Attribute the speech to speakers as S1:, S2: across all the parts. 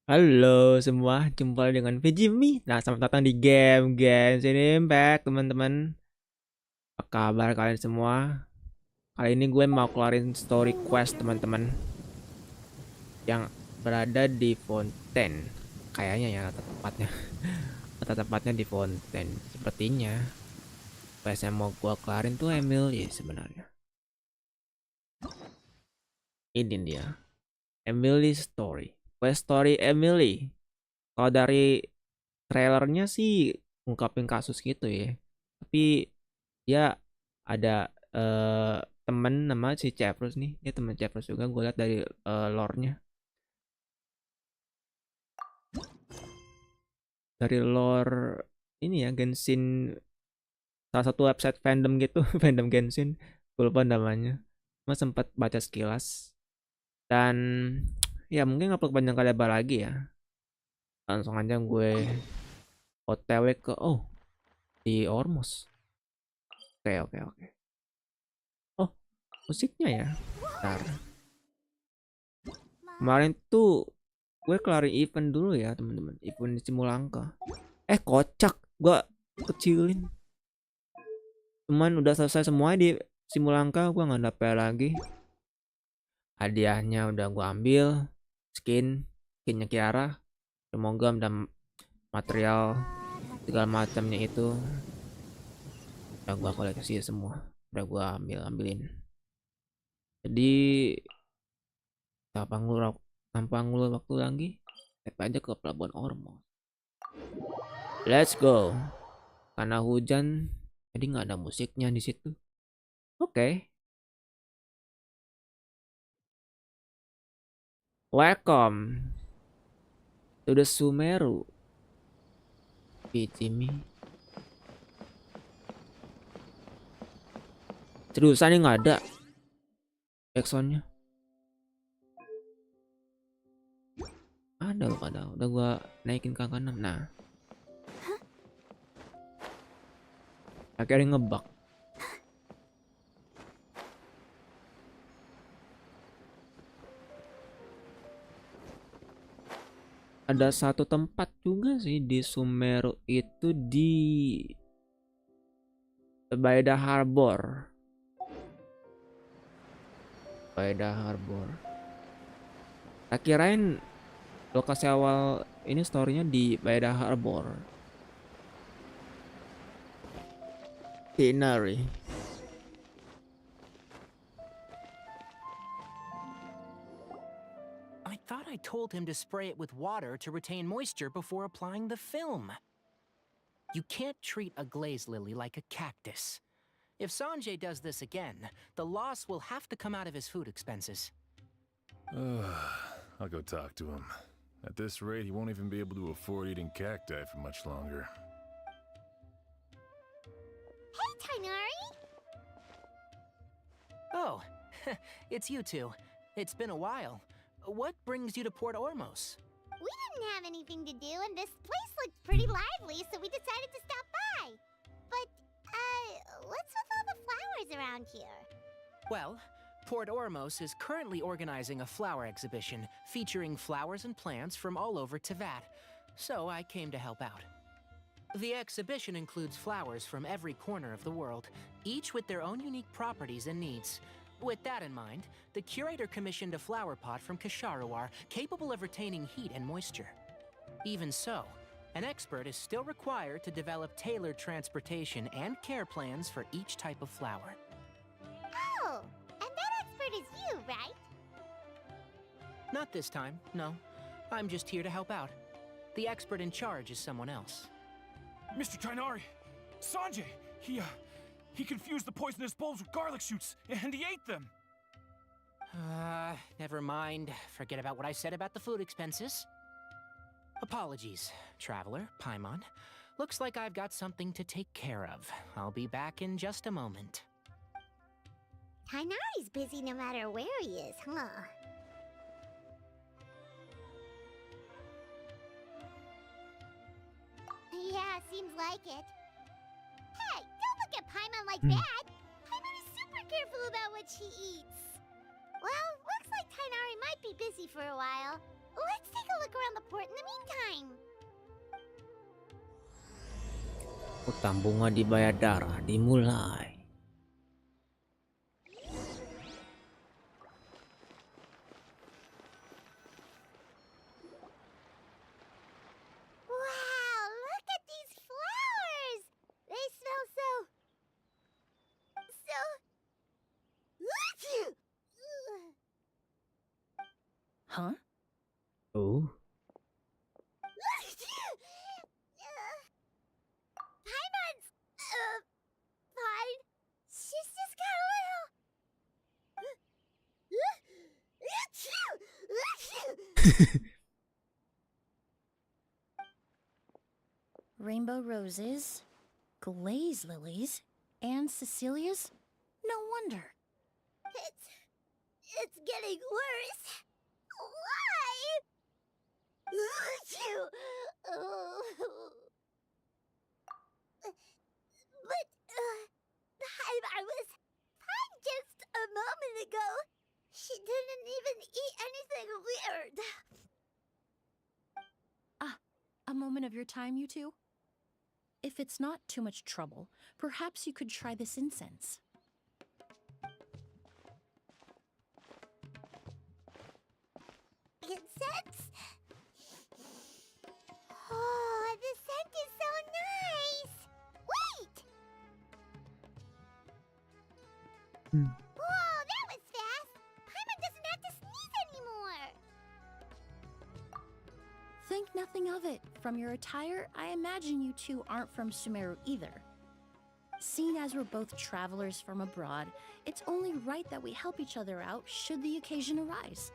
S1: Halo semua, jumpa dengan FiziMeds. Nah, selamat datang di game Genshin Impact, teman-teman. Apa kabar kalian semua? Kali ini gue mau keluarin story quest, teman-teman, yang berada di Fontaine. Kayaknya ya rata tepatnya. Rata tepatnya di Fontaine. Sepertinya quest yang mau gue keluarin tuh Emilie sebenarnya. Ini dia, Emilie story. Quest story Emilie. Kalau dari trailernya sih ngungkapin kasus gitu ya. Tapi dia ada temen nama si Chevreuse nih. Dia temen Chevreuse juga, gue lihat dari lore-nya. Dari lore ini ya, Genshin, salah satu website fandom gitu. Fandom Genshin, gue lupa namanya. Cuma sempat baca sekilas. Dan ya mungkin nggak perlu panjang kali lebar lagi ya. Langsung aja gue OTW ke di Ormos. Oke, oke, oke. Oh, musiknya ya. Bentar. Kemarin tuh gue kelarin event dulu ya, teman-teman. Event di Simulangka. Kocak. Gue kecilin. Cuman udah selesai semua di Simulangka. Gue nggak dapet lagi. Hadiahnya udah gue ambil. Skinnya Kiara. Primogems dan material segala macamnya itu udah gue koleksi semua. Udah gue ambilin. Jadi tanpa ngulur waktu lagi, tap aja ke Pelabuhan Ormo. Let's go. Karena hujan, jadi nggak ada musiknya di situ. Oke. Welcome to the Sumeru. Jimmy. Seriusan ini nggak ada backsoundnya. Ada loh, ada. Udah gua naikin ke angka 6. Nah, akhirnya ngebug. Ada satu tempat juga sih di Sumeru itu di Baida Harbor. Baida Harbor. Tak kirain lokasi awal ini storynya di Baida Harbor. Scenery.
S2: I thought I told him to spray it with water to retain moisture before applying the film. You can't treat a glaze lily like a cactus. If Sanjay does this again, the loss will have to come out of his food expenses.
S3: I'll go talk to him. At this rate, he won't even be able to afford eating cacti for much longer.
S4: Hey, Tainari!
S2: Oh, it's you two. It's been a while. What brings you to Port Ormos?
S4: We didn't have anything to do, and this place looked pretty lively, so we decided to stop by. But, what's with all the flowers around here?
S2: Well, Port Ormos is currently organizing a flower exhibition featuring flowers and plants from all over Tevat, so I came to help out. The exhibition includes flowers from every corner of the world, each with their own unique properties and needs. With that in mind, the curator commissioned a flower pot from Kasharawar capable of retaining heat and moisture. Even so, an expert is still required to develop tailored transportation and care plans for each type of flower.
S4: Oh, and that expert is you, right?
S2: Not this time, no. I'm just here to help out. The expert in charge is someone else.
S5: Mr. Tainari! Sanjay! He confused the poisonous bulbs with garlic shoots, and he ate them!
S2: Never mind. Forget about what I said about the food expenses. Apologies, traveler, Paimon. Looks like I've got something to take care of. I'll be back in just a moment.
S4: Tainari's busy no matter where he is, huh? Yeah, seems like it. Hey, don't look at Paimon like that! Paimon is super careful about what she eats. Well, looks like Tainari might be busy for a while. Let's take a look check around the port in the meantime.
S1: Utang bunga dibayar darah dimulai.
S4: Wow, look at these flowers! They smell so...
S6: Huh?
S1: Oh,
S4: Paimon's... fine. She's just got a little...
S6: Rainbow roses, glaze lilies, and Cecilia's? No wonder.
S4: It's getting worse. Why? But, I was fine just a moment ago. She didn't even eat anything weird.
S6: A moment of your time, you two? If it's not too much trouble, perhaps you could try this incense.
S4: Incense? Oh, the scent is so nice. Wait! Whoa, that was fast. Paimon doesn't have to sneeze anymore.
S6: Think nothing of it. From your attire, I imagine you two aren't from Sumeru either. Seeing as we're both travelers from abroad, it's only right that we help each other out should the occasion arise.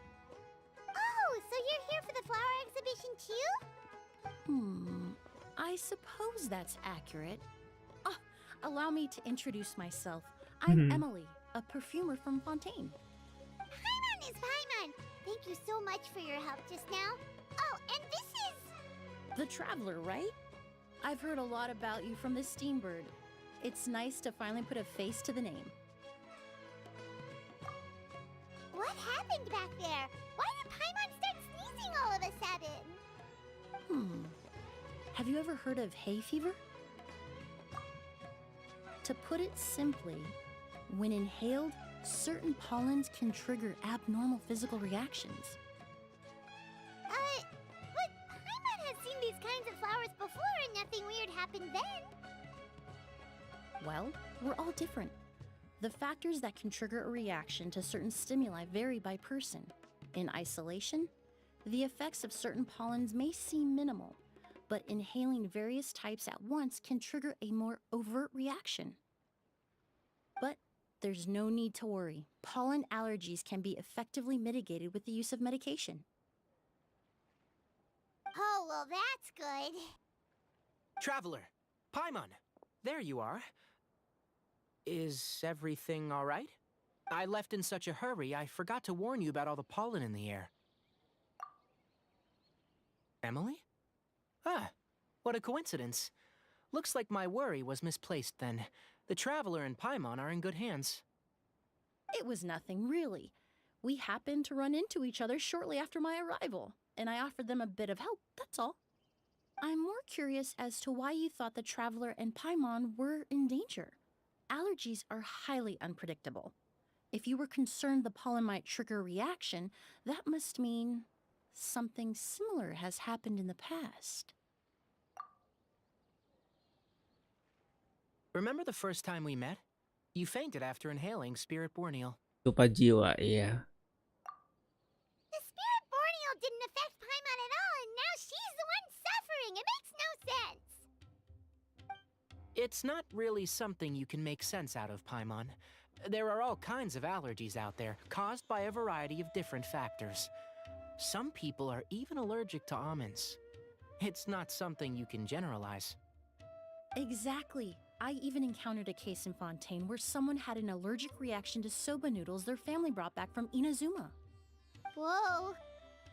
S4: Oh, so you're here for the flower exhibition too?
S6: I suppose that's accurate. Allow me to introduce myself. I'm Emilie, a perfumer from Fontaine.
S4: Paimon is Paimon. Thank you so much for your help just now. Oh, and this is...
S6: The Traveler, right? I've heard a lot about you from the Steambird. It's nice to finally put a face to the name.
S4: What happened back there? Why did Paimon start sneezing all of a sudden?
S6: Have you ever heard of hay fever? To put it simply, when inhaled, certain pollens can trigger abnormal physical reactions.
S4: But Paimon has seen these kinds of flowers before and nothing weird happened then.
S6: Well, we're all different. The factors that can trigger a reaction to certain stimuli vary by person. In isolation, the effects of certain pollens may seem minimal, but inhaling various types at once can trigger a more overt reaction. But there's no need to worry. Pollen allergies can be effectively mitigated with the use of medication.
S4: Oh, well, that's good.
S2: Traveler, Paimon, there you are. Is everything all right? I left in such a hurry, I forgot to warn you about all the pollen in the air. Emilie? Ah, what a coincidence. Looks like my worry was misplaced then. The Traveler and Paimon are in good hands.
S6: It was nothing, really. We happened to run into each other shortly after my arrival, and I offered them a bit of help, that's all. I'm more curious as to why you thought the Traveler and Paimon were in danger. Allergies are highly unpredictable. If you were concerned the pollen might trigger a reaction, that must mean something similar has happened in the past.
S2: Remember the first time we met? You fainted after inhaling Spirit Borneal.
S1: lupa jiwa, iya.
S4: The spirit borneal didn't affect Paimon at all, and now she's the one suffering. It makes no sense.
S2: It's not really something you can make sense out of, Paimon. There are all kinds of allergies out there, caused by a variety of different factors. Some people are even allergic to almonds. It's not something you can generalize.
S6: Exactly. I even encountered a case in Fontaine where someone had an allergic reaction to soba noodles their family brought back from Inazuma.
S4: Whoa.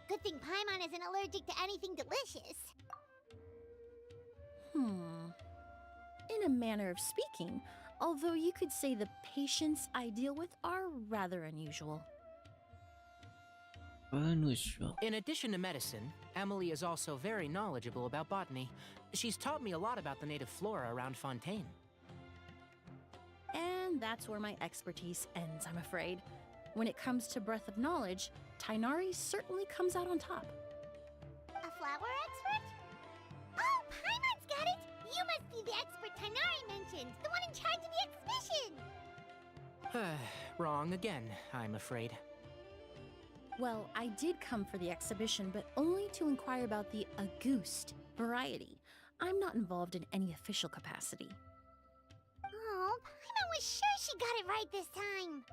S4: Good thing Paimon isn't allergic to anything delicious.
S6: In a manner of speaking, although you could say the patients I deal with are rather unusual.
S1: Unusual.
S2: In addition to medicine, Emilie is also very knowledgeable about botany. She's taught me a lot about the native flora around Fontaine.
S6: And that's where my expertise ends, I'm afraid. When it comes to breadth of knowledge, Tainari certainly comes out on top.
S4: A flower expert? Oh, Paimon's got it! You must be the expert Tainari mentioned, the one in charge of the exhibition!
S2: Wrong again, I'm afraid.
S6: Well, I did come for the exhibition, but only to inquire about the Auguste variety. I'm not involved in any official capacity.
S4: Oh, Paimon was sure she got it right this time!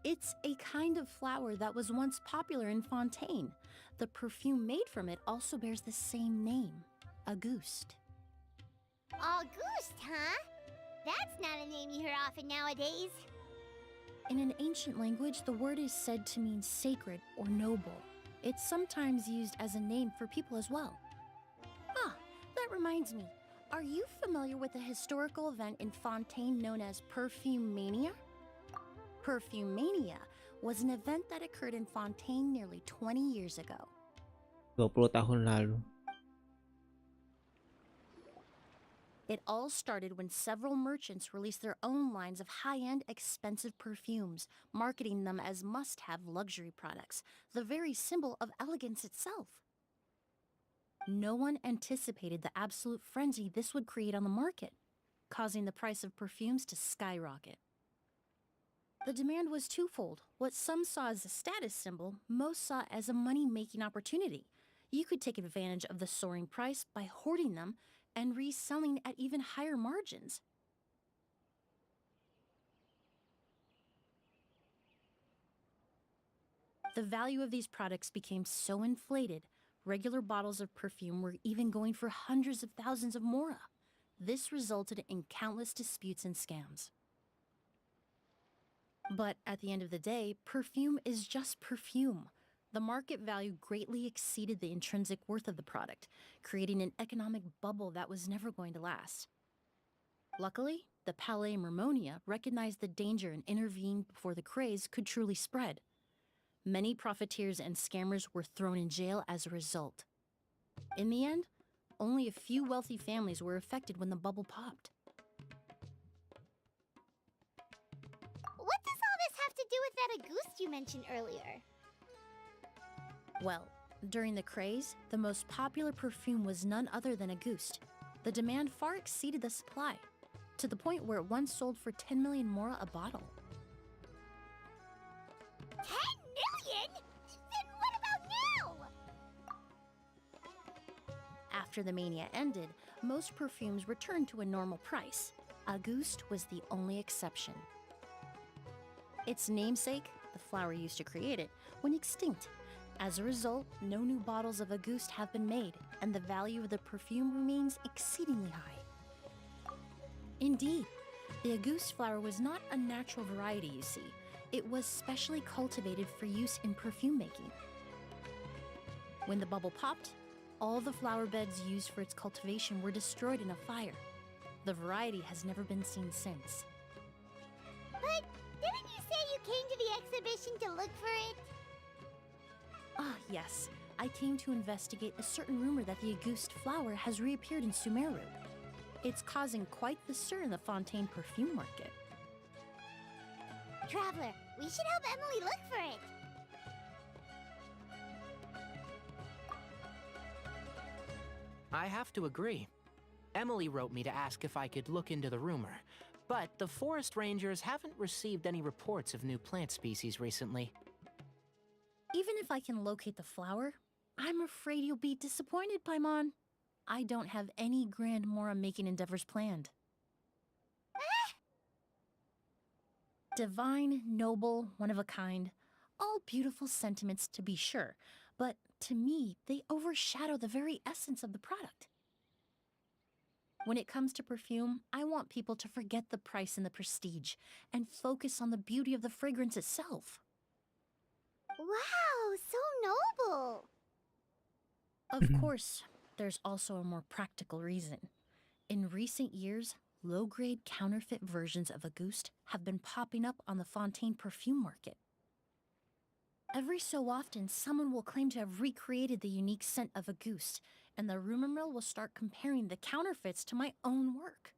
S6: It's a kind of flower that was once popular in Fontaine. The perfume made from it also bears the same name, Auguste.
S4: Auguste, huh? That's not a name you hear often nowadays.
S6: In an ancient language, the word is said to mean sacred or noble. It's sometimes used as a name for people as well. Ah, that reminds me. Are you familiar with a historical event in Fontaine known as Perfume Mania? Perfume Mania was an event that occurred in Fontaine nearly 20 years ago.
S1: 20 tahun lalu.
S6: It all started when several merchants released their own lines of high-end, expensive perfumes, marketing them as must-have luxury products, the very symbol of elegance itself. No one anticipated the absolute frenzy this would create on the market, causing the price of perfumes to skyrocket. The demand was twofold. What some saw as a status symbol, most saw as a money-making opportunity. You could take advantage of the soaring price by hoarding them and reselling at even higher margins. The value of these products became so inflated, regular bottles of perfume were even going for hundreds of thousands of mora. This resulted in countless disputes and scams. But at the end of the day, perfume is just perfume. The market value greatly exceeded the intrinsic worth of the product, creating an economic bubble that was never going to last. Luckily, the Palais Mermonia recognized the danger and intervened before the craze could truly spread. Many profiteers and scammers were thrown in jail as a result. In the end, only a few wealthy families were affected when the bubble popped.
S4: What does all this have to do with that Auguste you mentioned earlier?
S6: Well, during the craze, the most popular perfume was none other than Auguste. The demand far exceeded the supply, to the point where it once sold for 10 million mora a bottle.
S4: 10 million? Then what about now?
S6: After the mania ended, most perfumes returned to a normal price. Auguste was the only exception. Its namesake, the flower used to create it, went extinct. As a result, no new bottles of Auguste have been made, and the value of the perfume remains exceedingly high. Indeed, the Auguste flower was not a natural variety, you see. It was specially cultivated for use in perfume making. When the bubble popped, all the flower beds used for its cultivation were destroyed in a fire. The variety has never been seen since.
S4: But didn't you say you came to the exhibition to look for it?
S6: Ah, yes. I came to investigate a certain rumor that the Auguste flower has reappeared in Sumeru. It's causing quite the stir in the Fontaine perfume market.
S4: Traveler, we should help Emilie look for it.
S2: I have to agree. Emilie wrote me to ask if I could look into the rumor, but the forest rangers haven't received any reports of new plant species recently.
S6: Even if I can locate the flower, I'm afraid you'll be disappointed, Paimon. I don't have any grand mora-making endeavors planned. Divine, noble, one of a kind, all beautiful sentiments to be sure, but to me, they overshadow the very essence of the product. When it comes to perfume, I want people to forget the price and the prestige, and focus on the beauty of the fragrance itself.
S4: Wow, so noble.
S6: Of course, there's also a more practical reason. In recent years, low-grade counterfeit versions of Auguste have been popping up on the Fontaine perfume market. Every so often, someone will claim to have recreated the unique scent of a goose, and the rumor mill will start comparing the counterfeits to my own work.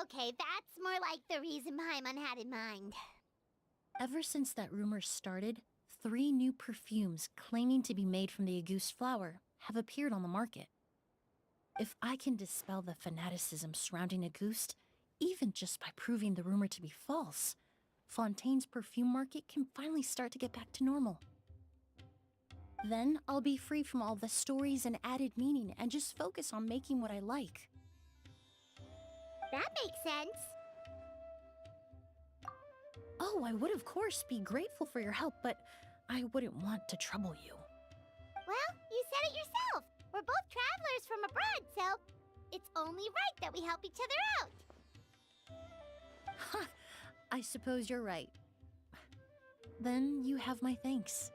S4: Okay, that's more like the reason Paimon had in mind.
S6: Ever since that rumor started, 3 new perfumes claiming to be made from the Agouste flower have appeared on the market. If I can dispel the fanaticism surrounding Agouste, even just by proving the rumor to be false, Fontaine's perfume market can finally start to get back to normal. Then I'll be free from all the stories and added meaning and just focus on making what I like.
S4: That makes sense.
S6: Oh, I would of course be grateful for your help, but I wouldn't want to trouble you.
S4: Well, you said it yourself. We're both travelers from abroad, so it's only right that we help each other out.
S6: Ha! I suppose you're right. Then you have my thanks.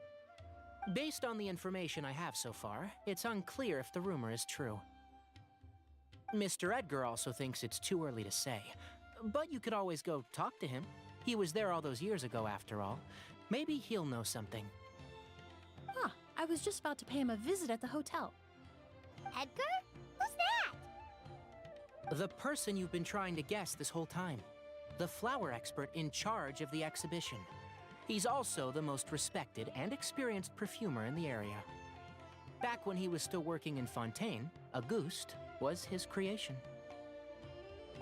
S2: Based on the information I have so far, it's unclear if the rumor is true. Mr. Edgar also thinks it's too early to say, but you could always go talk to him. He was there all those years ago, after all. Maybe he'll know something.
S6: Huh, I was just about to pay him a visit at the hotel.
S4: Edgar? Who's that?
S2: The person you've been trying to guess this whole time. The flower expert in charge of the exhibition. He's also the most respected and experienced perfumer in the area. Back when he was still working in Fontaine, Agouste was his creation.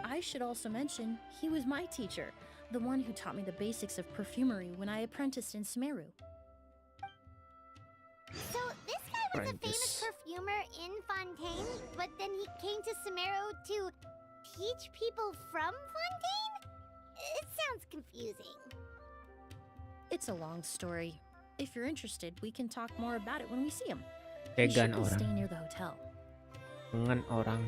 S6: I should also mention, he was my teacher, the one who taught me the basics of perfumery when I apprenticed in Sumeru.
S4: So this guy was a
S1: Apprentice.
S4: famous perfumer in Fontaine, but then he came to Sumeru to teach people from Fontaine? It sounds confusing.
S6: It's a long story. If you're interested, we can talk more about it when we see him. He
S1: Vegan
S6: should be staying
S1: orang.
S6: near the hotel.
S1: Dengan orang.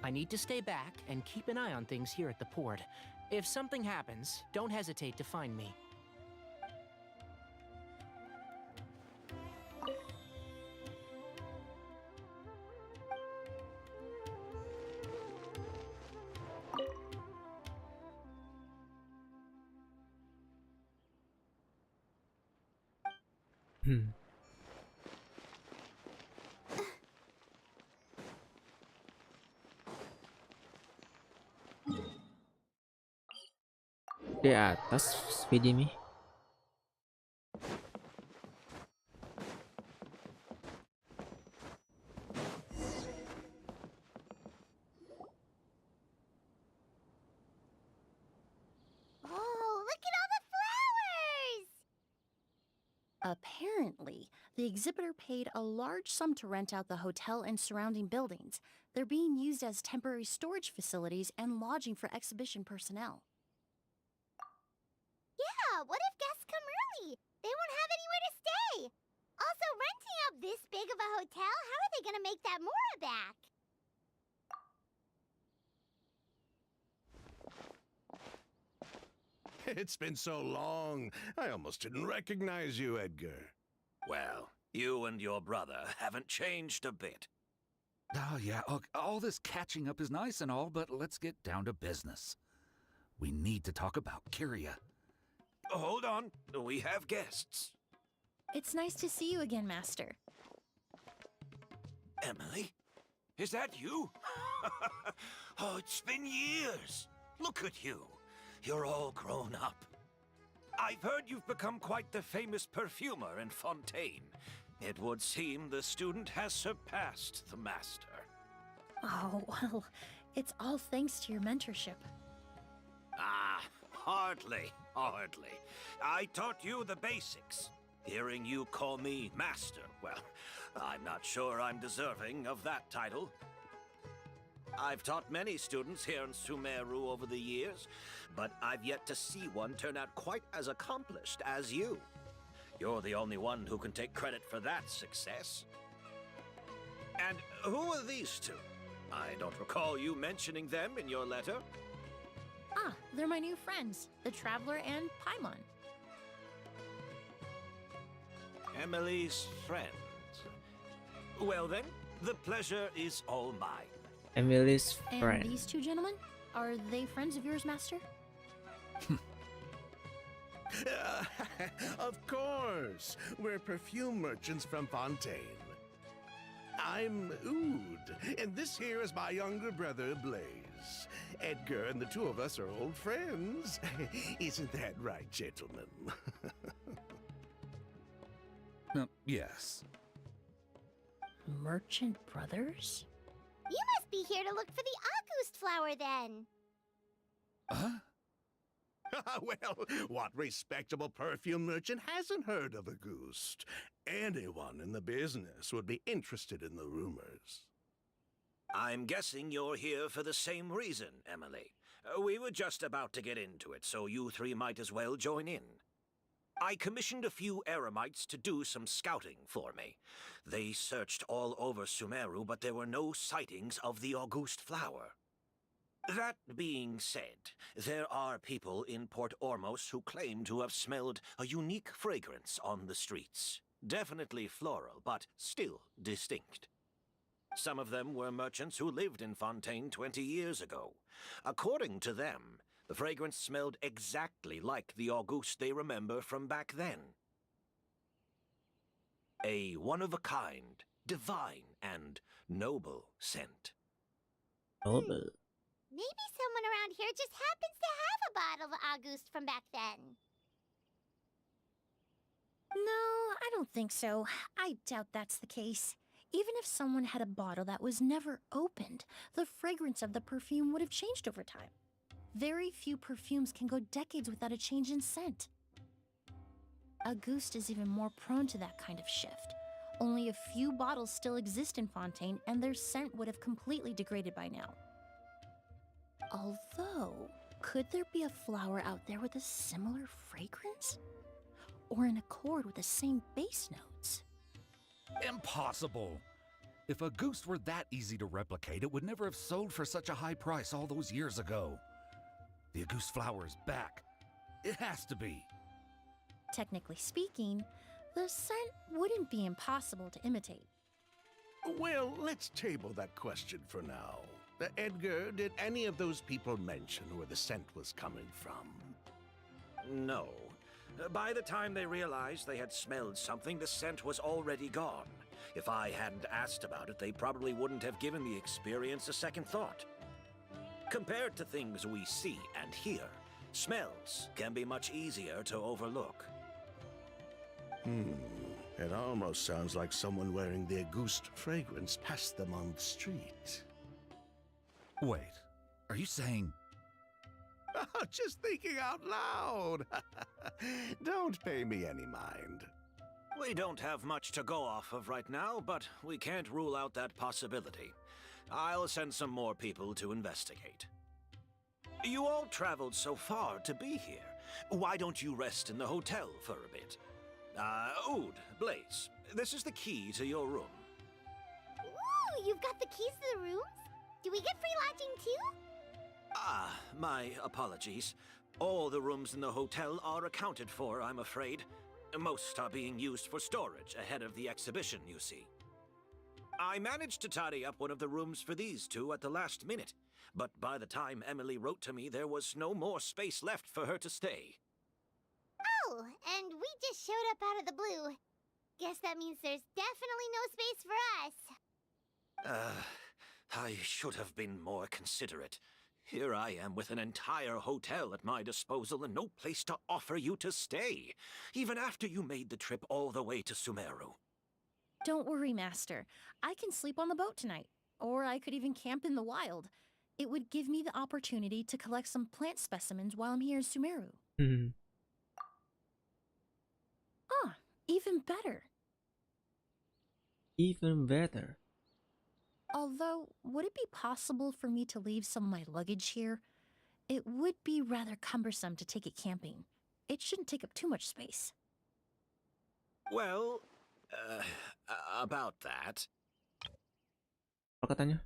S2: I need to stay back and keep an eye on things here at the port. If something happens, don't hesitate to find me.
S1: Hmm. Di atas FiziMeds.
S4: Oh, look at all the flowers!
S6: Apparently, the exhibitor paid a large sum to rent out the hotel and surrounding buildings. They're being used as temporary storage facilities and lodging for exhibition personnel.
S4: Yeah, what if guests come early? They won't have anywhere to stay. Also, renting out this big of a hotel, how are they gonna make that Mora back?
S3: It's been so long, I almost didn't recognize you, Edgar.
S7: Well, you and your brother haven't changed a bit.
S8: Oh, yeah, look, all this catching up is nice and all, but let's get down to business. We need to talk about Kyria.
S7: Hold on, we have guests.
S6: It's nice to see you again, Master.
S7: Emilie? Is that you? Oh, it's been years. Look at you. You're all grown up. I've heard you've become quite the famous perfumer in Fontaine. It would seem the student has surpassed the master.
S6: Oh, well, it's all thanks to your mentorship.
S7: Ah, hardly. I taught you the basics. Hearing you call me master, well, I'm not sure I'm deserving of that title. I've taught many students here in Sumeru over the years, but I've yet to see one turn out quite as accomplished as you. You're the only one who can take credit for that success. And who are these two? I don't recall you mentioning them in your letter.
S6: Ah, they're my new friends, the Traveler and Paimon.
S7: Emilie's friends. Well then, the pleasure is all mine.
S1: Emilie's
S6: And
S1: friend.
S6: these two gentlemen? Are they friends of yours, Master?
S9: Of course. We're perfume merchants from Fontaine. I'm Oud, and this here is my younger brother, Blaze. Edgar and the two of us are old friends. Isn't that right, gentlemen?
S8: Yes.
S6: Merchant brothers?
S4: You must be here to look for the August flower then.
S8: Huh?
S9: Well, what respectable perfume merchant hasn't heard of a goose? Anyone in the business would be interested in the rumors.
S7: I'm guessing you're here for the same reason, Emilie. We were just about to get into it, so you three might as well join in. I commissioned a few eremites to do some scouting for me. They searched all over Sumeru, but there were no sightings of the August flower. That being said, there are people in Port Ormos who claim to have smelled a unique fragrance on the streets. Definitely floral, but still distinct. Some of them were merchants who lived in Fontaine 20 years ago. According to them, the fragrance smelled exactly like the August they remember from back then. A one-of-a-kind, divine, and noble scent.
S1: Noble.
S4: Maybe someone around here just happens to have a bottle of August from back then.
S6: No, I don't think so. I doubt that's the case. Even if someone had a bottle that was never opened, the fragrance of the perfume would have changed over time. Very few perfumes can go decades without a change in scent. Auguste is even more prone to that kind of shift. Only a few bottles still exist in Fontaine, and their scent would have completely degraded by now. Although, could there be a flower out there with a similar fragrance? Or in accord with the same base notes?
S8: Impossible! If a goose were that easy to replicate, it would never have sold for such a high price all those years ago. The Auguste flower is back. It has to be.
S6: Technically speaking, the scent wouldn't be impossible to imitate.
S9: Well, let's table that question for now. Edgar, did any of those people mention where the scent was coming from?
S7: No. By the time they realized they had smelled something, the scent was already gone. If I hadn't asked about it, they probably wouldn't have given the experience a second thought. Compared to things we see and hear, smells can be much easier to overlook.
S9: It almost sounds like someone wearing the Auguste fragrance passed them on the street.
S8: Wait, are you saying...
S9: Just thinking out loud. Don't pay me any mind.
S7: We don't have much to go off of right now, but we can't rule out that possibility. I'll send some more people to investigate. You all traveled so far to be here. Why don't you rest in the hotel for a bit? Oud, Blaze, this is the key to your room.
S4: Ooh, you've got the keys to the rooms? Do we get free lodging too?
S7: My apologies. All the rooms in the hotel are accounted for, I'm afraid. Most are being used for storage ahead of the exhibition, you see. I managed to tidy up one of the rooms for these two at the last minute, but by the time Emilie wrote to me, there was no more space left for her to stay.
S4: Oh, and we just showed up out of the blue. Guess that means there's definitely no space for us.
S7: I should have been more considerate. Here I am with an entire hotel at my disposal and no place to offer you to stay, even after you made the trip all the way to Sumeru.
S6: Don't worry, Master. I can sleep on the boat tonight, or I could even camp in the wild. It would give me the opportunity to collect some plant specimens while I'm here in Sumeru. Even better.
S1: Even better.
S6: Although, would it be possible for me to leave some of my luggage here? It would be rather cumbersome to take it camping. It shouldn't take up too much space.
S7: Well, about that.
S1: Apa katanya?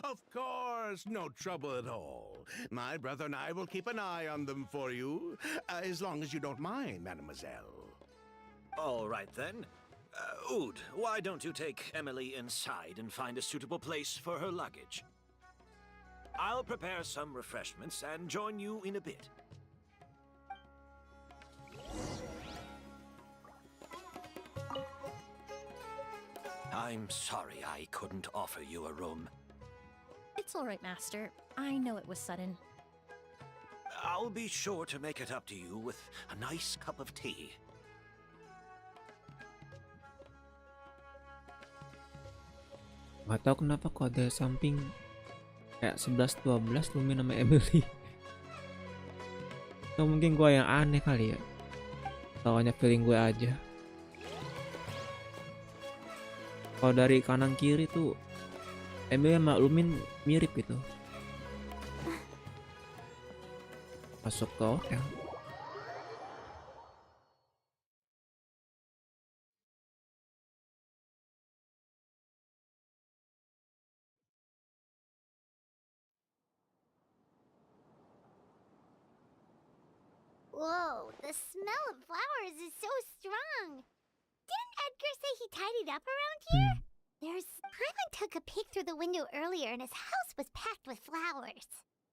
S9: Of course, no trouble at all. My brother and I will keep an eye on them for you, as long as you don't mind, mademoiselle.
S7: All right then. Oud, why don't you take Emilie inside and find a suitable place for her luggage? I'll prepare some refreshments and join you in a bit. I'm sorry I couldn't offer you a room.
S6: It's all right, Master. I know it was sudden.
S7: I'll be sure to make it up to you with a nice cup of tea.
S1: Gak tau kenapa kok ada samping kayak 11-12 Lumin sama Emilie. Atau mungkin gue yang aneh kali ya. Tawanya feeling gue aja. Kalau dari kanan kiri tuh Emilie sama Lumin mirip gitu. Masuk ke hotel.
S4: Whoa, the smell of flowers is so strong. Didn't Edgar say he tidied up around here? I took a peek through the window earlier and his house was packed with flowers.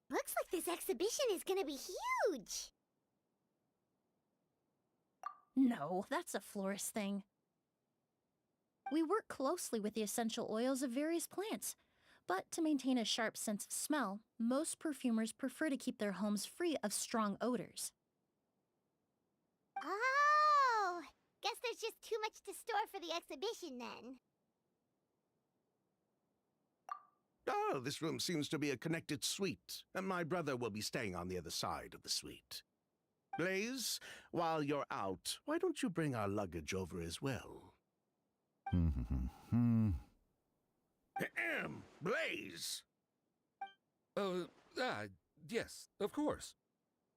S4: Looks like this exhibition is gonna be huge.
S6: No, that's a florist thing. We work closely with the essential oils of various plants, but to maintain a sharp sense of smell, most perfumers prefer to keep their homes free of strong odors.
S4: Oh, guess there's just too much to store for the exhibition then.
S9: Oh, this room seems to be a connected suite, and my brother will be staying on the other side of the suite. Blaze, while you're out, why don't you bring our luggage over as well? Ahem, Blaze!
S8: Yes, of course.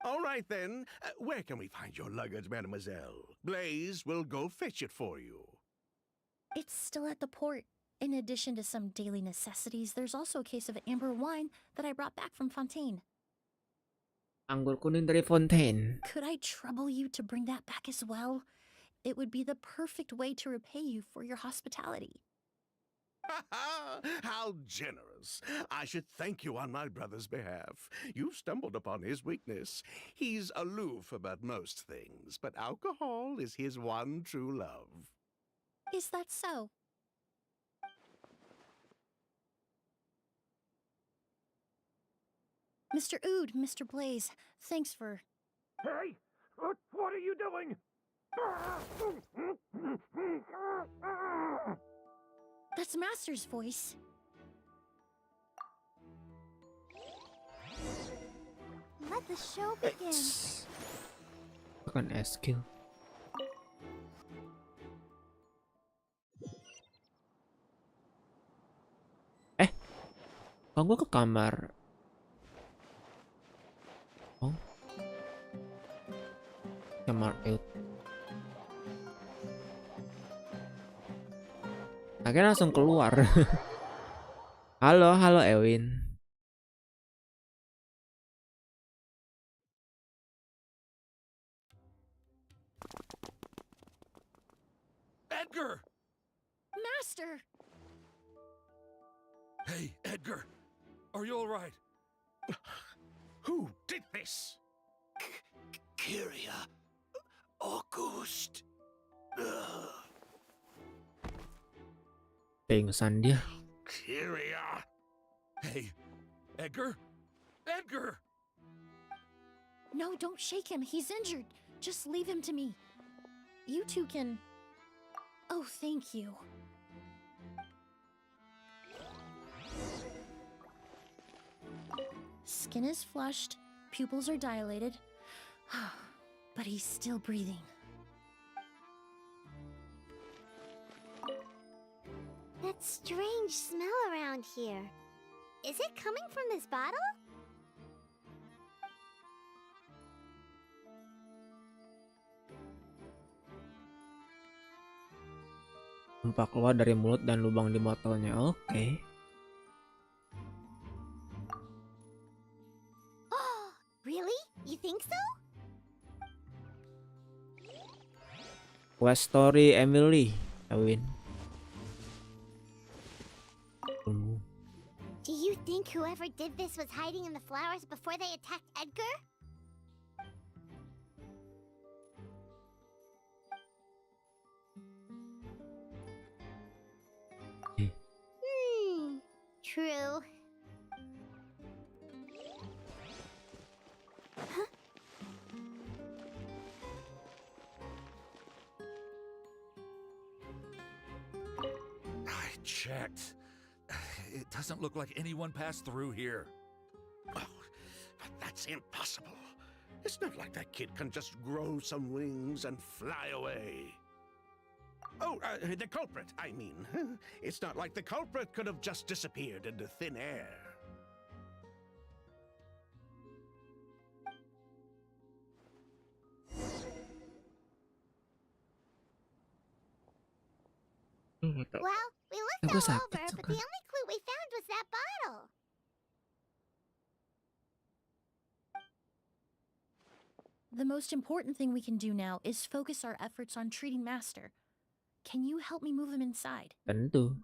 S9: All right then, where can we find your luggage, mademoiselle? Blaze will go fetch it for you.
S6: It's still at the port. In addition to some daily necessities, there's also a case of amber wine that I brought back from Fontaine.
S1: Anggur kuning dari Fontaine.
S6: Could I trouble you to bring that back as well? It would be the perfect way to repay you for your hospitality.
S9: How generous. I should thank you on my brother's behalf. You stumbled upon his weakness. He's aloof about most things, but alcohol is his one true love.
S6: Is that so? Mr. Oud, Mr. Blaze, thanks for...
S5: Hey! What are you doing?
S6: That's Master's voice.
S4: Let the show begin.
S1: Bukan skill. Kalau gue ke kamar. Oh. Kamar Eut. Akhirnya langsung keluar. Halo Ewin.
S8: Edgar!
S6: Master!
S8: Hey, Edgar. Are you all right?
S9: Who did this?
S7: Kyria. August.
S1: Pingsan dia.
S9: Kyria.
S8: Hey, Edgar? Edgar!
S6: No, don't shake him. He's injured. Just leave him to me. You two can... Oh, thank you. Skin is flushed, pupils are dilated, but he's still breathing.
S4: That strange smell around here. Is it coming from this bottle?
S1: Nampak keluar dari mulut dan lubang di botolnya. Oke.
S4: think so?
S1: Quest story Emilie. Kawin.
S4: Do you think whoever did this was hiding in the flowers before they attacked Edgar? True. Huh?
S8: I checked. It doesn't look like anyone passed through here.
S9: Oh, but that's impossible. It's not like that kid can just grow some wings and fly away. Oh, the culprit, I mean. It's not like the culprit could have just disappeared into thin air.
S4: Well, we looked all over, but the only clue we found was that bottle.
S6: The most important thing we can do now is focus our efforts on treating Master. Can you help me move him inside?
S1: Tentu.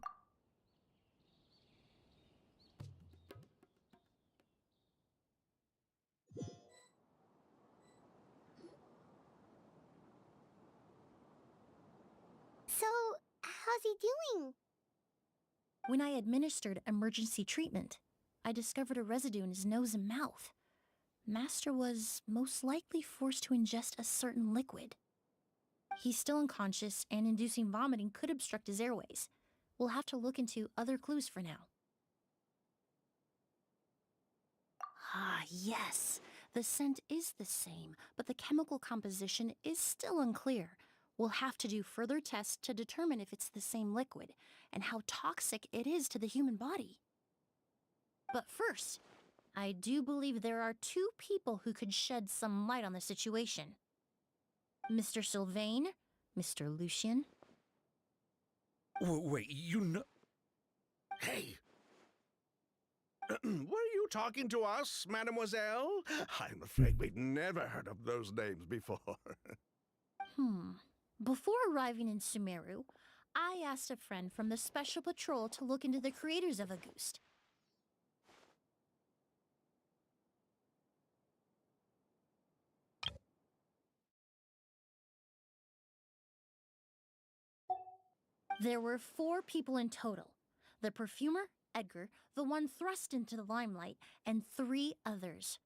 S4: So, how's he doing?
S6: When I administered emergency treatment, I discovered a residue in his nose and mouth. Master was most likely forced to ingest a certain liquid. He's still unconscious, and inducing vomiting could obstruct his airways. We'll have to look into other clues for now. Ah, yes. The scent is the same, but the chemical composition is still unclear. We'll have to do further tests to determine if it's the same liquid, and how toxic it is to the human body. But first, I do believe there are two people who could shed some light on the situation. Mr. Sylvain, Mr. Lucien.
S8: Wait, you know...
S9: Hey! Were you talking to us, mademoiselle? I'm afraid we'd never heard of those names before.
S6: Before arriving in Sumeru, I asked a friend from the Special Patrol to look into the creators of Auguste. There were 4 people in total. The perfumer, Edgar, the one thrust into the limelight, and 3 others.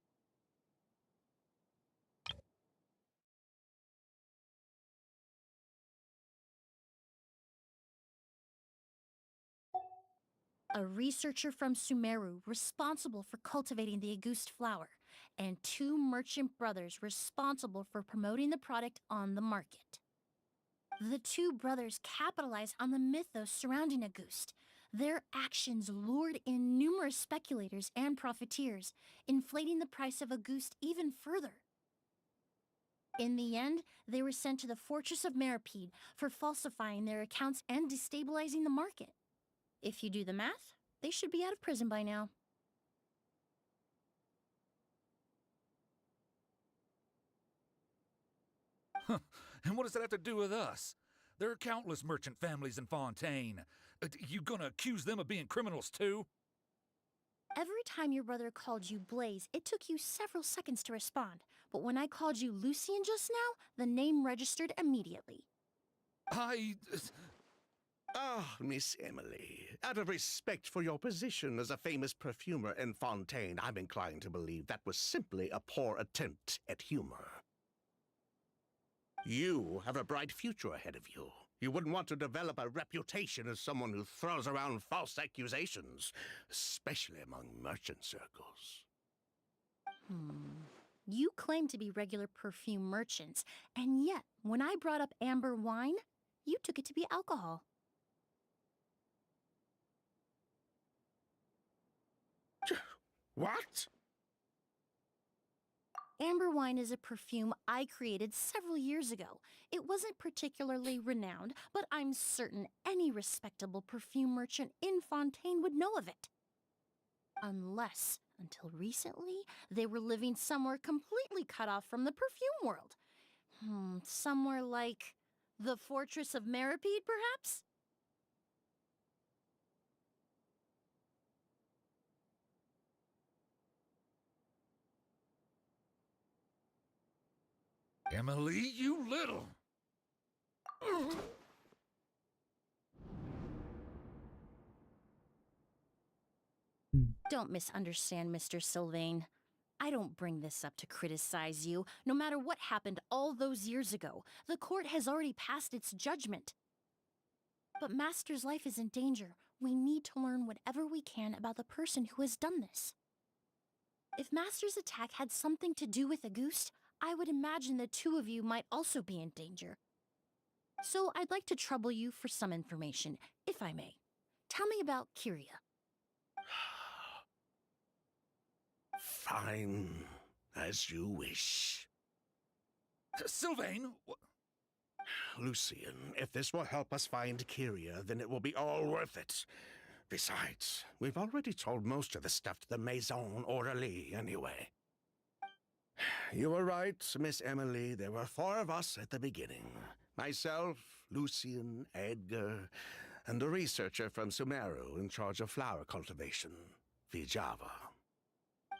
S6: A researcher from Sumeru responsible for cultivating the Auguste flower, and 2 merchant brothers responsible for promoting the product on the market. The 2 brothers capitalized on the mythos surrounding Auguste. Their actions lured in numerous speculators and profiteers, inflating the price of Auguste even further. In the end, they were sent to the Fortress of Meripede for falsifying their accounts and destabilizing the market. If you do the math, they should be out of prison by now.
S8: And what does that have to do with us? There are countless merchant families in Fontaine. You gonna accuse them of being criminals too?
S6: Every time your brother called you Blaze, it took you several seconds to respond. But when I called you Lucien just now, the name registered immediately.
S9: Ah, Miss Emilie, out of respect for your position as a famous perfumer in Fontaine, I'm inclined to believe that was simply a poor attempt at humor. You have a bright future ahead of you. You wouldn't want to develop a reputation as someone who throws around false accusations, especially among merchant circles.
S6: You claim to be regular perfume merchants, and yet, when I brought up amber wine, you took it to be alcohol.
S9: What?
S6: Amber wine is a perfume I created several years ago. It wasn't particularly renowned, but I'm certain any respectable perfume merchant in Fontaine would know of it. Unless Until recently, they were living somewhere completely cut off from the perfume world. Somewhere like the Fortress of Meripede, perhaps?
S8: Emilie, you little...
S6: Don't misunderstand, Mr. Sylvain. I don't bring this up to criticize you. No matter what happened all those years ago, the court has already passed its judgment. But Master's life is in danger. We need to learn whatever we can about the person who has done this. If Master's attack had something to do with Auguste, I would imagine the two of you might also be in danger. So I'd like to trouble you for some information, if I may. Tell me about Kyria.
S9: Fine, as you wish.
S8: Sylvain!
S9: Lucian, if this will help us find Kyria, then it will be all worth it. Besides, we've already told most of the stuff to the Maison Orally anyway. You were right, Miss Emilie. There were 4 of us at the beginning. Myself, Lucian, Edgar, and a researcher from Sumeru in charge of flower cultivation, Vijava.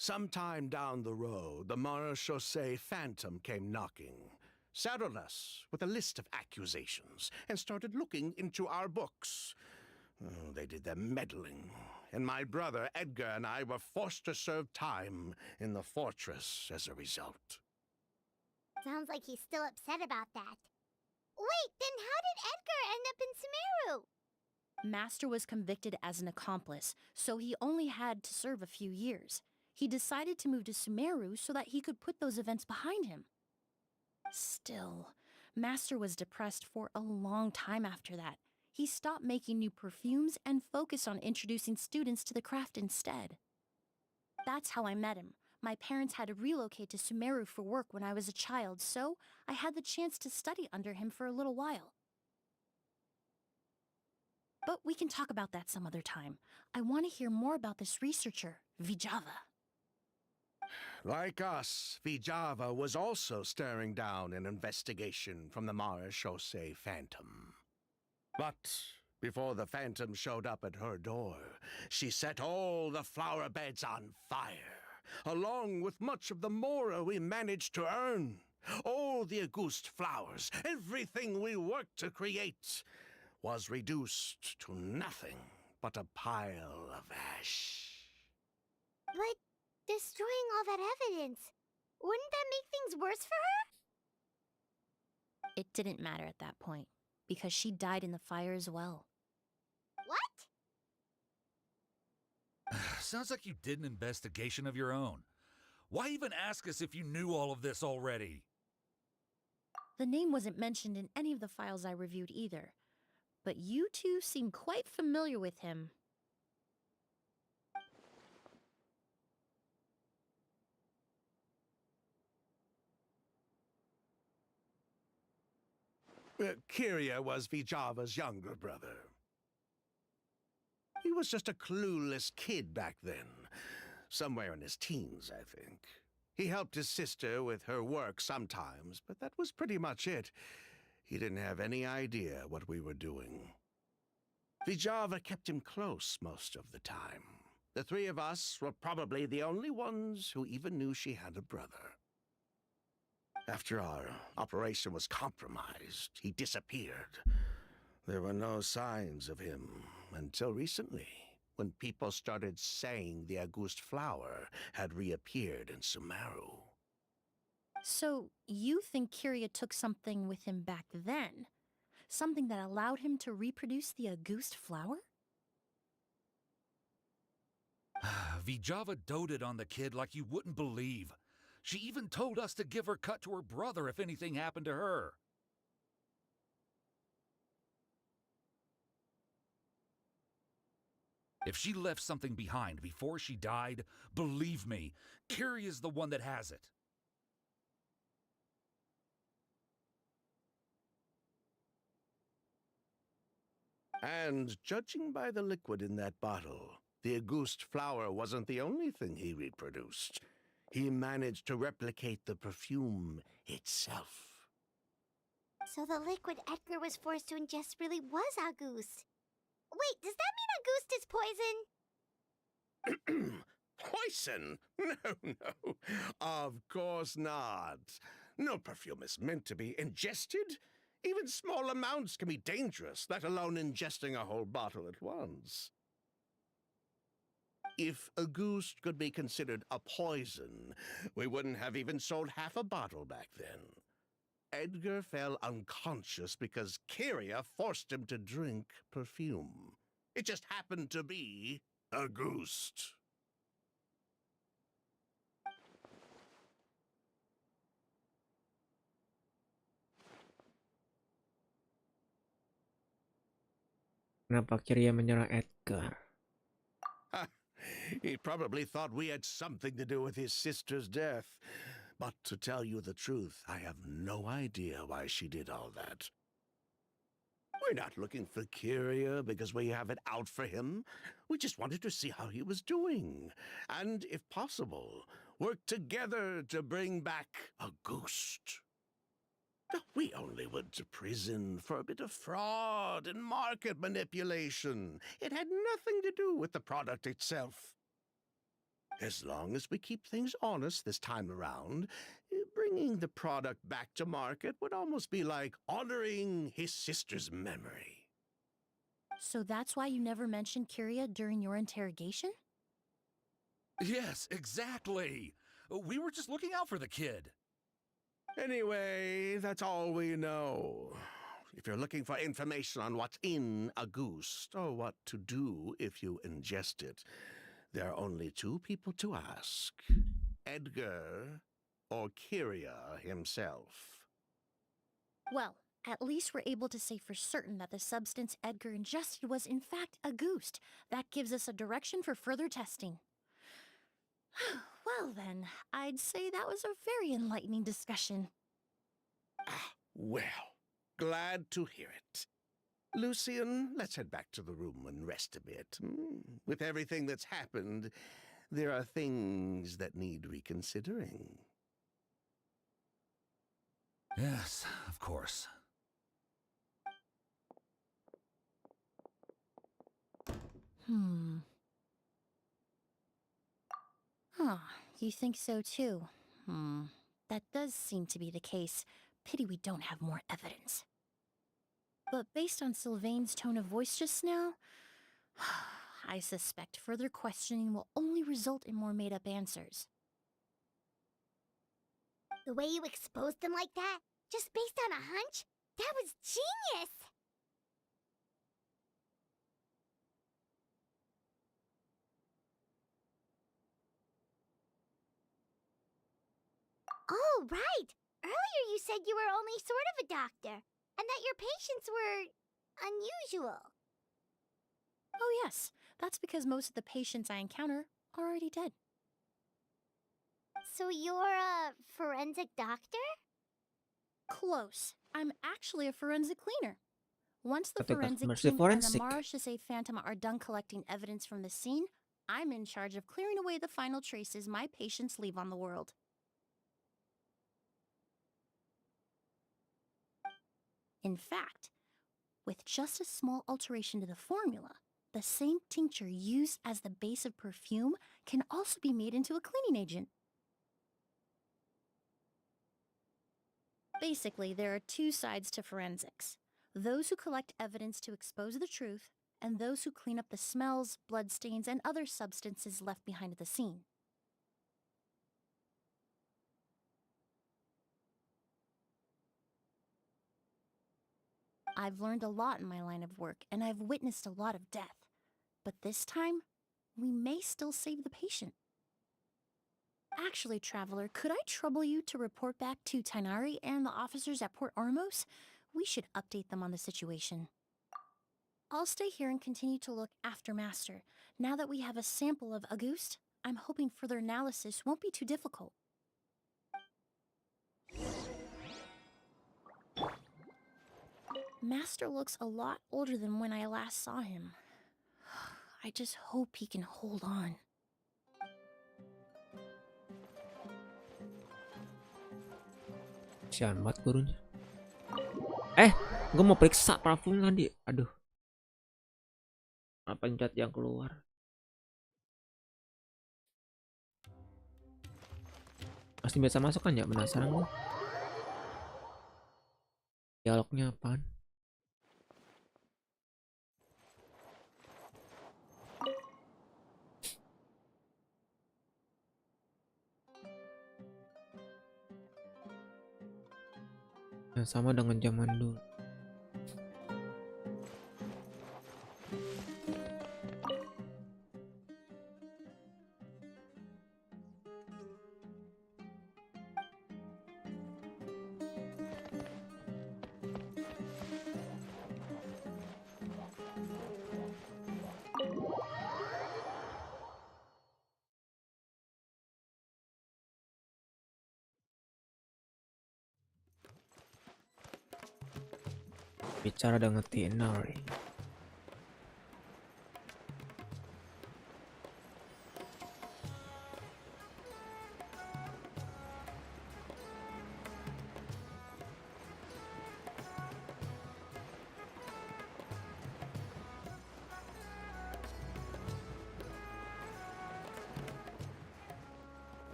S9: Sometime down the road, the Marechaussee Phantom came knocking, saddled us with a list of accusations, and started looking into our books. Oh, they did their meddling, and my brother Edgar and I were forced to serve time in the fortress as a result.
S4: Sounds like he's still upset about that. Wait, then how did Edgar end up in Sumeru?
S6: Master was convicted as an accomplice, so he only had to serve a few years. He decided to move to Sumeru so that he could put those events behind him. Still, Master was depressed for a long time after that. He stopped making new perfumes and focused on introducing students to the craft instead. That's how I met him. My parents had to relocate to Sumeru for work when I was a child, so I had the chance to study under him for a little while. But we can talk about that some other time. I want to hear more about this researcher, Vijava.
S9: Like us, Vijava was also staring down an investigation from the Marechaussee Phantom. But before the Phantom showed up at her door, she set all the flower beds on fire, along with much of the mora we managed to earn. All the Auguste flowers, everything we worked to create, was reduced to nothing but a pile of ash.
S4: But destroying all that evidence, wouldn't that make things worse for her?
S6: It didn't matter at that point, because she died in the fire as well.
S4: What?
S8: Sounds like you did an investigation of your own. Why even ask us if you knew all of this already?
S6: The name wasn't mentioned in any of the files I reviewed either, but you two seem quite familiar with him.
S9: Kyria was Vijava's younger brother. He was just a clueless kid back then, somewhere in his teens, I think. He helped his sister with her work sometimes, but that was pretty much it. He didn't have any idea what we were doing. Vijava kept him close most of the time. The 3 of us were probably the only ones who even knew she had a brother. After our operation was compromised, he disappeared. There were no signs of him until recently, when people started saying the Auguste flower had reappeared in Sumeru.
S6: So, you think Kyria took something with him back then? Something that allowed him to reproduce the Auguste flower?
S8: Vijava doted on the kid like you wouldn't believe. She even told us to give her cut to her brother if anything happened to her. If she left something behind before she died, believe me, Kyria's the one that has it.
S9: And judging by the liquid in that bottle, The Auguste flower wasn't the only thing he reproduced. He managed to replicate the perfume itself.
S4: So the liquid Edgar was forced to ingest really was Auguste. Wait, does that mean Auguste is poison?
S9: Poison? No, no. Of course not. No perfume is meant to be ingested. Even small amounts can be dangerous, let alone ingesting a whole bottle at once. If Auguste could be considered a poison, we wouldn't have even sold half a bottle back then. Edgar fell unconscious because Kyria forced him to drink perfume. It just happened to be Auguste.
S1: Kenapa Kyria menyerang Edgar?
S9: He probably thought we had something to do with his sister's death. But to tell you the truth, I have no idea why she did all that. We're not looking for Kyria because we have it out for him. We just wanted to see how he was doing. And, if possible, work together to bring back Auguste. We only went to prison for a bit of fraud and market manipulation. It had nothing to do with the product itself. As long as we keep things honest this time around, bringing the product back to market would almost be like honoring his sister's memory.
S6: So that's why you never mentioned Kyria during your interrogation?
S8: Yes, exactly. We were just looking out for the kid.
S9: Anyway, that's all we know. If you're looking for information on what's in Auguste, or what to do if you ingest it, there are only two people to ask. Edgar or Kyria himself.
S6: Well, at least we're able to say for certain that the substance Edgar ingested was in fact Auguste. That gives us a direction for further testing. Well then, I'd say that was a very enlightening discussion.
S9: Ah, well, glad to hear it. Lucian, let's head back to the room and rest a bit. With everything that's happened, there are things that need reconsidering.
S8: Yes, of course.
S6: Huh, you think so too? That does seem to be the case. Pity we don't have more evidence. But based on Sylvain's tone of voice just now, I suspect further questioning will only result in more made-up answers.
S4: The way you exposed them like that, just based on a hunch, that was genius! Oh, right! Earlier you said you were only sort of a doctor, and that your patients were unusual.
S6: Oh yes, that's because most of the patients I encounter are already dead.
S4: So you're a forensic doctor?
S6: Close. I'm actually a forensic cleaner. Once the
S1: Petugas
S6: forensic
S1: bersih
S6: team and the
S1: forensik.
S6: Marechaussee Phantom are done collecting evidence from the scene, I'm in charge of clearing away the final traces my patients leave on the world. In fact, with just a small alteration to the formula, the same tincture used as the base of perfume can also be made into a cleaning agent. Basically, there are two sides to forensics. Those who collect evidence to expose the truth, and those who clean up the smells, bloodstains, and other substances left behind at the scene. I've learned a lot in my line of work, and I've witnessed a lot of death. But this time, we may still save the patient. Actually, Traveler, could I trouble you to report back to Tainari and the officers at Port Ormos? We should update them on the situation. I'll stay here and continue to look after Master. Now that we have a sample of Auguste, I'm hoping further analysis won't be too difficult. Master looks a lot older than when I last saw him. I just hope he can hold on.
S1: Kasihan banget gurunya. Gue mau periksa parfum tadi. Aduh. Pencet yang keluar. Pasti bisa masuk kan ya? Penasaran gue. Dialognya apaan? Nah, sama dengan zaman dulu. Bicara dengan tenar.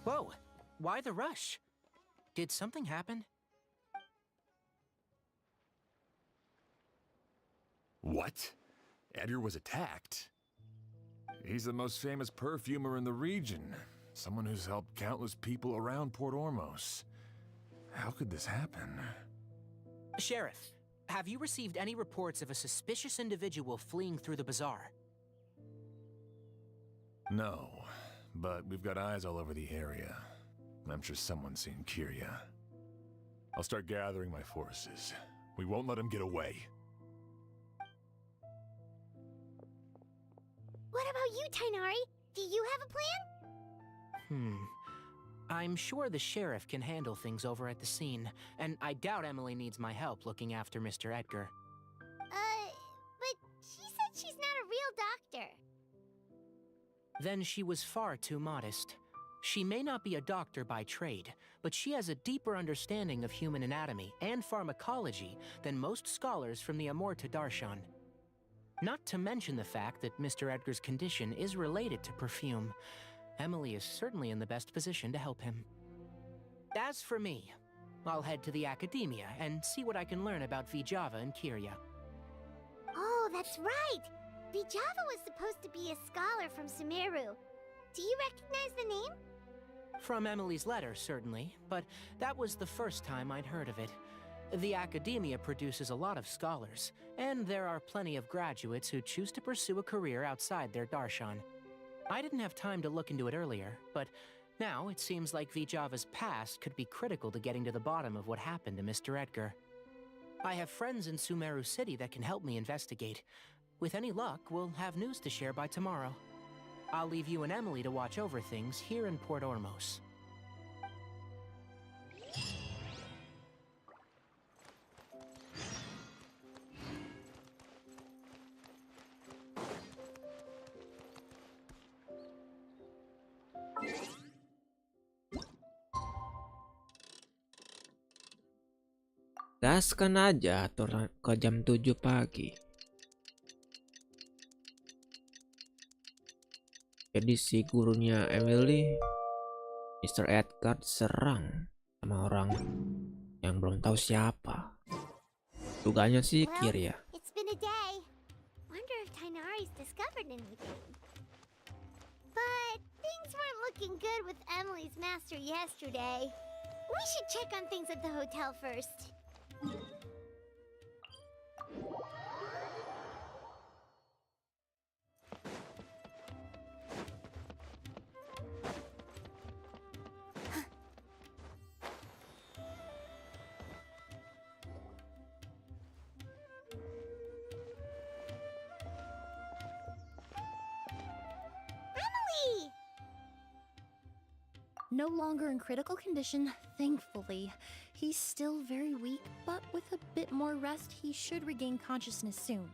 S2: Whoa, why the rush? Did something happen?
S3: What? Edgar was attacked? He's the most famous perfumer in the region. Someone who's helped countless people around Port Ormos. How could this happen?
S2: Sheriff, have you received any reports of a suspicious individual fleeing through the bazaar?
S3: No, but we've got eyes all over the area. I'm sure someone's seen Kyria. I'll start gathering my forces. We won't let him get away.
S4: What about you, Tainari? Do you have a plan?
S2: I'm sure the sheriff can handle things over at the scene, and I doubt Emilie needs my help looking after Mr. Edgar.
S4: But she said she's not a real doctor.
S2: Then she was far too modest. She may not be a doctor by trade, but she has a deeper understanding of human anatomy and pharmacology than most scholars from the Amorta Darshan. Not to mention the fact that Mr. Edgar's condition is related to perfume. Emilie is certainly in the best position to help him. As for me, I'll head to the academia and see what I can learn about Vijava and Kyria.
S4: Oh, that's right! Vijava was supposed to be a scholar from Sumeru. Do you recognize the name?
S2: From Emilie's letter, certainly, but that was the first time I'd heard of it. The academia produces a lot of scholars, and there are plenty of graduates who choose to pursue a career outside their darshan. I didn't have time to look into it earlier, but now it seems like Vijava's past could be critical to getting to the bottom of what happened to Mr. Edgar. I have friends in Sumeru City that can help me investigate. With any luck, we'll have news to share by tomorrow. I'll leave you and Emilie to watch over things here in Port Ormos.
S1: Gaskan aja aturan ke jam 7 pagi. Jadi si gurunya Emilie, Mr. Edgar serang sama orang yang belum tahu siapa. Dugaannya sih Kyria.
S4: It's been a day. Wonder if Tainari's discovered anything. But things weren't looking good with Emilie's master yesterday. We should check on things at the hotel first.
S6: No longer in critical condition, thankfully. He's still very weak, but with a bit more rest, he should regain consciousness soon.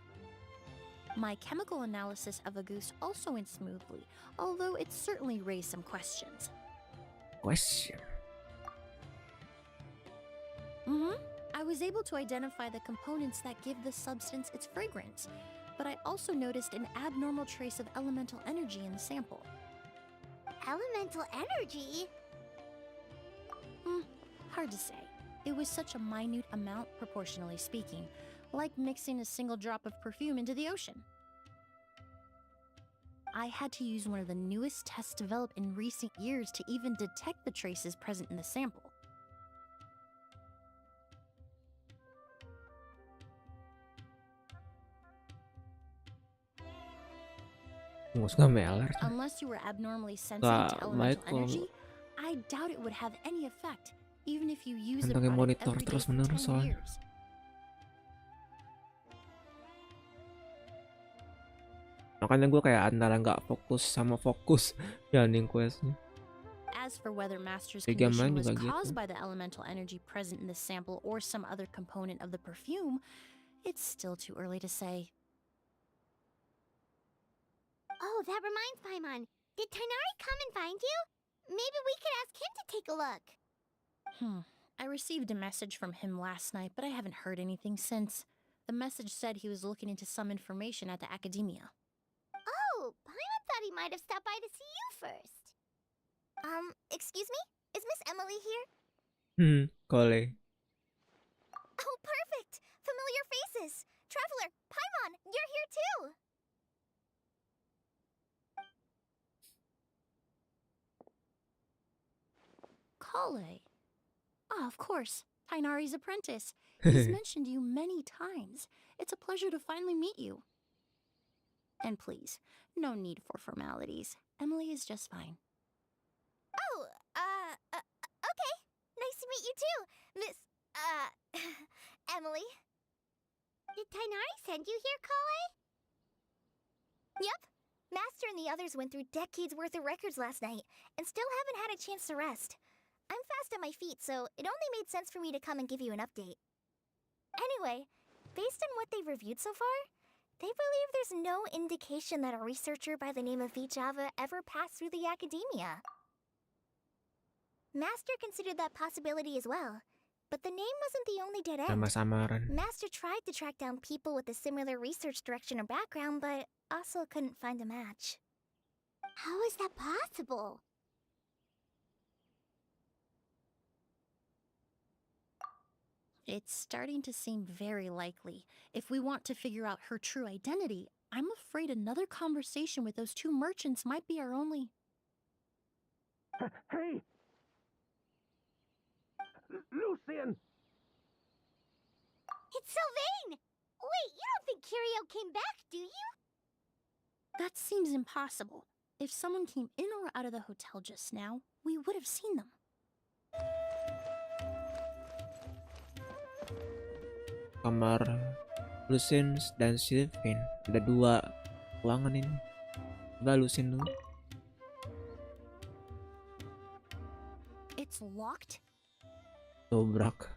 S6: My chemical analysis of a goose also went smoothly, although it certainly raised some questions.
S1: Question.
S6: I was able to identify the components that give the substance its fragrance, but I also noticed an abnormal trace of elemental energy in the sample.
S4: Elemental energy?
S6: Hard to say. It was such a minute amount, proportionally speaking, like mixing a single drop of perfume into the ocean. I had to use one of the newest tests developed in recent years to even detect the traces present in the sample.
S1: Nggak suka meler.
S6: Unless you were abnormally sensitive to elemental
S1: Michael.
S6: energy, I doubt it would have any effect, even if you use the
S1: Pakai
S6: product
S1: monitor
S6: every day
S1: terus
S6: for
S1: menerus
S6: 10
S1: soalnya.
S6: years.
S1: Makanya gue kayak antara nggak fokus sama fokus jalanin questnya.
S6: As for whether Master's
S1: Di game
S6: condition
S1: lain
S6: was
S1: juga gitu.
S6: caused by the elemental energy present in the sample or some other component of the perfume, it's still too early to say.
S4: Oh, that reminds Paimon. Did Tainari come and find you? Maybe we could ask him to take a look.
S6: I received a message from him last night, but I haven't heard anything since. The message said he was looking into some information at the academia.
S4: Oh, Paimon thought he might have stopped by to see you first. Excuse me? Is Miss Emilie here?
S1: Kole.
S4: Oh, perfect! Familiar faces! Traveler, Paimon, you're here too!
S6: Kale. Ah, of course. Tainari's apprentice. He's mentioned you many times. It's a pleasure to finally meet you. And please, no need for formalities. Emilie is just fine.
S4: Oh, okay. Nice to meet you too, Miss, Emilie. Did Tainari send you here, Kale? Yep. Master and the others went through decades worth of records last night, and still haven't had a chance to rest. I'm fast on my feet, so it only made sense for me to come and give you an update. Anyway, based on what they've reviewed so far, they believe there's no indication that a researcher by the name of Vijava ever passed through the academia. Master considered that possibility as well, but the name wasn't the only dead end.
S1: Nama samaran.
S4: Master tried to track down people with a similar research direction or background, but also couldn't find a match. How is that possible?
S6: It's starting to seem very likely. If we want to figure out her true identity, I'm afraid another conversation with those two merchants might be our only...
S9: Hey! Lucian!
S4: It's Sylvain! Wait, you don't think Curio came back, do you?
S6: That seems impossible. If someone came in or out of the hotel just now, we would have seen them.
S1: Kamar Lucien dan Sylvain. Ada 2 ruangan ini. Coba Lucien dulu.
S6: It's locked?
S1: Dobrak.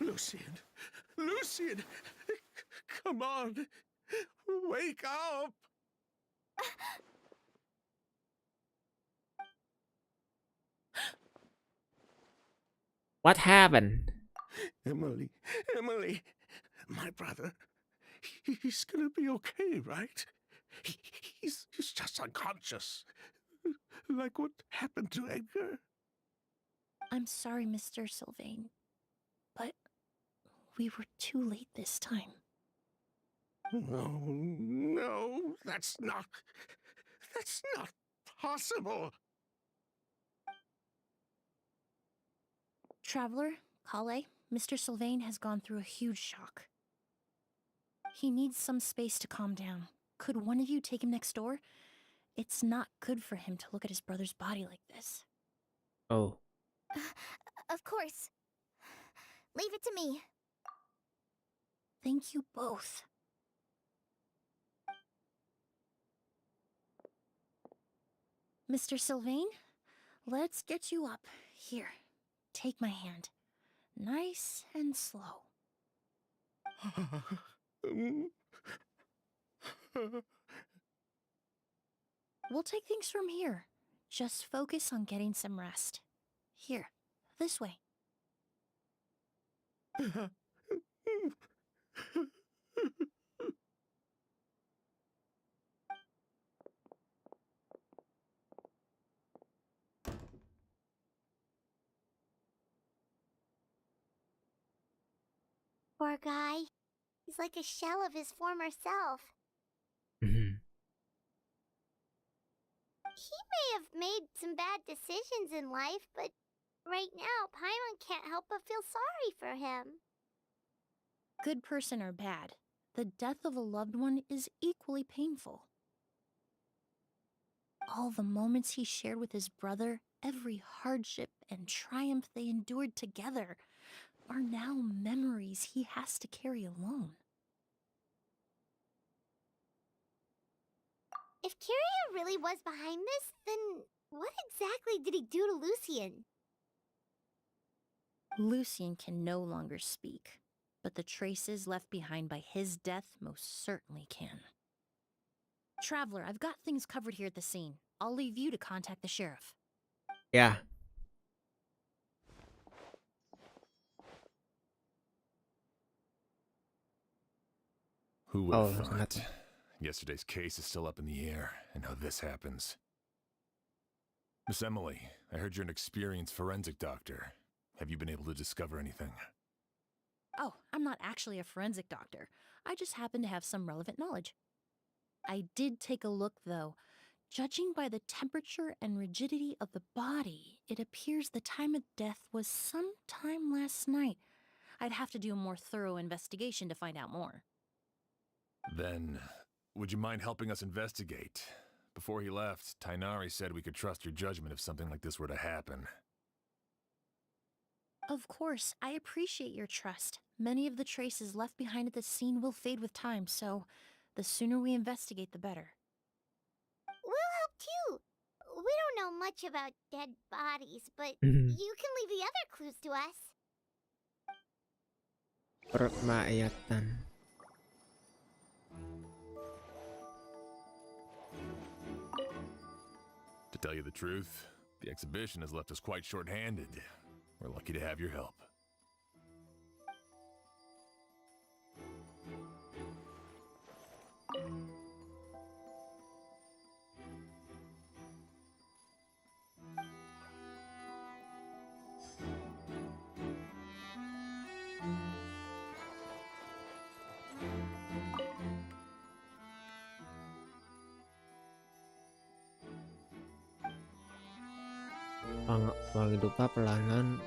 S9: Lucian! Lucian! Come on! Wake up!
S1: What happened?
S9: Emilie, my brother, he's gonna be okay, right? He's just unconscious. Like what happened to Edgar?
S6: I'm sorry, Mr. Sylvain, but we were too late this time.
S9: No, that's not possible.
S6: Traveler, Kale, Mr. Sylvain has gone through a huge shock. He needs some space to calm down. Could one of you take him next door? It's not good for him to look at his brother's body like this.
S1: Oh.
S4: Of course. Leave it to me.
S6: Thank you both. Mr. Sylvain, Let's get you up. Here, take my hand. Nice and slow. We'll take things from here. Just focus on getting some rest. Here, this way.
S4: Poor guy. He's like a shell of his former self.
S1: Mhm.
S4: He may have made some bad decisions in life, but right now, Paimon can't help but feel sorry for him.
S6: Good person or bad, the death of a loved one is equally painful. All the moments he shared with his brother, every hardship and triumph they endured together, are now memories he has to carry alone.
S4: If Kiria really was behind this, then what exactly did he do to Lucien?
S6: Lucien can no longer speak, but the traces left behind by his death most certainly can. Traveler, I've got things covered here at the scene. I'll leave you to contact the sheriff.
S1: Ya.
S3: Who would
S1: Oh,
S3: have
S1: langsung
S3: thought?
S1: datang.
S3: Yesterday's case is still up in the air, and now this happens. Miss Emilie, I heard you're an experienced forensic doctor. Have you been able to discover anything?
S6: Oh, I'm not actually a forensic doctor. I just happen to have some relevant knowledge. I did take a look, though. Judging by the temperature and rigidity of the body, it appears the time of death was sometime last night. I'd have to do a more thorough investigation to find out more.
S3: Then, would you mind helping us investigate? Before he left, Tainari said we could trust your judgment if something like this were to happen.
S6: Of course, I appreciate your trust. Many of the traces left behind at the scene will fade with time, so the sooner we investigate, the better.
S4: We'll help too. We don't know much about dead bodies, but
S1: Mhm.
S4: you can leave the other clues to us.
S1: Permayatan.
S3: To tell you the truth, the exhibition has left us quite short-handed. We're lucky to have your help.
S1: Penghidupan perlahan.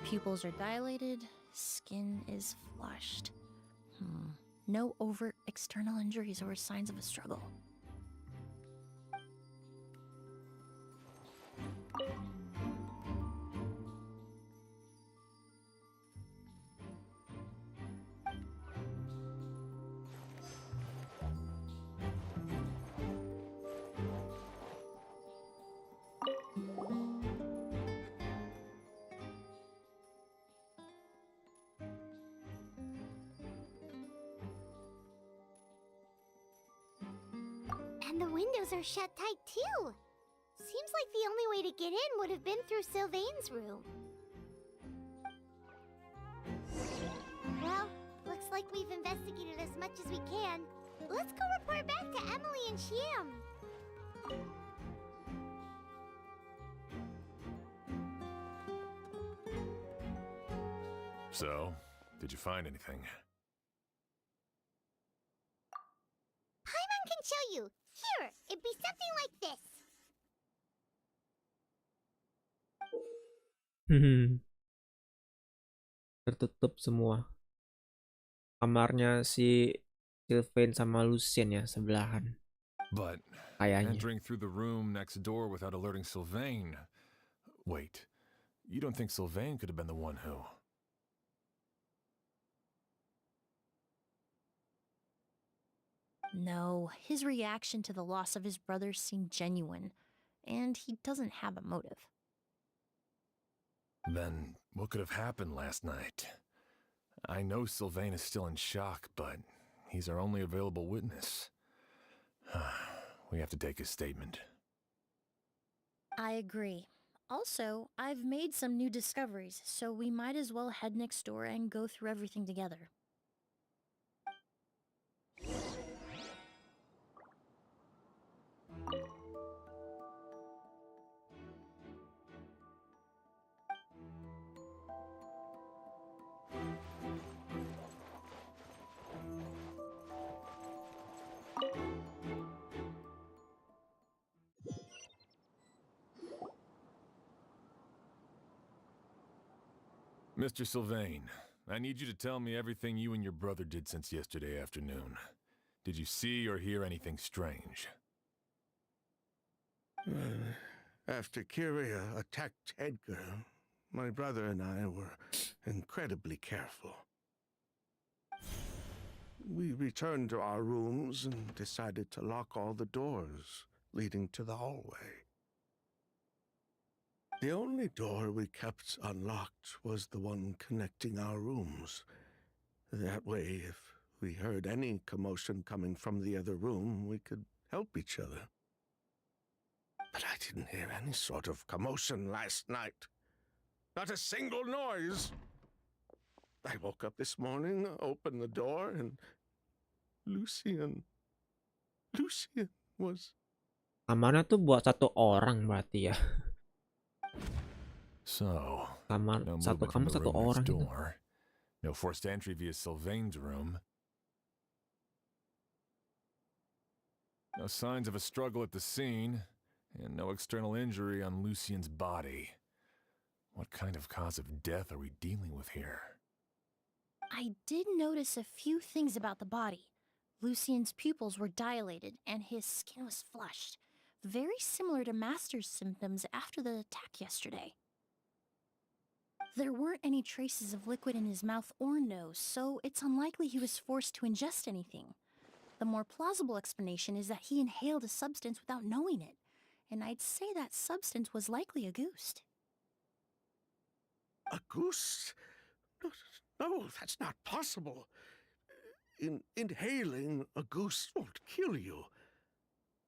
S6: Pupils are dilated, skin is flushed. No overt external injuries or signs of a struggle.
S4: And the windows are shut tight too. Seems like the only way to get in would have been through Sylvain's room. Well, looks like we've investigated as much as we can. Let's go report back to Emilie and Shiam.
S3: So, did you find anything?
S4: Paimon can show you. Here, it'd be something like this.
S1: Tertutup semua. Kamarnya si Sylvain sama Lucien ya sebelahan
S3: But
S1: kayaknya.
S3: entering through the room next door without alerting Sylvain. Wait, you don't think Sylvain could have been the one who?
S6: No, his reaction to the loss of his brother seemed genuine, and he doesn't have a motive.
S3: Then what could have happened last night? I know Sylvain is still in shock, but he's our only available witness. We have to take his statement.
S6: I agree. Also, I've made some new discoveries, so we might as well head next door and go through everything together.
S3: Mr. Sylvain, I need you to tell me everything you and your brother did since yesterday afternoon. Did you see or hear anything strange?
S9: After Kyria attacked Edgar, my brother and I were incredibly careful. We returned to our rooms and decided to lock all the doors leading to the hallway. The only door we kept unlocked was the one connecting our rooms. That way, if we heard any commotion coming from the other room, we could help each other. But I didn't hear any sort of commotion last night. Not a single noise. I woke up this morning, opened the door, and Lucien was...
S1: Kamarnya tuh buat satu orang berarti ya.
S3: So,
S1: Kamar
S3: no
S1: satu
S3: movement from
S1: kamar
S3: the
S1: satu
S3: room
S1: orang
S3: next
S1: gitu.
S3: door. No forced entry via Sylvain's room. No signs of a struggle at the scene, and no external injury on Lucien's body. What kind of cause of death are we dealing with here?
S6: I did notice a few things about the body. Lucien's pupils were dilated, and his skin was flushed, very similar to Master's symptoms after the attack yesterday. There weren't any traces of liquid in his mouth or nose, so it's unlikely he was forced to ingest anything. The more plausible explanation is that he inhaled a substance without knowing it, and I'd say that substance was likely a ghost.
S9: A goose? No, that's not possible. Inhaling a goose won't kill you.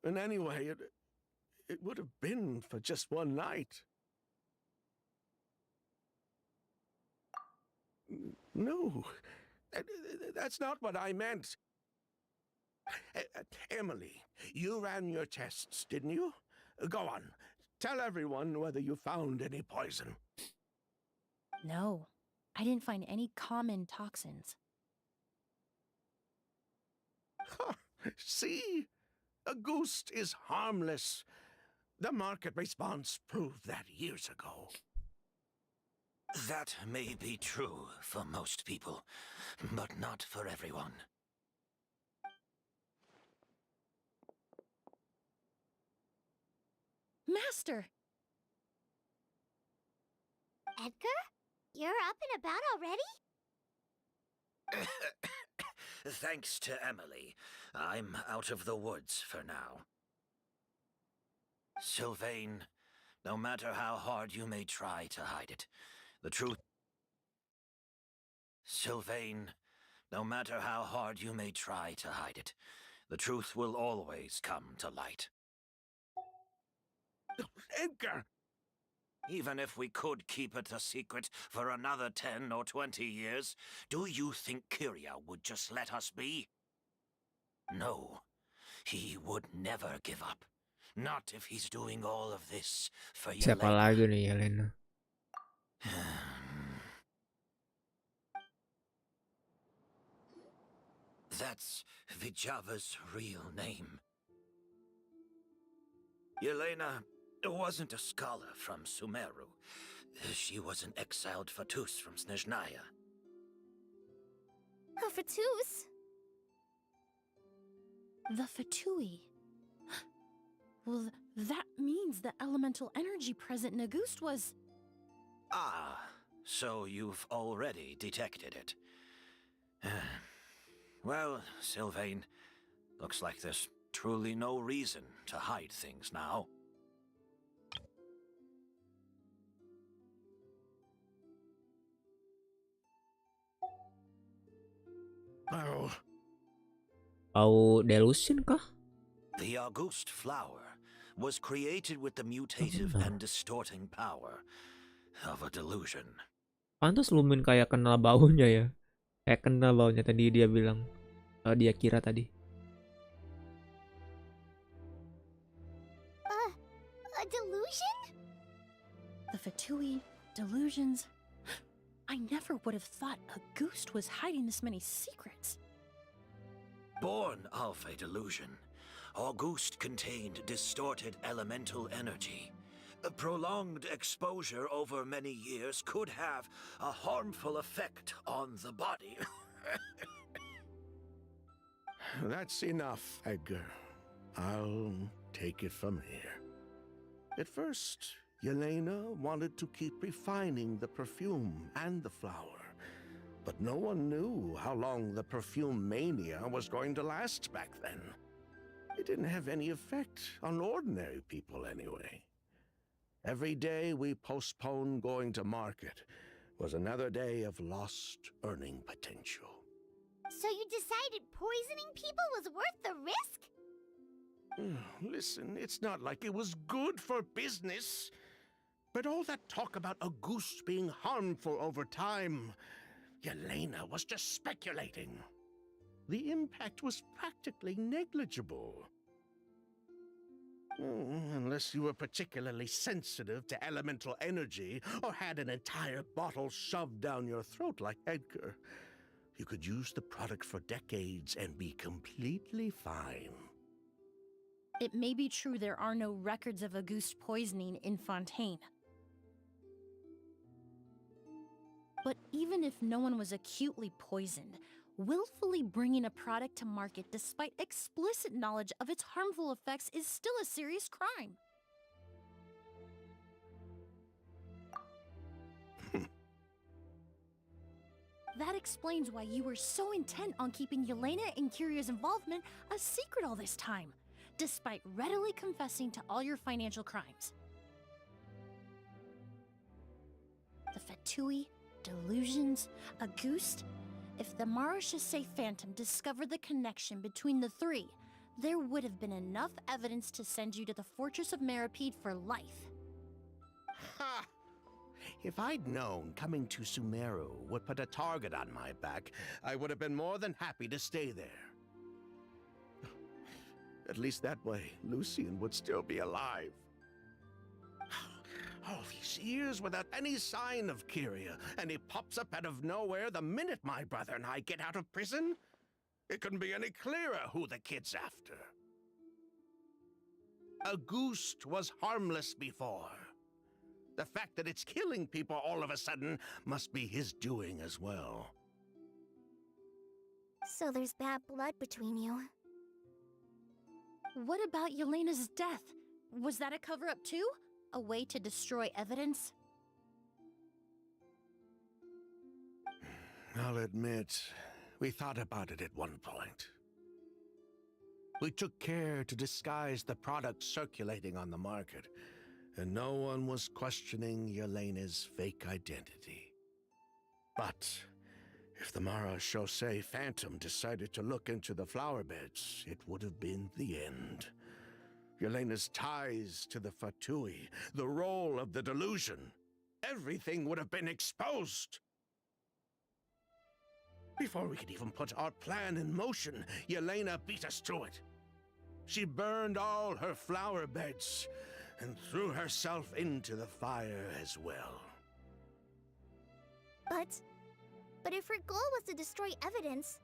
S9: And anyway, it would have been for just one night. No, that's not what I meant. Emilie, you ran your tests, didn't you? Go on, tell everyone whether you found any poison.
S6: No, I didn't find any common toxins.
S9: See? A ghost is harmless. The market response proved that years ago.
S7: That may be true for most people, but not for everyone.
S6: Master!
S4: Edgar? You're up and about already?
S7: Thanks to Emilie, I'm out of the woods for now. Sylvain, no matter how hard you may try to hide it, the truth... Sylvain, no matter how hard you may try to hide it, the truth will always come to light.
S9: Edgar!
S7: Even if we could keep it a secret for another 10 or 20 years, do you think Kyria would just let us be? No, he would never give up. Not if he's doing all of this for
S1: Siapa
S7: Yelena.
S1: lagi nih Yelena?
S7: That's Vijava's real name. Yelena wasn't a scholar from Sumeru. She was an exiled Fatus from Snezhnaya.
S4: A Fatus?
S6: The Fatui. Well, that means the elemental energy present in Auguste was...
S7: Ah, so you've already detected it. Well, Sylvain, looks like there's truly no reason to hide things now.
S9: Oh,
S1: Au delusion kah?
S7: The Auguste flower was created with the mutative and distorting power of a delusion.
S1: Pantas Lumin kayak kenal baunya ya. Kayak kenal baunya tadi dia bilang. Dia kira tadi.
S4: A delusion?
S6: The Fatui, delusions... I never would have thought Auguste was hiding this many secrets.
S7: Born of a delusion, Auguste contained distorted elemental energy. A prolonged exposure over many years could have a harmful effect on the body.
S9: that's enough, Edgar. I'll take it from here. At first, Yelena wanted to keep refining the perfume and the flower, but no one knew how long the perfume mania was going to last back then. It didn't have any effect on ordinary people anyway. Every day we postponed going to market was another day of lost earning potential.
S4: So you decided poisoning people was worth the risk?
S9: Listen, it's not like it was good for business. But all that talk about Auguste being harmful over time, Yelena was just speculating. The impact was practically negligible. Unless you were particularly sensitive to elemental energy or had an entire bottle shoved down your throat like Edgar, you could use the product for decades and be completely fine.
S6: It may be true there are no records of Auguste poisoning in Fontaine. But even if no one was acutely poisoned, willfully bringing a product to market despite explicit knowledge of its harmful effects is still a serious crime. That explains why you were so intent on keeping Yelena and Kiria's involvement a secret all this time, despite readily confessing to all your financial crimes. The Fatui, delusions, Auguste. If the Maréchaussée Phantom discovered the connection between the three, there would have been enough evidence to send you to the Fortress of Meripede for life.
S9: Ha! If I'd known coming to Sumeru would put a target on my back, I would have been more than happy to stay there. At least that way, Lucien would still be alive. All these years without any sign of Kyria, and he pops up out of nowhere the minute my brother and I get out of prison? It couldn't be any clearer who the kid's after. Auguste was harmless before. The fact that it's killing people all of a sudden must be his doing as well.
S4: So there's bad blood between you.
S6: What about Yelena's death? Was that a cover-up too? A way to destroy evidence?
S9: I'll admit, we thought about it at one point. We took care to disguise the product circulating on the market, and no one was questioning Yelena's fake identity. But if the Maréchaussée Phantom decided to look into the flower beds, it would have been the end. Yelena's ties to the Fatui, the role of the delusion, everything would have been exposed. Before we could even put our plan in motion, Yelena beat us to it. She burned all her flower beds and threw herself into the fire as well.
S4: But if her goal was to destroy evidence,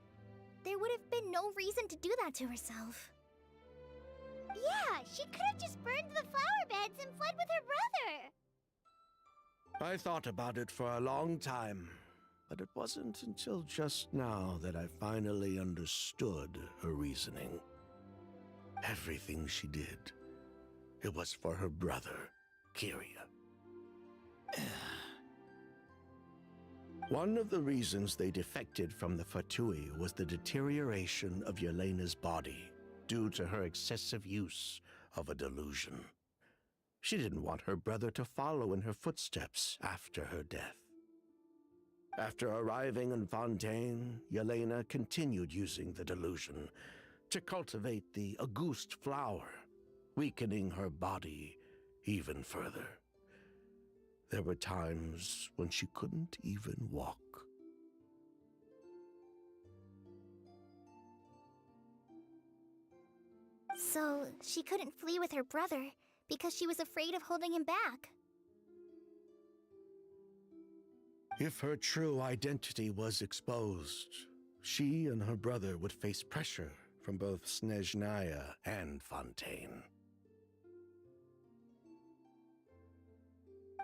S4: there would have been no reason to do that to herself. Yeah, she could have just burned the flower beds and fled with her brother.
S9: I thought about it for a long time, but it wasn't until just now that I finally understood her reasoning. Everything she did, it was for her brother, Kyria. One of the reasons they defected from the Fatui was the deterioration of Yelena's body due to her excessive use of a delusion. She didn't want her brother to follow in her footsteps after her death. After arriving in Fontaine, Yelena continued using the delusion to cultivate the Auguste flower, weakening her body even further. There were times when she couldn't even walk.
S4: So, she couldn't flee with her brother because she was afraid of holding him back.
S9: If her true identity was exposed, she and her brother would face pressure from both Snezhnaya and Fontaine.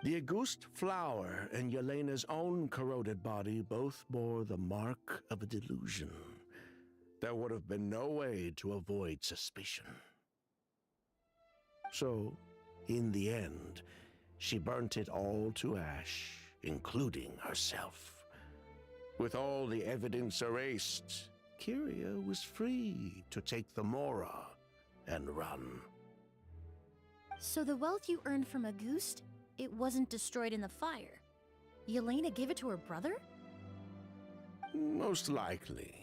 S9: The Auguste flower and Yelena's own corroded body both bore the mark of a delusion. There would have been no way to avoid suspicion. So, in the end, she burnt it all to ash, including herself. With all the evidence erased, Kyria was free to take the Mora and run.
S6: So the wealth you earned from Auguste, it wasn't destroyed in the fire. Yelena gave it to her brother?
S9: Most likely.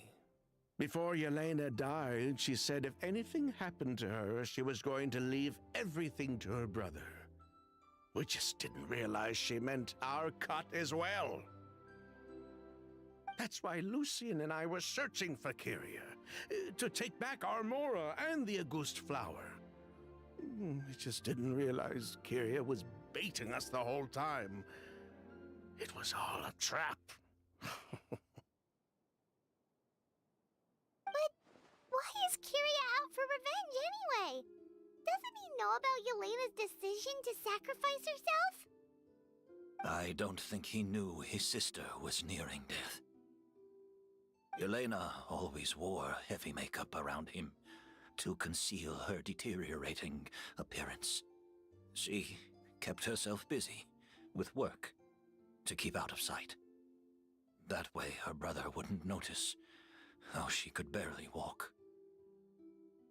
S9: Before Yelena died, she said if anything happened to her, she was going to leave everything to her brother. We just didn't realize she meant our cut as well. That's why Lucien and I were searching for Kyria, to take back our Mora and the Auguste flower. We just didn't realize Kyria was baiting us the whole time. It was all a trap.
S4: But why is Kyria out for revenge anyway? Doesn't he know about Yelena's decision to sacrifice herself?
S7: I don't think he knew his sister was nearing death. Yelena always wore heavy makeup around him to conceal her deteriorating appearance. She kept herself busy with work to keep out of sight. That way her brother wouldn't notice how she could barely walk.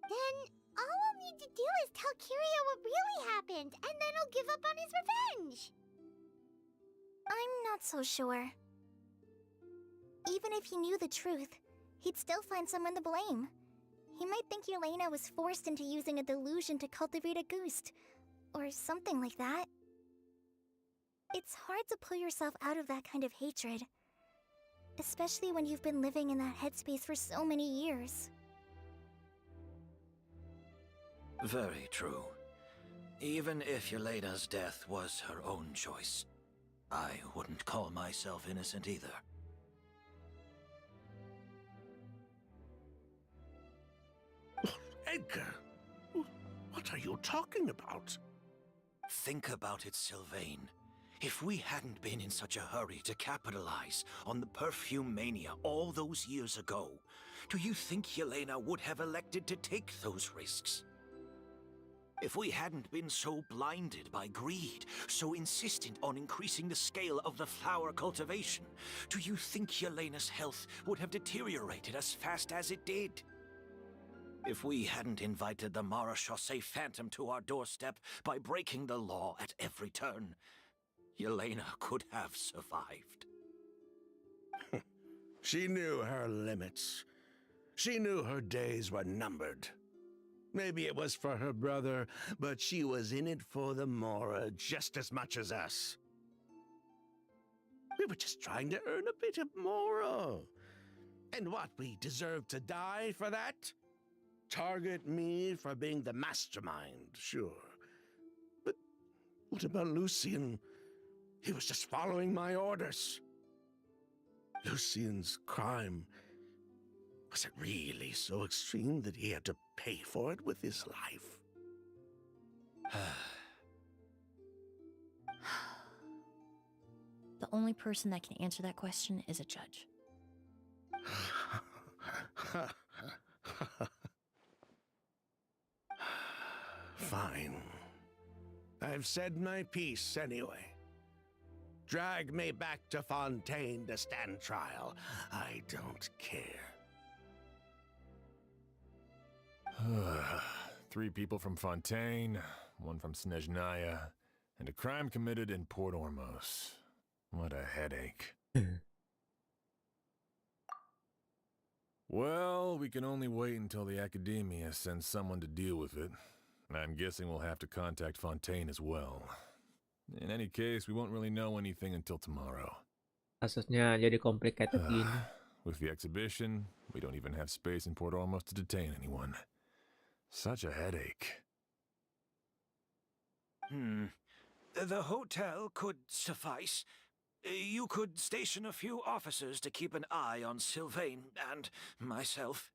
S4: Then all we'll need to do is tell Kyria what really happened, and then he'll give up on his revenge. I'm not so sure. Even if he knew the truth, he'd still find someone to blame. He might think Yelena was forced into using a delusion to cultivate a Auguste, or something like that. It's hard to pull yourself out of that kind of hatred, especially when you've been living in that headspace for so many years.
S7: Very true. Even if Yelena's death was her own choice, I wouldn't call myself innocent either.
S9: Edgar, what are you talking about?
S7: Think about it, Sylvain. If we hadn't been in such a hurry to capitalize on the perfume mania all those years ago, do you think Yelena would have elected to take those risks? If we hadn't been so blinded by greed, so insistent on increasing the scale of the flower cultivation, do you think Yelena's health would have deteriorated as fast as it did? If we hadn't invited the Marechaussee Phantom to our doorstep by breaking the law at every turn, Yelena could have survived.
S9: She knew her limits. She knew her days were numbered. Maybe it was for her brother, but she was in it for the Mora just as much as us. We were just trying to earn a bit of Mora. And what, we deserve to die for that? Target me for being the mastermind, sure. But what about Lucien? He was just following my orders. Lucien's crime, was it really so extreme that he had to pay for it with his life?
S6: The only person that can answer that question is a judge.
S9: Fine. I've said my piece anyway. Drag me back to Fontaine to stand trial. I don't care.
S3: 3 people from Fontaine, 1 from Snezhnaya, and a crime committed in Port Ormos. What a headache. Well, we can only wait until the Academia sends someone to deal with it. I'm guessing we'll have to contact Fontaine as well. In any case, we won't really know anything until tomorrow.
S1: Kasusnya jadi complicated gini.
S3: With the exhibition, we don't even have space in Port Ormos to detain anyone. Such a headache.
S7: The hotel could suffice. You could station a few officers to keep an eye on Sylvain and myself.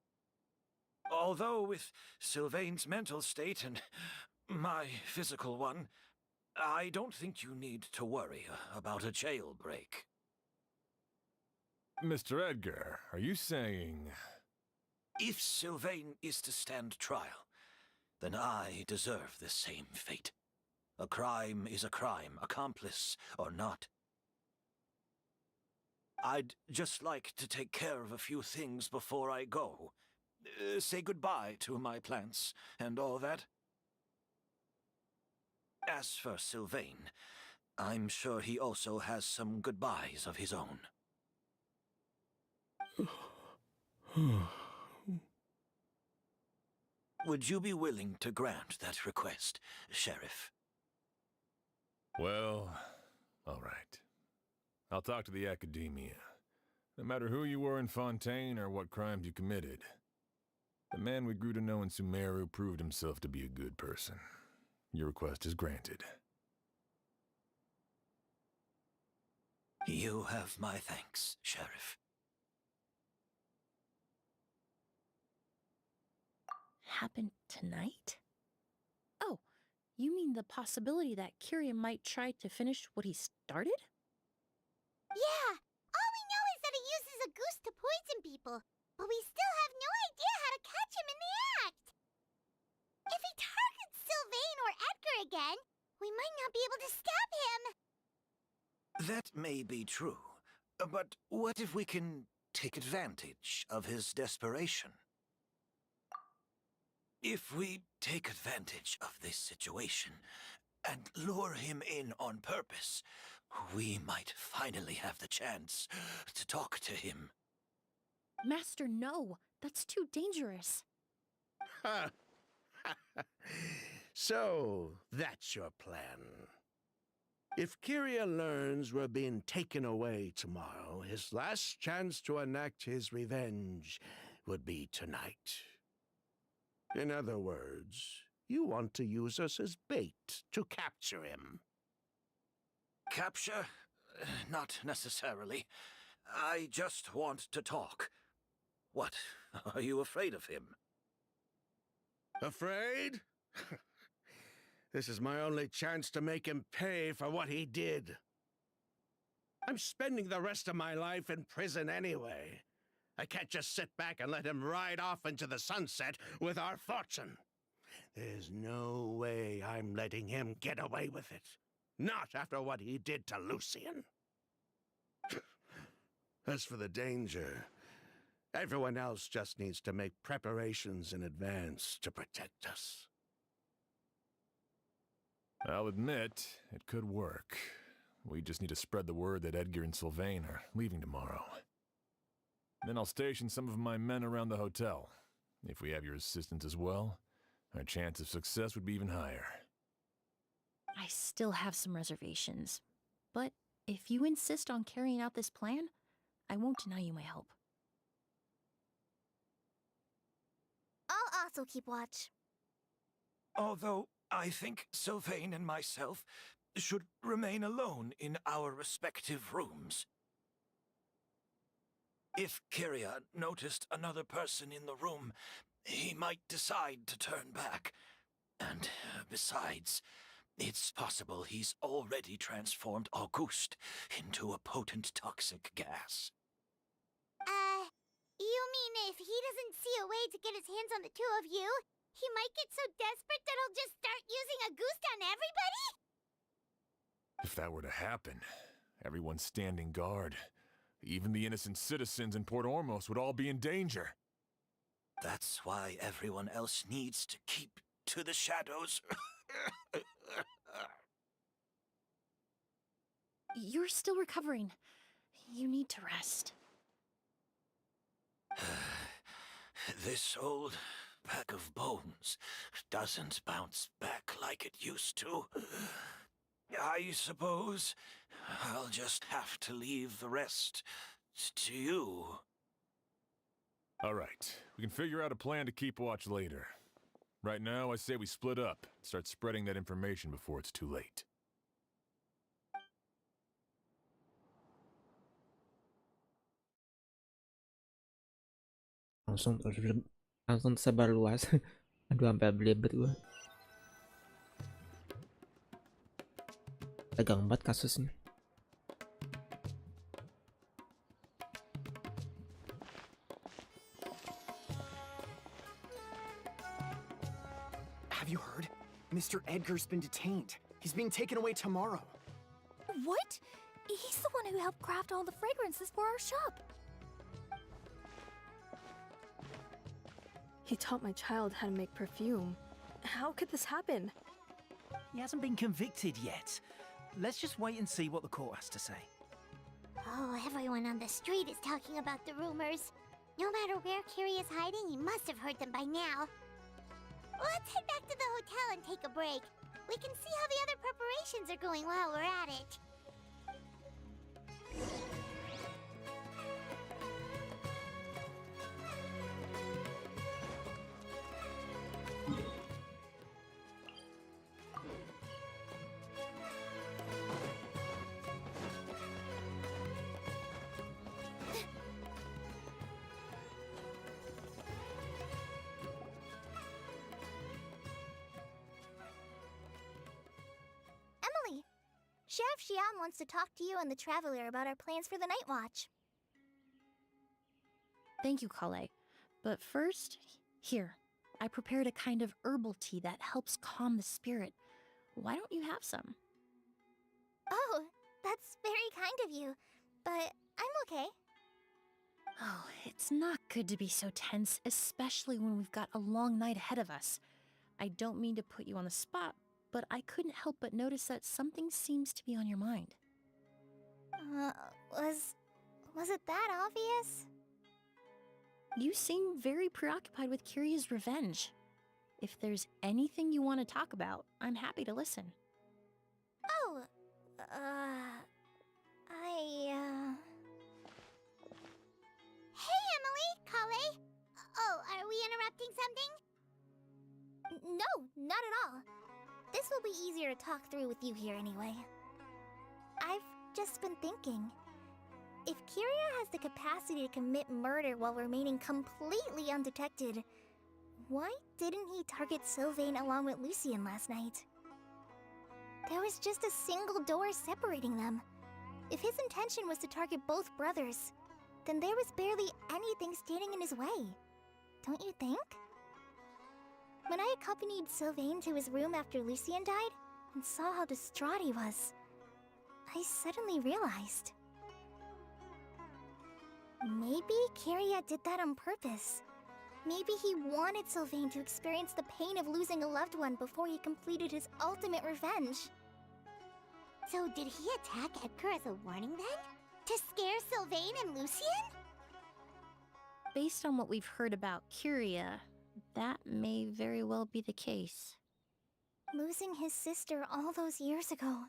S7: Although with Sylvain's mental state and my physical one, I don't think you need to worry about a jailbreak.
S3: Mr. Edgar, are you saying...
S7: If Sylvain is to stand trial, then I deserve the same fate. A crime is a crime, accomplice or not. I'd just like to take care of a few things before I go. Say goodbye to my plants and all that. As for Sylvain, I'm sure he also has some goodbyes of his own. Would you be willing to grant that request, Sheriff?
S3: Well, all right. I'll talk to the Academia. No matter who you were in Fontaine or what crimes you committed, the man we grew to know in Sumeru proved himself to be a good person. Your request is granted.
S7: You have my thanks, Sheriff.
S6: Happened tonight? Oh, you mean the possibility that Kyria might try to finish what he started?
S4: Yeah, all we know is that he uses a goose to poison people, but we still have no idea how to catch him in the act. If he targets Sylvain or Edgar again, we might not be able to stop him.
S7: That may be true, but what if we can take advantage of his desperation? If we take advantage of this situation and lure him in on purpose, we might finally have the chance to talk to him.
S6: Master, no. That's too dangerous.
S9: So, that's your plan. If Kyria learns we're being taken away tomorrow, his last chance to enact his revenge would be tonight. In other words, you want to use us as bait to capture him.
S7: Capture? Not necessarily. I just want to talk. What? Are you afraid of him?
S9: Afraid? This is my only chance to make him pay for what he did. I'm spending the rest of my life in prison anyway. I can't just sit back and let him ride off into the sunset with our fortune. There's no way I'm letting him get away with it. Not after what he did to Lucien. As for the danger, everyone else just needs to make preparations in advance to protect us.
S3: I'll admit, it could work. We just need to spread the word that Edgar and Sylvain are leaving tomorrow. Then I'll station some of my men around the hotel. If we have your assistance as well, our chance of success would be even higher.
S6: I still have some reservations. But if you insist on carrying out this plan, I won't deny you my help.
S4: I'll also keep watch.
S7: Although I think Sylvain and myself should remain alone in our respective rooms. If Kyria noticed another person in the room, he might decide to turn back. And besides, it's possible he's already transformed Auguste into a potent toxic gas.
S4: You mean if he doesn't see a way to get his hands on the two of you, He might get so desperate that he'll just start using a goose on everybody?
S3: If that were to happen, everyone standing guard, even the innocent citizens in Port Ormos would all be in danger.
S7: That's why everyone else needs to keep to the shadows.
S6: You're still recovering. You need to rest.
S7: This old bag of bones doesn't bounce back like it used to. I suppose I'll just have to leave the rest to you.
S3: All right, we can figure out a plan to keep watch later. Right now, I say we split up and start spreading that information before it's too late.
S1: Langsung tersebar luas. Aduh, sampai belibet gue. Tegang banget kasusnya.
S10: Have you heard? Mr. Edgar's been detained. He's being taken away tomorrow.
S11: What? He's the one who helped craft all the fragrances for our shop.
S12: He taught my child how to make perfume. How could this happen?
S10: He hasn't been convicted yet. Let's just wait and see what the court has to say.
S4: Oh, everyone on the street is talking about the rumors. No matter where Kiri is hiding, he must have heard them by now. Let's head back to the hotel and take a break. We can see how the other preparations are going while we're at it. Emily, Sheriff Xian wants to talk to you and the Traveler about our plans for the Night Watch.
S6: Thank you, Collab. But first, here, I prepared a kind of herbal tea that helps calm the spirit. Why don't you have some?
S4: Oh, that's very kind of you, but I'm okay.
S6: Oh, it's not good to be so tense, especially when we've got a long night ahead of us. I don't mean to put you on the spot, but I couldn't help but notice that something seems to be on your mind.
S4: Was it that obvious?
S6: You seem very preoccupied with Kiria's revenge. If there's anything you want to talk about, I'm happy to listen.
S4: Oh, Hey, Emily, Kale. Oh, are we interrupting something? No, not at all. This will be easier to talk through with you here anyway. I've just been thinking. If Kiria has the capacity to commit murder while remaining completely undetected, why didn't he target Sylvain along with Lucien last night? There was just a single door separating them. If his intention was to target both brothers, then there was barely anything standing in his way. Don't you think? When I accompanied Sylvain to his room after Lucien died and saw how distraught he was, I suddenly realized. Maybe Kiria did that on purpose. Maybe he wanted Sylvain to experience the pain of losing a loved one before he completed his ultimate revenge. So did he attack Edgar as a warning then? To scare Sylvain and Lucien?
S6: Based on what we've heard about Kiria, that may very well be the case.
S4: Losing his sister all those years ago.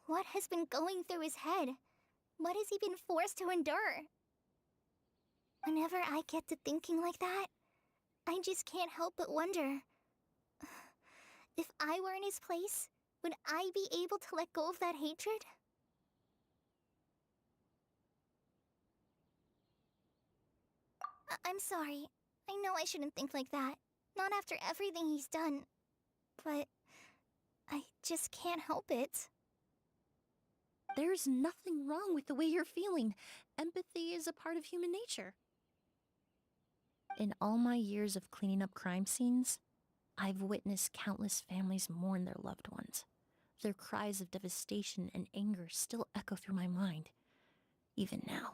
S4: What has been going through his head? What has he been forced to endure? Whenever I get to thinking like that, I just can't help but wonder. If I were in his place, would I be able to let go of that hatred? I'm sorry. I know I shouldn't think like that. Not after everything he's done. But I just can't help it.
S6: There's nothing wrong with the way you're feeling. Empathy is a part of human nature. In all my years of cleaning up crime scenes, I've witnessed countless families mourn their loved ones. Their cries of devastation and anger still echo through my mind, even now.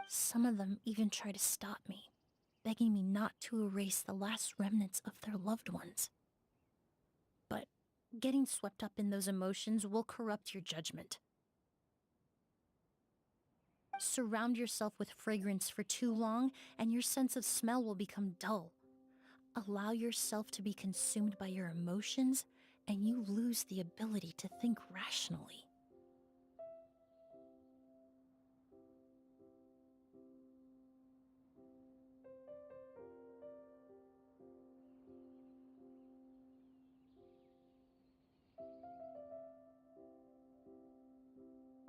S6: Some of them even try to stop me, begging me not to erase the last remnants of their loved ones. But getting swept up in those emotions will corrupt your judgment. Surround yourself with fragrance for too long, and your sense of smell will become dull. Allow yourself to be consumed by your emotions, and you lose the ability to think rationally.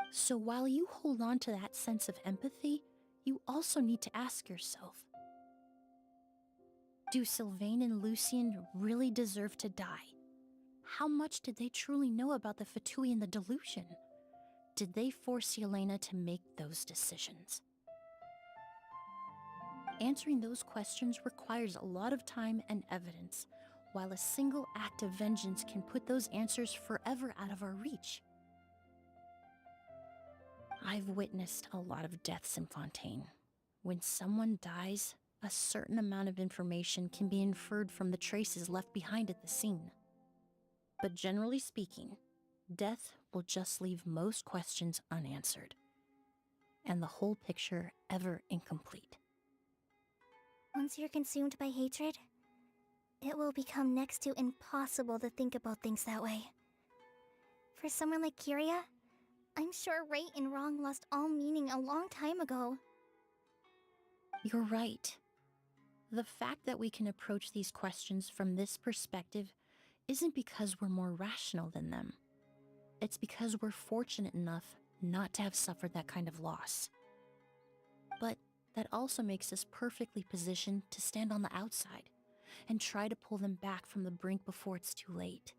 S6: So while you hold on to that sense of empathy, you also need to ask yourself, do Sylvain and Lucien really deserve to die? How much did they truly know about the Fatui and the delusion? Did they force Yelena to make those decisions? Answering those questions requires a lot of time and evidence, while a single act of vengeance can put those answers forever out of our reach. I've witnessed a lot of deaths in Fontaine. When someone dies, a certain amount of information can be inferred from the traces left behind at the scene. But generally speaking, death will just leave most questions unanswered, and the whole picture ever incomplete.
S4: Once you're consumed by hatred, it will become next to impossible to think about things that way. For someone like Kyria, I'm sure right and wrong lost all meaning a long time ago.
S6: You're right. The fact that we can approach these questions from this perspective isn't because we're more rational than them. It's because we're fortunate enough not to have suffered that kind of loss. But that also makes us perfectly positioned to stand on the outside and try to pull them back from the brink before it's too late.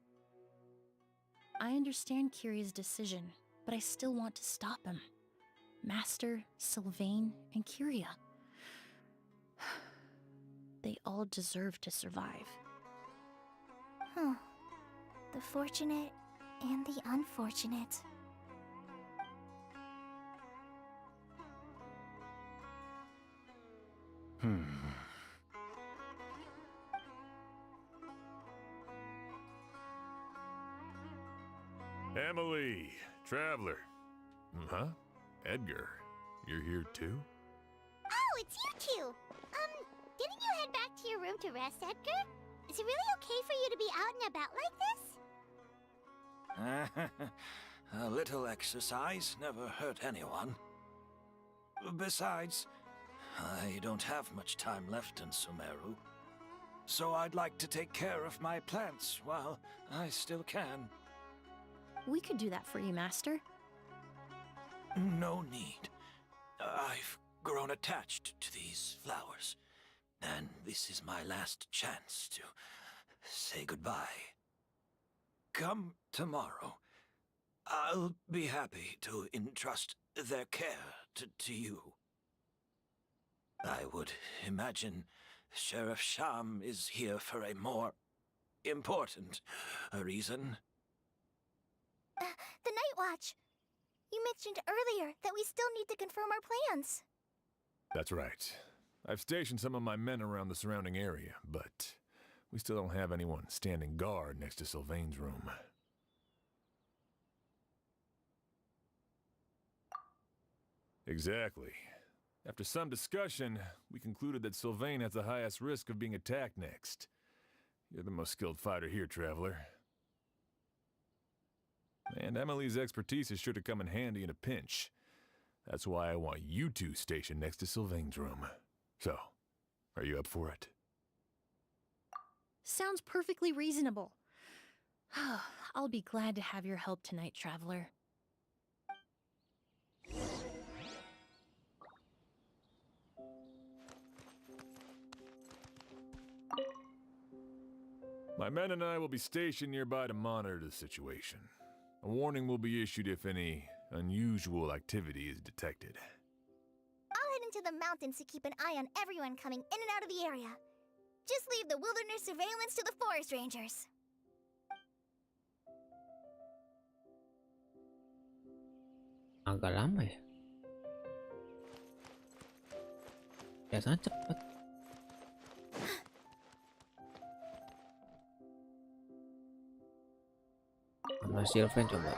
S6: I understand Kyria's decision, but I still want to stop him. Master, Sylvain, and Kyria. They all deserve to survive.
S4: Huh. The fortunate and the unfortunate.
S3: Emilie, Traveler. Huh? Edgar, you're here too?
S4: Oh, it's you two! Didn't you head back to your room to rest, Edgar? Is it really okay for you to be out and about like this?
S7: A little exercise never hurt anyone. Besides, I don't have much time left in Sumeru. So I'd like to take care of my plants while I still can.
S6: We could do that for you, Master.
S7: No need. I've grown attached to these flowers, and this is my last chance to say goodbye. Come tomorrow. I'll be happy to entrust their care to you. I would imagine Sheriff Sham is here for a more important reason.
S4: The Night Watch! You mentioned earlier that we still need to confirm our plans.
S3: That's right. I've stationed some of my men around the surrounding area, but we still don't have anyone standing guard next to Sylvain's room. Exactly. After some discussion, we concluded that Sylvain has the highest risk of being attacked next. You're the most skilled fighter here, Traveler. And Emilie's expertise is sure to come in handy in a pinch. That's why I want you two stationed next to Sylvain's room. So, are you up for it?
S6: Sounds perfectly reasonable. I'll be glad to have your help tonight, Traveler.
S3: My men and I will be stationed nearby to monitor the situation. A warning will be issued if any unusual activity is detected.
S4: I'll head into the
S11: mountains to keep an eye on everyone coming in and out of the area. Just leave the wilderness surveillance to the forest rangers.
S1: Agak lama ya. Biasanya cepet. Sama Sylvain coba.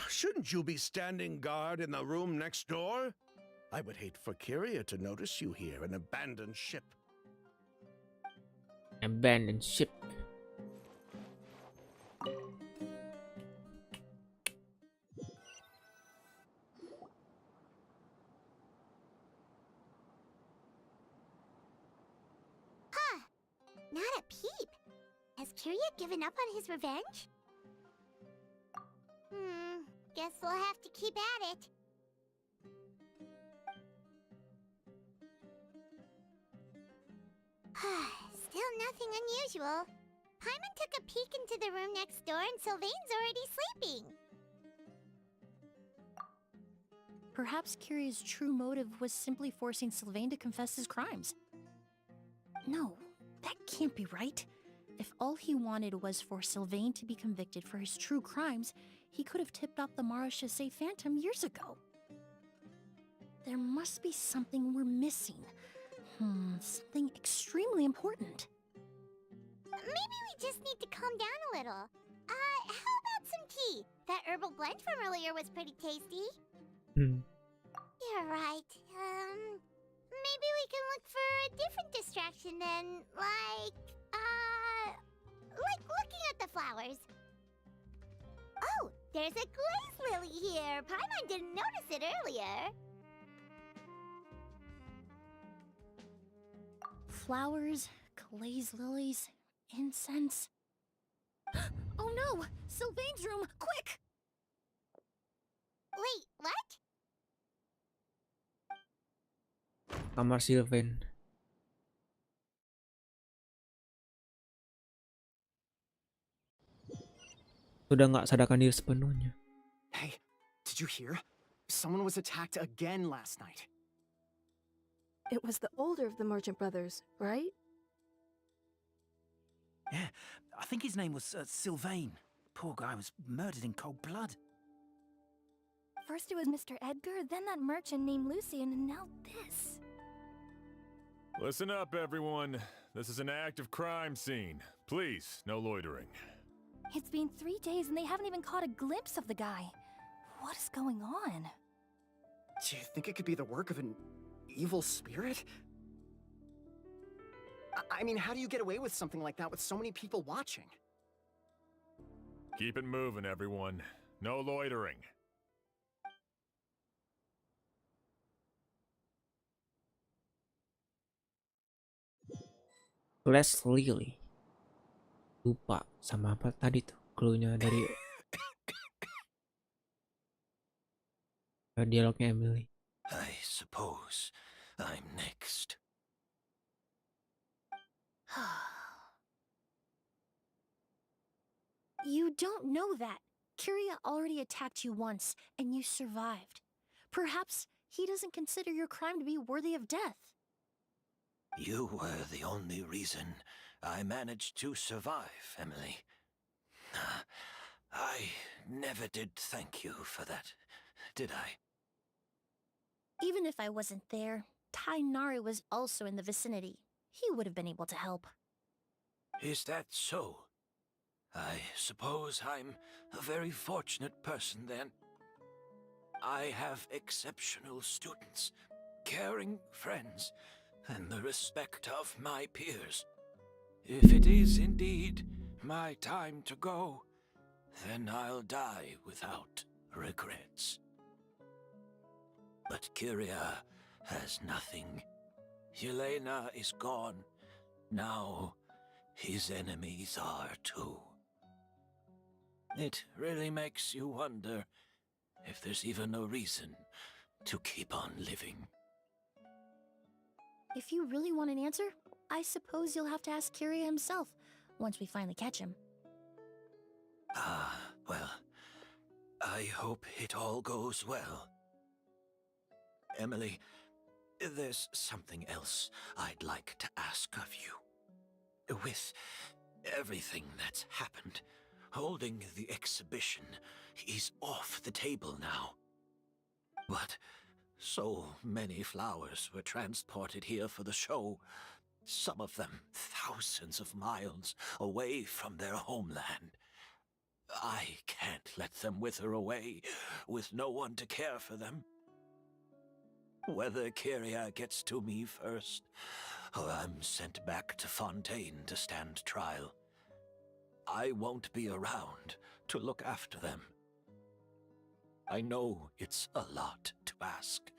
S9: Shouldn't you be standing guard in the room next door? I would hate for Kyria to notice you here, an abandoned ship.
S1: Abandoned ship.
S4: Huh. Not a peep. Has Kyria given up on his revenge? Guess we'll have to keep at it. Still nothing unusual. Paimon took a peek into the room next door and Sylvain's already sleeping.
S6: Perhaps Kyria's true motive was simply forcing Sylvain to confess his crimes. No, that can't be right. If all he wanted was for Sylvain to be convicted for his true crimes, he could have tipped off the Marechaussee Phantom years ago. There must be something we're missing. Something extremely important.
S4: Maybe we just need to calm down a little. How about some tea? That herbal blend from earlier was pretty tasty. You're right. Maybe we can look for a different distraction than, like looking at the flowers. Oh, there's a glaze lily here. Paimon didn't notice it earlier.
S6: Flowers, glaze lilies, incense. Oh no! Sylvain's room! Quick!
S4: Wait, what?
S1: Kamar Sylvain. Sudah nggak sadarkan diri sepenuhnya.
S10: Hey, did you hear? Someone was attacked again last night.
S12: It was the older of the merchant brothers, right?
S10: Yeah, I think his name was Sylvain. Poor guy was murdered in cold blood.
S11: First it was Mr. Edgar, then that merchant named Lucian, and now this.
S3: Listen up, everyone. This is an active crime scene. Please, no loitering.
S11: It's been 3 days and they haven't even caught a glimpse of the guy. What is going on?
S10: Do you think it could be the work of an evil spirit? I mean, how do you get away with something like that with so many people watching?
S3: Keep it moving, everyone. No loitering.
S1: Les Lily. Lupa sama apa tadi tuh cluenya dari dialognya Emilie.
S7: I suppose I'm next.
S6: You don't know that. Kyria already attacked you once, and you survived. Perhaps he doesn't consider your crime to be worthy of death.
S7: You were the only reason I managed to survive, Emilie. I never did thank you for that, did I?
S6: Even if I wasn't there, Tainari was also in the vicinity. He would have been able to help.
S7: Is that so? I suppose I'm a very fortunate person then. I have exceptional students, caring friends, and the respect of my peers. If it is indeed my time to go, then I'll die without regrets. But Kyria has nothing. Yelena is gone. Now his enemies are too. It really makes you wonder if there's even a reason to keep on living.
S6: If you really want an answer, I suppose you'll have to ask Kyria himself, once we finally catch him.
S7: Well, I hope it all goes well. Emilie, there's something else I'd like to ask of you. With everything that's happened, holding the exhibition is off the table now. But so many flowers were transported here for the show, some of them thousands of miles away from their homeland. I can't let them wither away with no one to care for them. Whether Kyria gets to me first, or I'm sent back to Fontaine to stand trial, I won't be around to look after them. I know it's a lot to ask,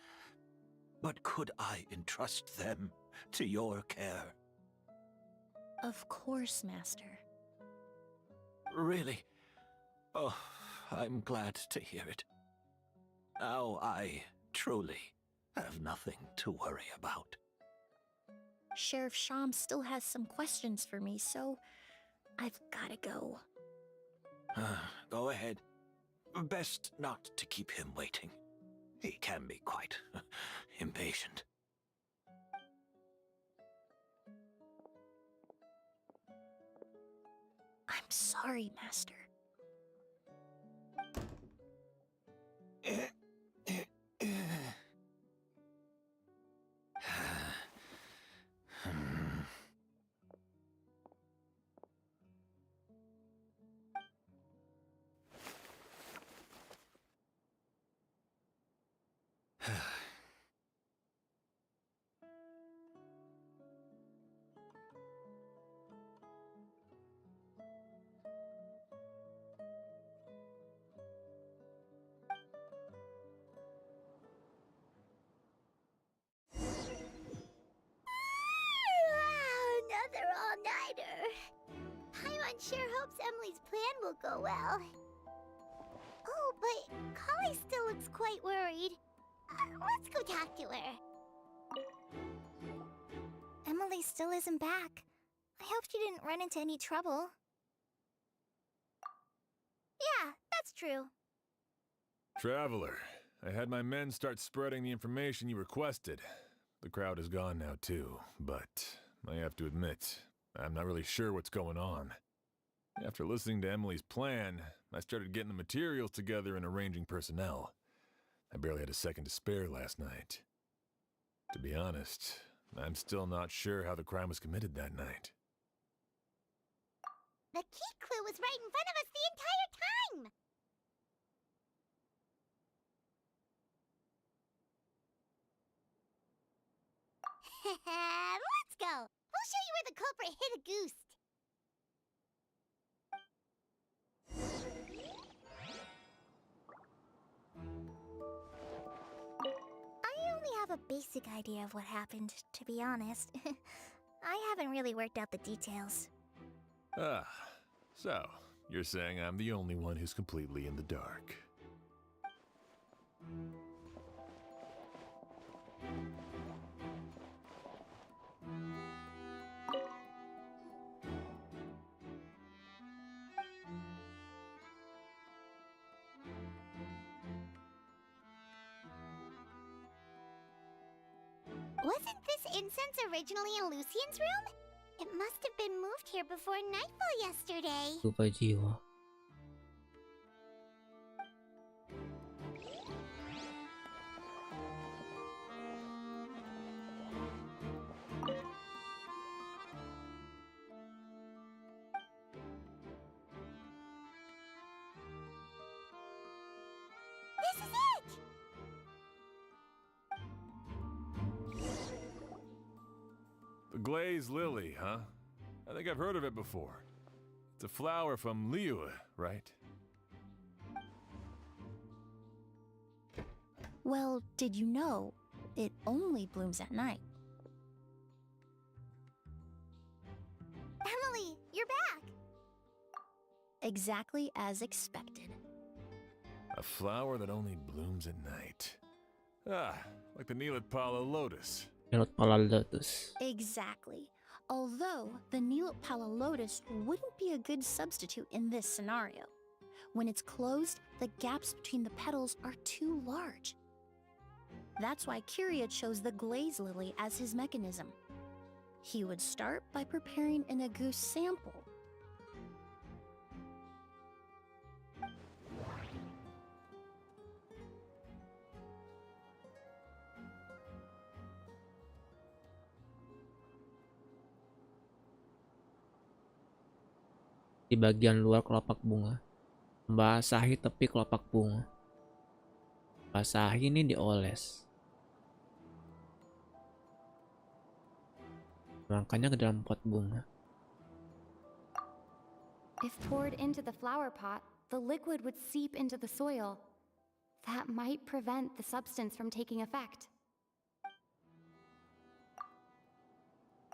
S7: but could I entrust them to your care?
S6: Of course, Master.
S7: Really? Oh, I'm glad to hear it. Now I truly have nothing to worry about.
S6: Sheriff Sham still has some questions for me, so I've gotta go.
S7: Go ahead. Best not to keep him waiting. He can be quite impatient.
S6: I'm sorry, Master.
S4: Another all-nighter. Paimon sure hopes Emily's plan will go well. Oh, but Kali still looks quite worried. Let's go talk to her.
S11: Emily still isn't back. I hope she didn't run into any trouble. Yeah, that's true.
S3: Traveler, I had my men start spreading the information you requested. The crowd is gone now too, but I have to admit, I'm not really sure what's going on. After listening to Emily's plan, I started getting the materials together and arranging personnel. I barely had a second to spare last night. To be honest, I'm still not sure how the crime was committed that night.
S4: The key clue was right in front of us the entire time! Let's go! We'll show you where the culprit hid a goose.
S11: I only have a basic idea of what happened, to be honest. I haven't really worked out the details.
S3: Ah, so you're saying I'm the only one who's completely in the dark.
S4: Wasn't this incense originally in Lucien's room? It must have been moved here before nightfall yesterday.
S1: Lupa jiwa.
S4: This is it!
S3: The glazed lily, huh? I think I've heard of it before. It's a flower from Liyue, right?
S6: Well, did you know it only blooms at night?
S11: Emily, you're back!
S6: Exactly as expected.
S3: A flower that only blooms at night. Ah, like the Neelitpala lotus.
S1: Menurut Pala Lotus.
S6: Exactly. Although the Neelitpala lotus wouldn't be a good substitute in this scenario. When it's closed, the gaps between the petals are too large. That's why Kyria chose the glaze lily as his mechanism. He would start by preparing an Auguste sample.
S1: Di bagian luar kelopak bunga, membasahi tepi kelopak bunga. Basahi ini dioles. Makanya ke dalam pot bunga.
S13: If poured into the flower pot, the liquid would seep into the soil. That might prevent the substance from taking effect.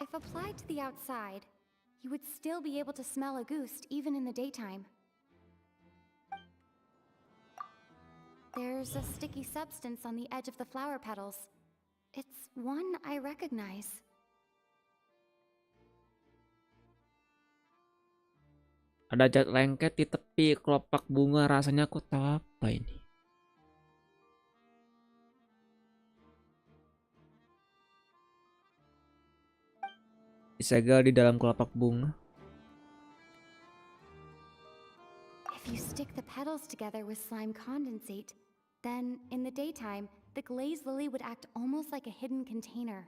S13: If applied to the outside, you would still be able to smell Auguste even in the daytime. There's a sticky substance on the edge of the flower petals. It's one I recognize.
S1: Ada zat lengket di tepi kelopak bunga, rasanya aku tahu apa ini. Disegel di dalam kelopak bunga.
S13: If you stick the petals together with slime condensate, then in the daytime, the glazed lily would act almost like a hidden container.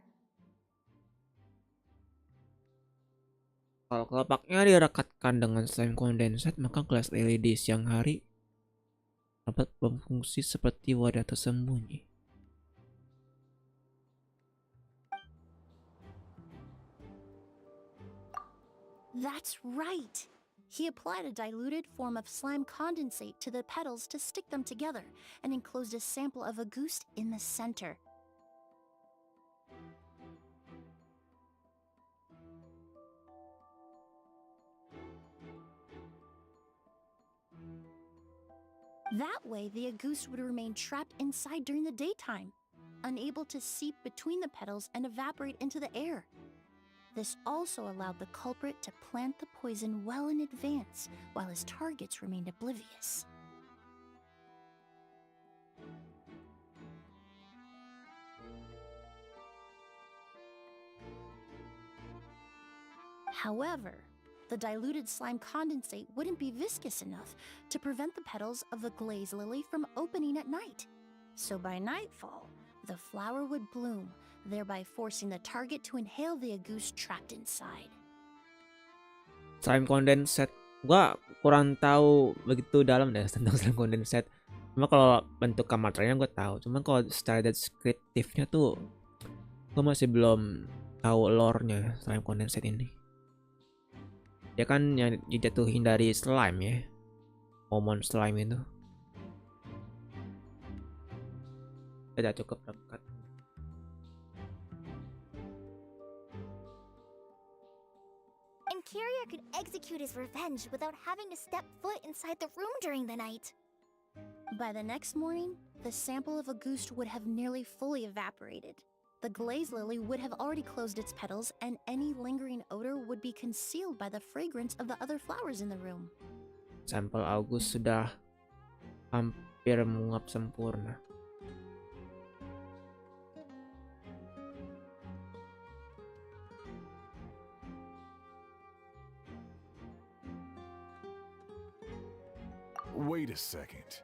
S1: Kalau kelopaknya direkatkan dengan slime kondensat, maka gelas lili di siang hari dapat berfungsi seperti wadah tersembunyi.
S6: That's right! He applied a diluted form of slime condensate to the petals to stick them together and enclosed a sample of Auguste in the center. That way, the Auguste would remain trapped inside during the daytime, unable to seep between the petals and evaporate into the air. This also allowed the culprit to plant the poison well in advance, while his targets remained oblivious. However, the diluted slime condensate wouldn't be viscous enough to prevent the petals of the glaze lily from opening at night. So by nightfall, the flower would bloom, thereby forcing the target to inhale the Auguste trapped inside.
S1: Slime condensate, gua kurang tahu begitu dalam deh tentang slime condensate. Cuma kalau bentuk materialnya gue tahu. Cuma kalau secara deskriptifnya tuh gue masih belum tahu lore-nya slime condensate ini. Dia kan yang dijatuhin dari slime ya, momon slime itu. Tidak cukup dekat.
S11: And Kyria could execute his revenge without having to step foot inside the room during the night.
S6: By the next morning, the sample of Auguste would have nearly fully evaporated. The glaze lily would have already closed its petals, and any lingering odor would be concealed by the fragrance of the other flowers in the room.
S1: Sampel Auguste sudah hampir menguap sempurna.
S3: Wait a second.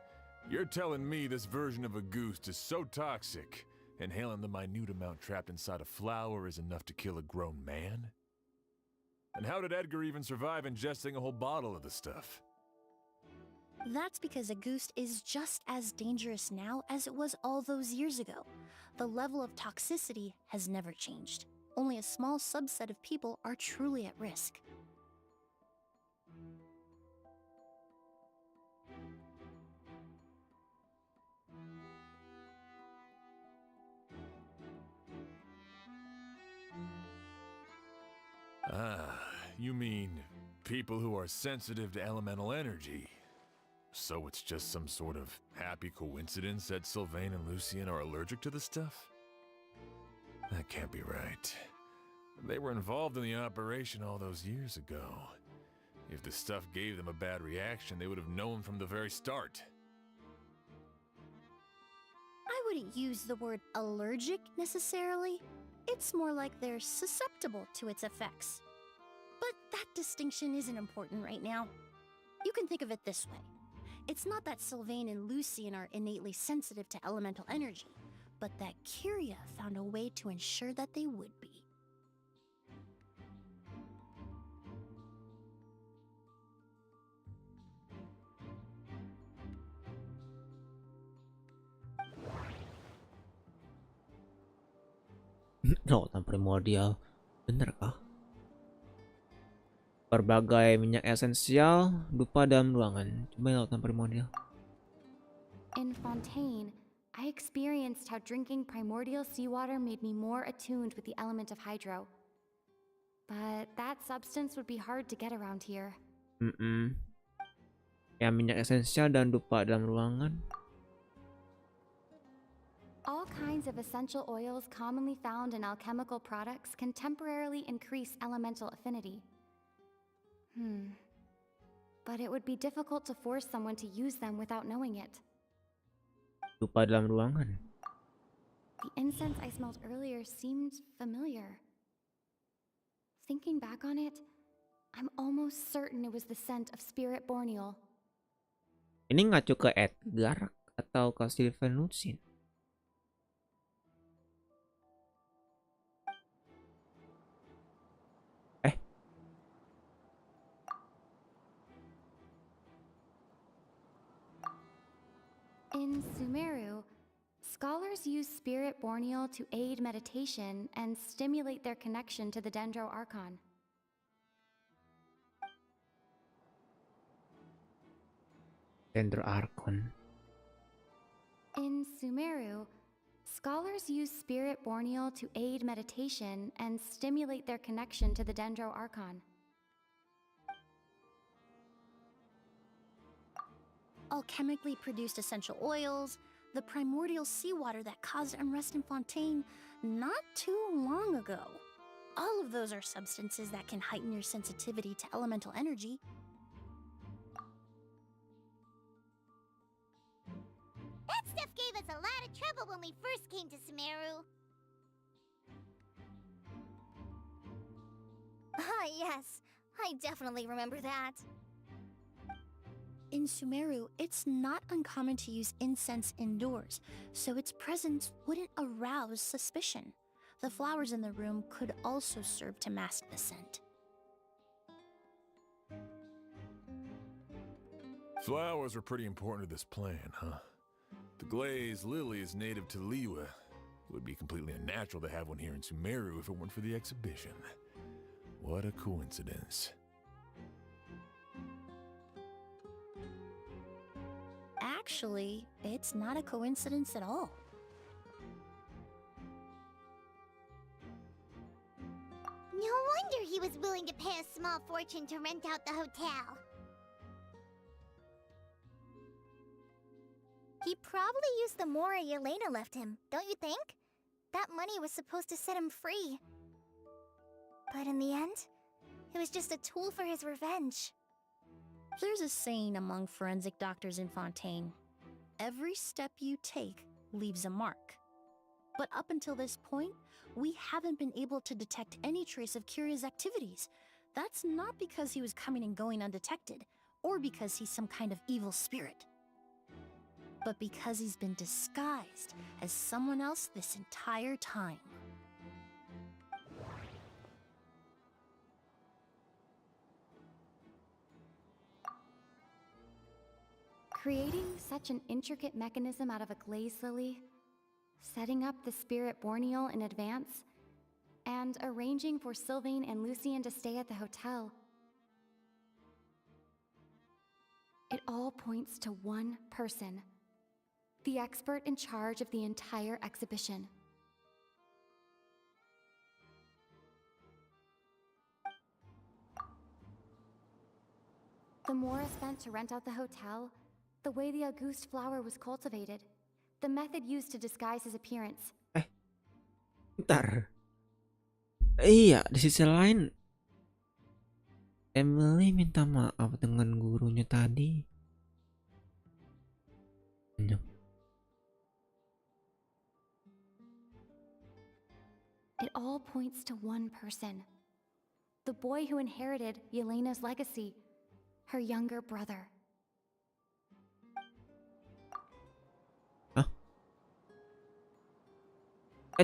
S3: You're telling me this version of Auguste is so toxic, inhaling the minute amount trapped inside a flower is enough to kill a grown man? And how did Edgar even survive ingesting a whole bottle of the stuff?
S6: That's because Auguste is just as dangerous now as it was all those years ago. The level of toxicity has never changed. Only a small subset of people are truly at risk.
S3: Ah, you mean people who are sensitive to elemental energy. So it's just some sort of happy coincidence that Sylvain and Lucien are allergic to the stuff? That can't be right. They were involved in the operation all those years ago. If the stuff gave them a bad reaction, they would have known from the very start.
S6: I wouldn't use the word allergic necessarily. It's more like they're susceptible to its effects. But that distinction isn't important right now. You can think of it this way. It's not that Sylvain and Lucian are innately sensitive to elemental energy, but that Kyria found a way to ensure that they would be.
S1: Lautan primordial, bener kah? Berbagai minyak esensial dupa dalam ruangan. Coba lautan primordial.
S13: In Fontaine, I experienced how drinking primordial seawater made me more attuned with the element of hydro. But that substance would be hard to get around here.
S1: Ya, minyak esensial dan dupa dalam ruangan.
S13: All kinds of essential oils commonly found in alchemical products can temporarily increase elemental affinity. But it would be difficult to force someone to use them without knowing it.
S1: Dupa dalam ruangan.
S13: The incense I smelled earlier seemed familiar. Thinking back on it, I'm almost certain it was the scent of spirit borneal.
S1: Ini ngacu ke Edgar atau ke Sylvain Lucien?
S13: In Sumeru, scholars use spirit borneal to aid meditation and stimulate their connection to the Dendro Archon.
S1: Dendro Archon.
S13: In Sumeru, scholars use spirit borneal to aid meditation and stimulate their connection to the Dendro Archon.
S6: Alchemically produced essential oils, the primordial seawater that caused unrest in Fontaine not too long ago. All of those are substances that can heighten your sensitivity to elemental energy.
S4: That stuff gave us a lot of trouble when we first came to Sumeru.
S11: Ah, yes. I definitely remember that.
S6: In Sumeru, it's not uncommon to use incense indoors, so its presence wouldn't arouse suspicion. The flowers in the room could also serve to mask the scent.
S3: Flowers are pretty important to this plan, huh? The glazed lily is native to Liyue. It would be completely unnatural to have one here in Sumeru if it weren't for the exhibition. What a coincidence.
S6: Actually, it's not a coincidence at all.
S4: No wonder he was willing to pay a small fortune to rent out the hotel.
S11: He probably used the mora Yelena left him, don't you think? That money was supposed to set him free. But in the end, it was just a tool for his revenge.
S6: There's a saying among forensic doctors in Fontaine. Every step you take leaves a mark. But up until this point, we haven't been able to detect any trace of Kyria's activities. That's not because he was coming and going undetected, or because he's some kind of evil spirit, but because he's been disguised as someone else this entire time.
S13: Creating such an intricate mechanism out of a glaze lily, setting up the spirit borneal in advance, and arranging for Sylvain and Lucian to stay at the hotel. It all points to one person, the expert in charge of the entire exhibition. The mora spent to rent out the hotel, the way the Auguste flower was cultivated, the method used to disguise his appearance.
S1: Bentar. Iya, di sisi lain Emilie minta maaf dengan gurunya tadi.
S13: It all points to one person. The boy who inherited Yelena's legacy. Her younger brother.
S1: Hah?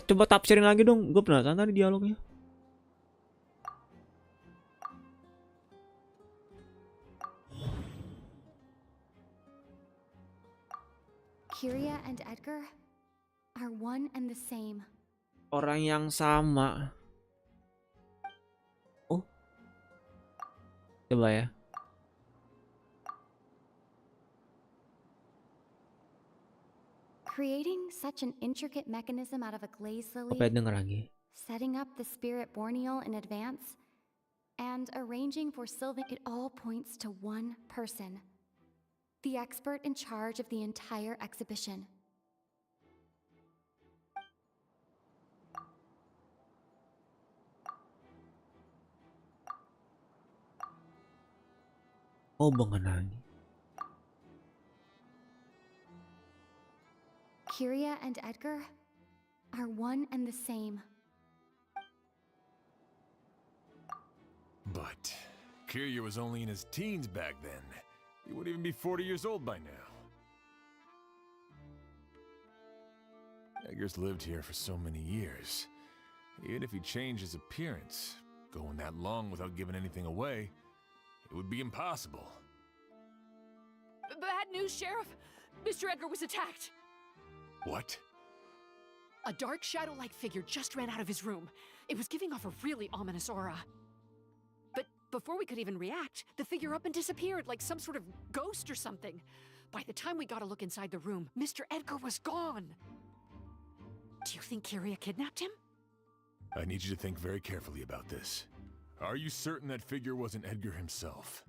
S1: Coba tafsirin lagi dong. Gue penasaran tadi dialognya.
S13: Kyria and Edgar are one and the same.
S1: Orang yang sama. Oh. Coba ya.
S13: Creating such an intricate mechanism out of a glaze lily.
S1: Apa denger lagi?
S13: Setting up the spirit borneal in advance. And arranging for Sylvan. It all points to one person. The expert in charge of the entire exhibition.
S1: Oh, mengenali.
S13: Kyria and Edgar are one and the same.
S3: But Kyria was only in his teens back then. He wouldn't even be 40 years old by now. Edgar's lived here for so many years. Even if he changed his appearance, going that long without giving anything away, it would be impossible.
S14: Bad news, Sheriff! Mr. Edgar was attacked!
S3: What?
S14: A dark shadow-like figure just ran out of his room. It was giving off a really ominous aura. But before we could even react, the figure up and disappeared like some sort of ghost or something. By the time we got a look inside the room, Mr. Edgar was gone. Do you think Kyria kidnapped him?
S3: I need you to think very carefully about this. Are you certain that figure wasn't Edgar himself?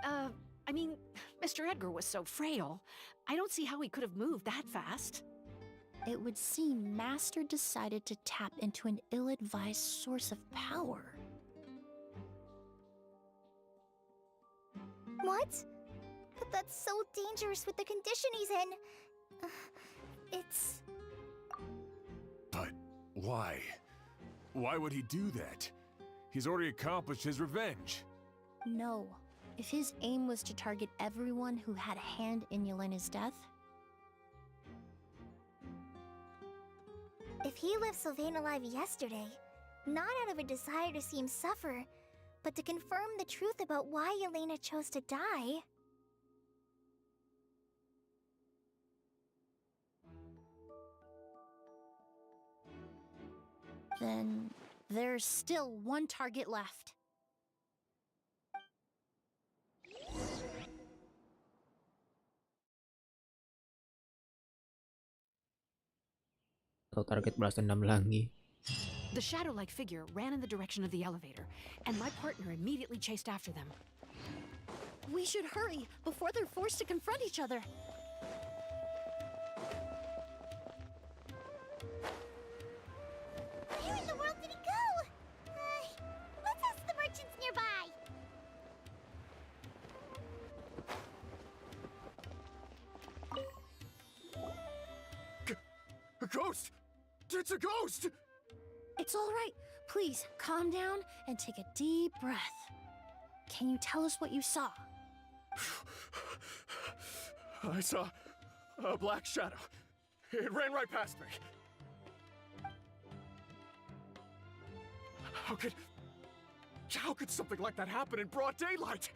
S14: I mean, Mr. Edgar was so frail. I don't see how he could have moved that fast.
S6: It would seem Master decided to tap into an ill-advised source of power.
S11: What? But that's so dangerous with the condition he's in. It's...
S3: But why? Why would he do that? He's already accomplished his revenge.
S6: No. If his aim was to target everyone who had a hand in Yelena's death...
S11: If he left Sylvain alive yesterday, not out of a desire to see him suffer, but to confirm the truth about why Yelena chose to die...
S6: Then there's still one target left.
S1: Atau target balas dendam lagi.
S14: The shadow-like figure ran in the direction of the elevator, and my partner immediately chased after them.
S6: We should hurry before they're forced to confront each other.
S4: Where in the world did he go? Let's ask the merchants nearby.
S5: A ghost! It's a ghost!
S6: It's all right. Please, calm down and take a deep breath. Can you tell us what you saw?
S5: I saw a black shadow. It ran right past me. How could something like that happen in broad daylight?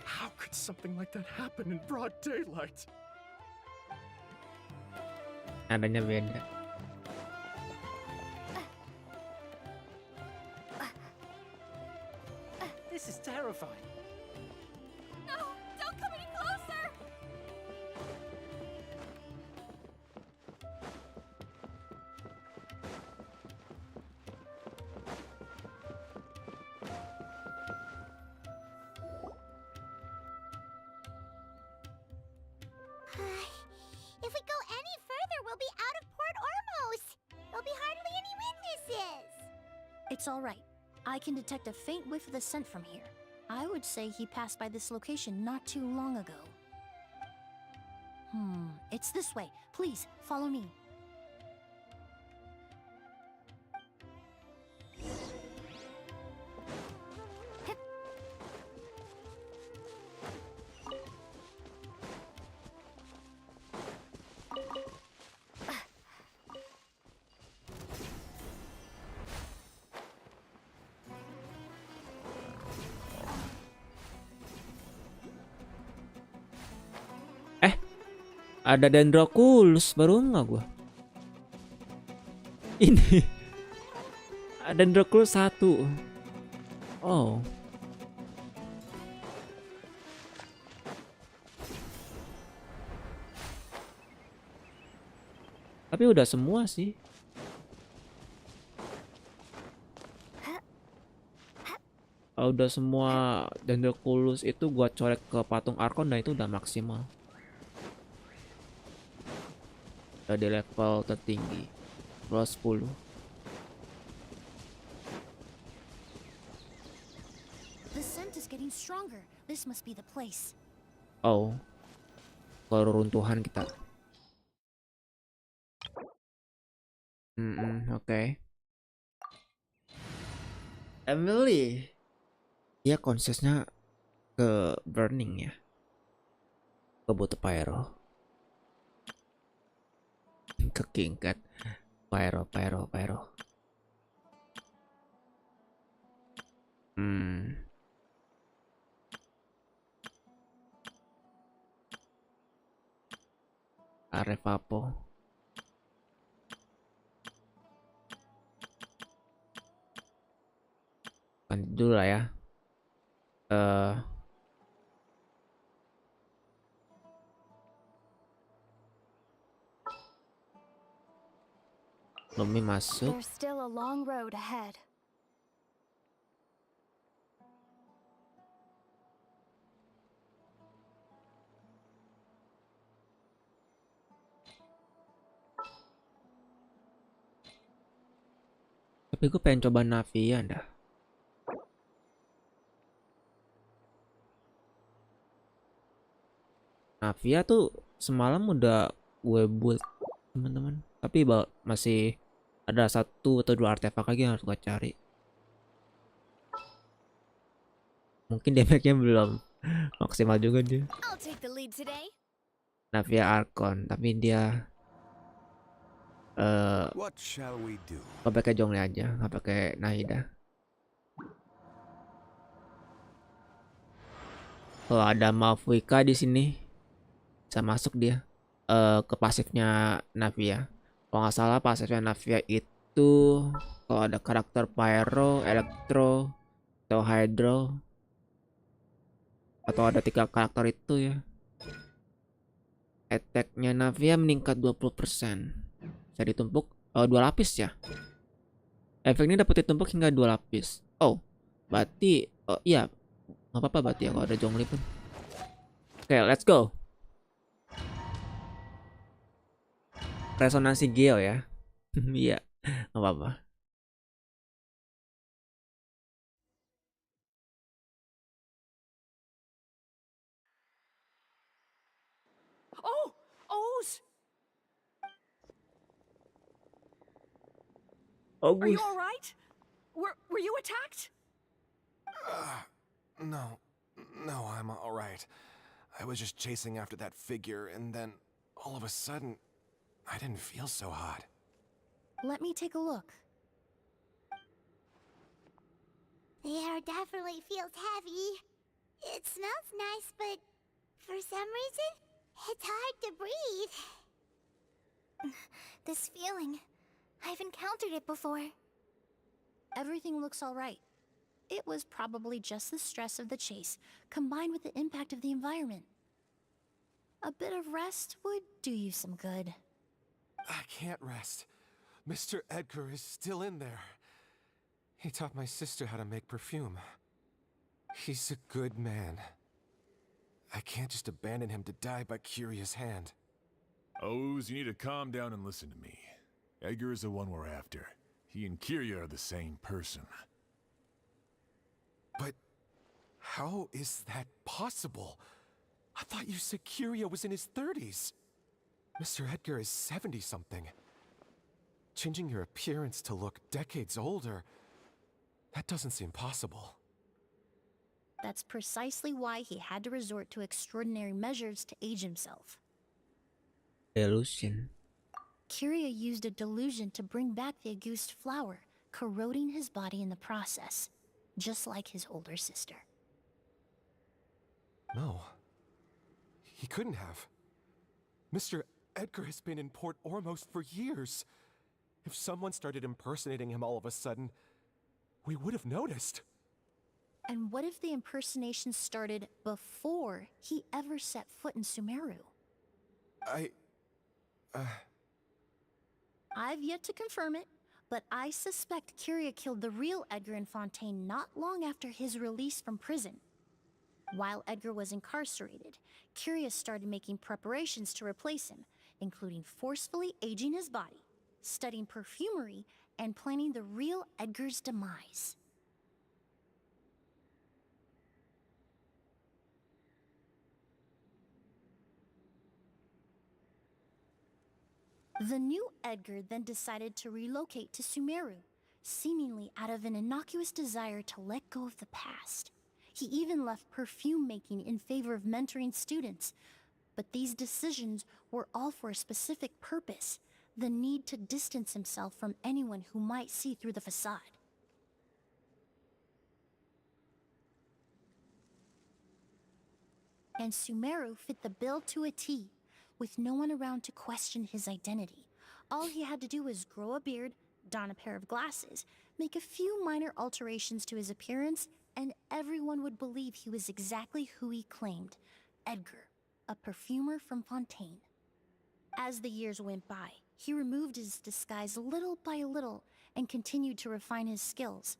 S5: How could something like that happen in broad daylight?
S1: Adanya beda.
S10: This is terrifying.
S14: No! Don't come any closer!
S4: If we go any further, we'll be out of Port Ormos. There'll be hardly any witnesses.
S11: It's all right. I can detect a faint whiff of the scent from here. I would say he passed by this location not too long ago. It's this way. Please, follow me.
S1: Ada Dendroculus, baru nggak gua. Ini ada Dendroculus 1. Oh. Tapi udah semua sih. Kalau udah semua Dendroculus itu gua colek ke patung Arkon, dan itu udah maksimal. Di level tertinggi plus 10.
S11: The scent is getting stronger. This must be the place.
S1: Oh, keruntuhan kita. Oke. Emilie, dia konsesnya ke burning ya, ke butuh pyro. Ke Kingkat. Pyro. Arevapo. Ganti dulu lah ya. Lumi masuk.
S11: There's still a long road ahead.
S1: Tapi gue pengen coba Navia dah. Navia tuh semalam udah gue build, teman-teman. Tapi masih ada 1 atau 2 artefak lagi yang harus gue cari. Mungkin damage-nya belum maksimal juga dia. Navia Arkon, tapi dia nggak pakai Jongle aja, nggak pakai Nahida. Kalau ada Malfuika di sini bisa masuk dia ke pasifnya Navia. Kalau nggak salah pasifnya Navia itu kalau ada karakter Pyro, Electro, atau Hydro, atau ada 3 karakter itu ya, attack-nya Navia meningkat 20%. Bisa ditumpuk 2 lapis ya. Efeknya dapat ditumpuk hingga 2 lapis. Oh, berarti iya, nggak apa-apa berarti ya kalau ada Zhongli pun. Oke, let's go. Resonansi Geo ya. Iya, nggak apa-apa.
S14: Oh, O's! Are you all right? Were you attacked?
S3: No, I'm all right. I was just chasing after that figure, and then all of a sudden, I didn't feel so hot.
S11: Let me take a look.
S4: The air definitely feels heavy. It smells nice, but for some reason, it's hard to breathe.
S11: This feeling, I've encountered it before. Everything looks all right. It was probably just the stress of the chase, combined with the impact of the environment. A bit of rest would do you some good.
S3: I can't rest. Mr. Edgar is still in there. He taught my sister how to make perfume. He's a good man. I can't just abandon him to die by Curious hand.
S15: O's, you need to calm down and listen to me. Edgar is the one we're after.
S3: He and Kyria are the same person.
S15: But how is that possible? I thought you said Kyria was in his 30s. Mr. Edgar is 70-something. Changing your appearance to look decades older, that doesn't seem possible.
S6: That's precisely why he had to resort to extraordinary measures to age himself.
S1: Delusion.
S6: Kyria used a delusion to bring back the Auguste flower, corroding his body in the process, just like his older sister.
S15: No. He couldn't have. Mr. Edgar has been in Port Ormos for years. If someone started impersonating him all of a sudden, we would have noticed.
S6: And what if the impersonation started before he ever set foot in Sumeru? I've yet to confirm it, but I suspect Kyria killed the real Edgar in Fontaine not long after his release from prison. While Edgar was incarcerated, Kyria started making preparations to replace him, including forcefully aging his body, studying perfumery, and planning the real Edgar's demise. The new Edgar then decided to relocate to Sumeru, seemingly out of an innocuous desire to let go of the past. He even left perfume making in favor of mentoring students. But these decisions were all for a specific purpose: the need to distance himself from anyone who might see through the facade. And Sumeru fit the bill to a T. With no one around to question his identity, all he had to do was grow a beard, don a pair of glasses, make a few minor alterations to his appearance, and everyone would believe he was exactly who he claimed: Edgar, a perfumer from Fontaine. As the years went by, he removed his disguise little by little and continued to refine his skills.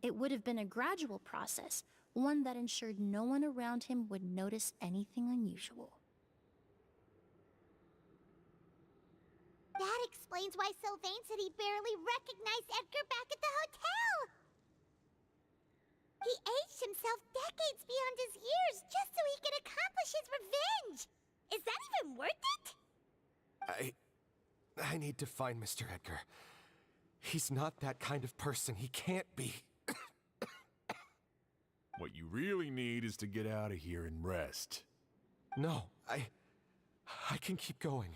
S6: It would have been a gradual process, one that ensured no one around him would notice anything unusual.
S4: That explains why Sylvain said he barely recognized Edgar back at the hotel! He aged himself decades beyond his years just so he could accomplish his revenge! Is that even worth it?
S15: I need to find Mr. Edgar. He's not that kind of person. He can't be.
S3: What you really need is to get out of here and rest.
S15: No, I can keep going.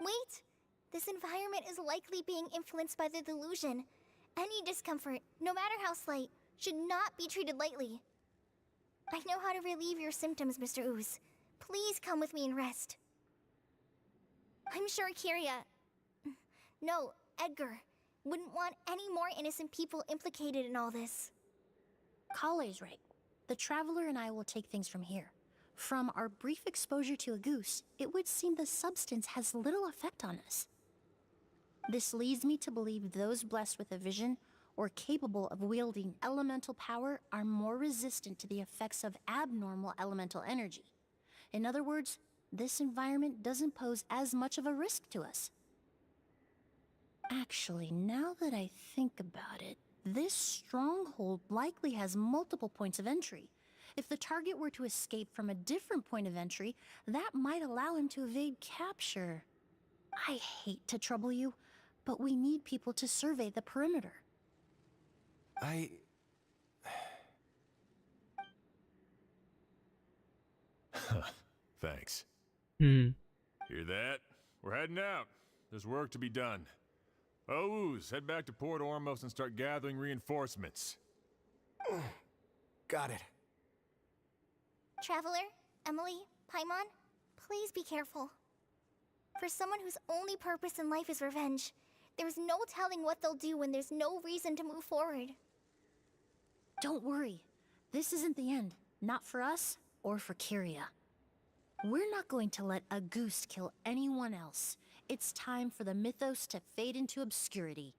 S4: Wait! This environment is likely being influenced by the delusion. Any discomfort, no matter how slight, should not be treated lightly. I know how to relieve your symptoms, Mr. Ooze. Please come with me and rest. I'm sure Kyria... No, Edgar wouldn't want any more innocent people implicated in all this.
S6: Kale's right. The Traveler and I will take things from here. From our brief exposure to a goose, it would seem the substance has little effect on us. This leads me to believe those blessed with a vision or capable of wielding elemental power are more resistant to the effects of abnormal elemental energy. In other words, this environment doesn't pose as much of a risk to us. Actually, now that I think about it, this stronghold likely has multiple points of entry. If the target were to escape from a different point of entry, that might allow him to evade capture. I hate to trouble you, but we need people to survey the perimeter.
S3: Thanks.
S1: Hmm.
S3: Hear that? We're heading out. There's work to be done. Ooze, head back to Port Ormos and start gathering reinforcements.
S15: Got it.
S4: Traveler, Emilie, Paimon, please be careful. For someone whose only purpose in life is revenge, there's no telling what they'll do when there's no reason to move forward.
S6: Don't worry. This isn't the end. Not for us or for Kyria. We're not going to let a goose kill anyone else. It's time for the mythos to fade into obscurity.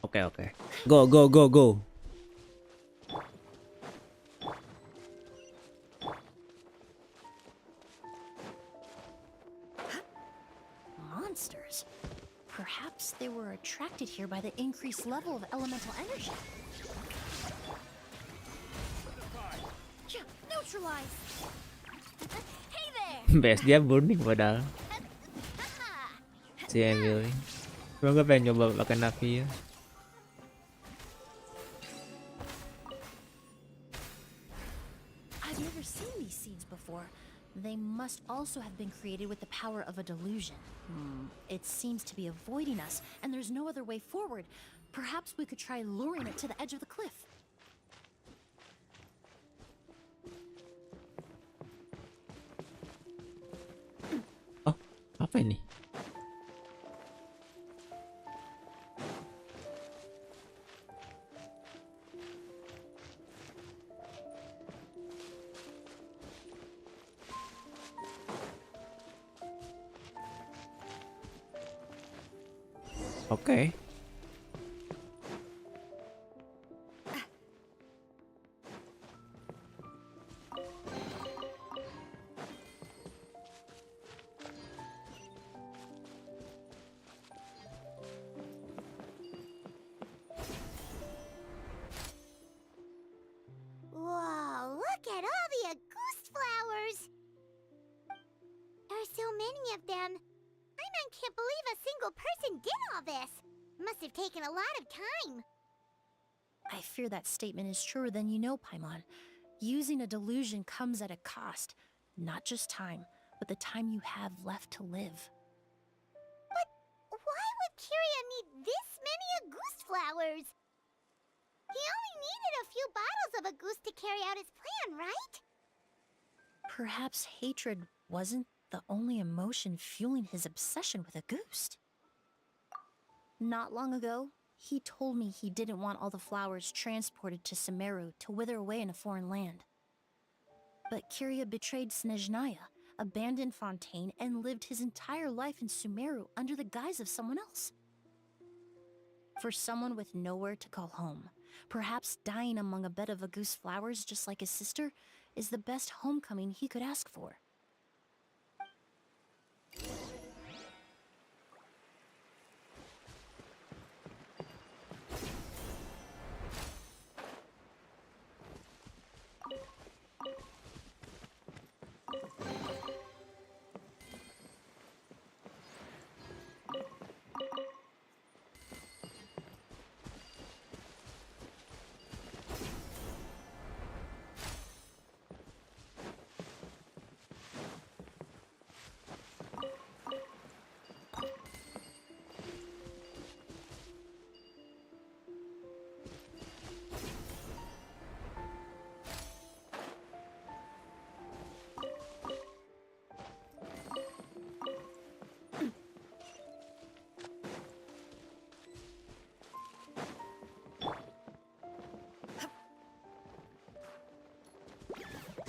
S1: Okay. Go.
S6: Perhaps they were attracted here by the increased level of elemental energy. Yeah, neutralize. Hey there.
S1: Base dia burning padahal. Si Emilie. Cuma gue pengen nyoba pakai Navi ya.
S6: I've never seen these seeds before. They must also have been created with the power of a delusion. It seems to be avoiding us, and there's no other way forward. Perhaps we could try luring it to the edge of the cliff.
S1: Oh, apa ini? Oke.
S4: Whoa, look at all the Auguste flowers! There are so many of them. I can't believe a single person did all this. Must have taken a lot of time.
S6: I fear that statement is truer than you know, Paimon. Using a delusion comes at a cost. Not just time, but the time you have left to live.
S4: But why would Kiria need this many Auguste flowers? He only needed a few bottles of Auguste to carry out his plan, right?
S6: Perhaps hatred wasn't the only emotion fueling his obsession with Auguste. Not long ago, he told me he didn't want all the flowers transported to Sumeru to wither away in a foreign land. But Kiria betrayed Snezhnaya, abandoned Fontaine, and lived his entire life in Sumeru under the guise of someone else. For someone with nowhere to call home, perhaps dying among a bed of Auguste flowers just like his sister is the best homecoming he could ask for.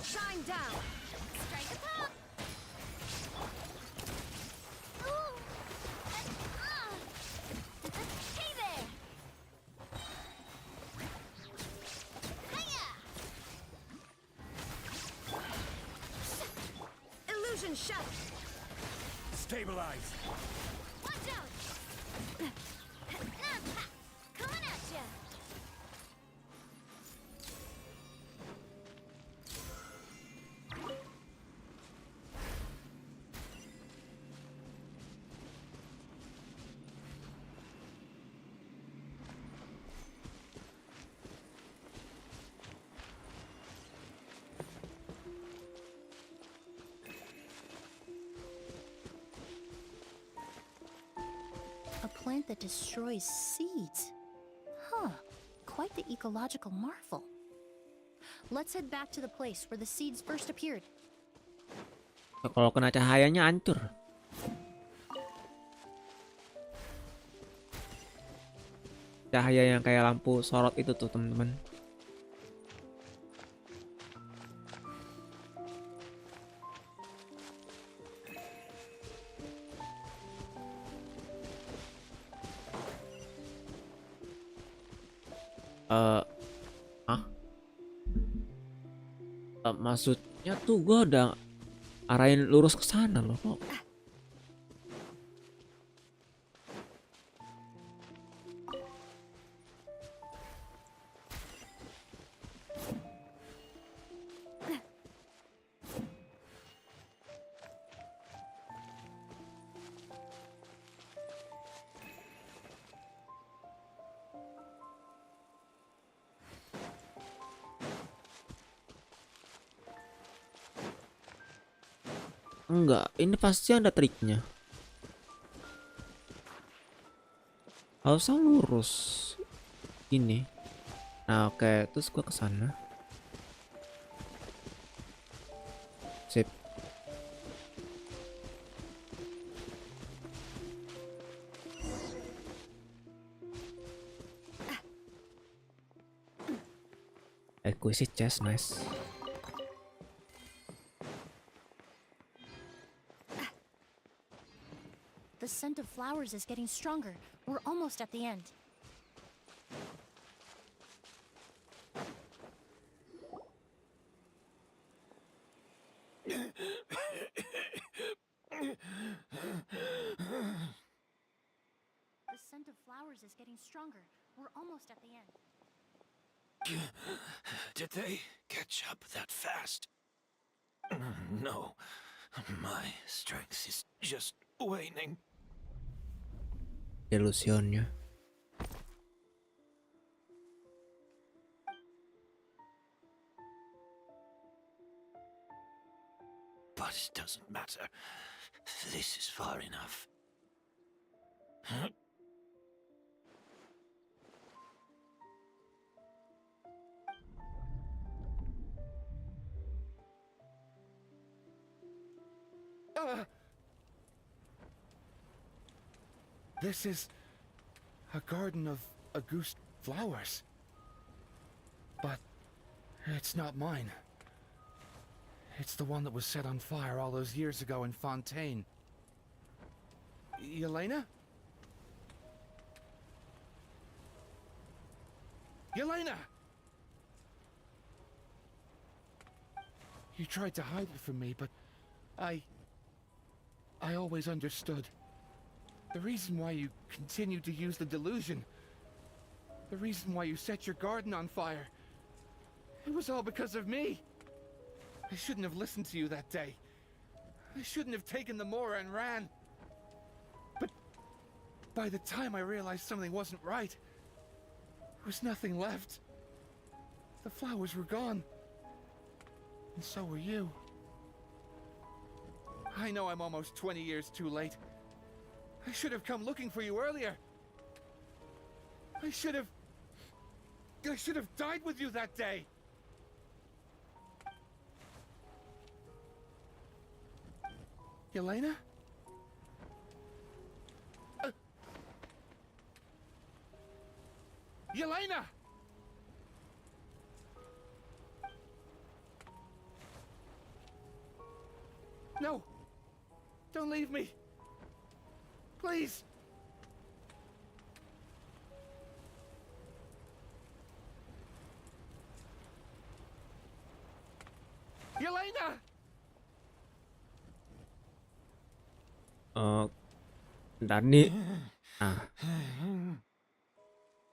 S11: Shine down.
S4: Strike a pop. Ooh.
S11: Hey there.
S4: Hiya.
S11: Illusion shut.
S5: Stabilize.
S4: Watch out. Coming at ya.
S6: A plant that destroys seeds. Huh, quite the ecological marvel. Let's head back to the place where the seeds first appeared.
S1: Kalau kena cahayanya hancur. Cahaya yang kayak lampu sorot itu tuh, teman-teman. Maksudnya tuh gue udah arahin lurus ke sana loh kok. Enggak, ini pasti ada triknya. Harusnya lurus. Ini. Nah, oke, terus gua ke sana. Sip. Exquisite chest, nice.
S11: The scent of flowers is getting stronger. We're almost at the end. The scent of flowers is getting stronger. We're almost at the end.
S7: Did they catch up that fast? No. My strength is just waning.
S1: Delusionnya.
S7: But it doesn't matter. This is far enough.
S5: This is a garden of Auguste flowers. But it's not mine. It's the one that was set on fire all those years ago in Fontaine. Yelena? Yelena! You tried to hide it from me, but I always understood. The reason why you continued to use the delusion, the reason why you set your garden on fire, it was all because of me. I shouldn't have listened to you that day. I shouldn't have taken the Mora and ran. But by the time I realized something wasn't right, there was nothing left. The flowers were gone. And so were you. I know I'm almost 20 years too late. I should have come looking for you earlier. I should have died with you that day. Yelena? Yelena! No! Don't leave me! Please! Yelena!
S1: Tadi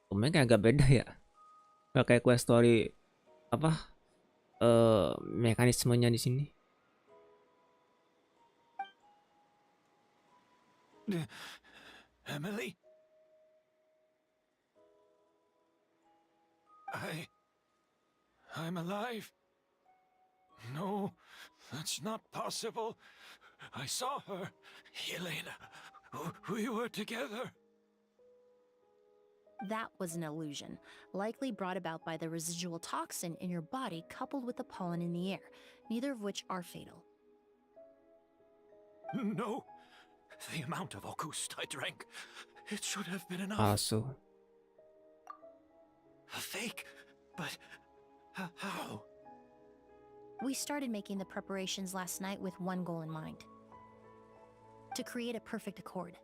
S1: Tumben kayak agak beda ya. Gak kayak quest story apa mekanismenya di sini.
S7: Emilie? I'm alive. No, that's not possible. I saw her. Yelena. We were together.
S6: That was an illusion, likely brought about by the residual toxin in your body coupled with the pollen in the air, neither of which are fatal.
S7: No. The amount of Auguste I drank, it should have been enough.
S1: Palsu.
S7: A fake? But how?
S11: We started making the preparations last night with one goal in mind. To create a perfect accord.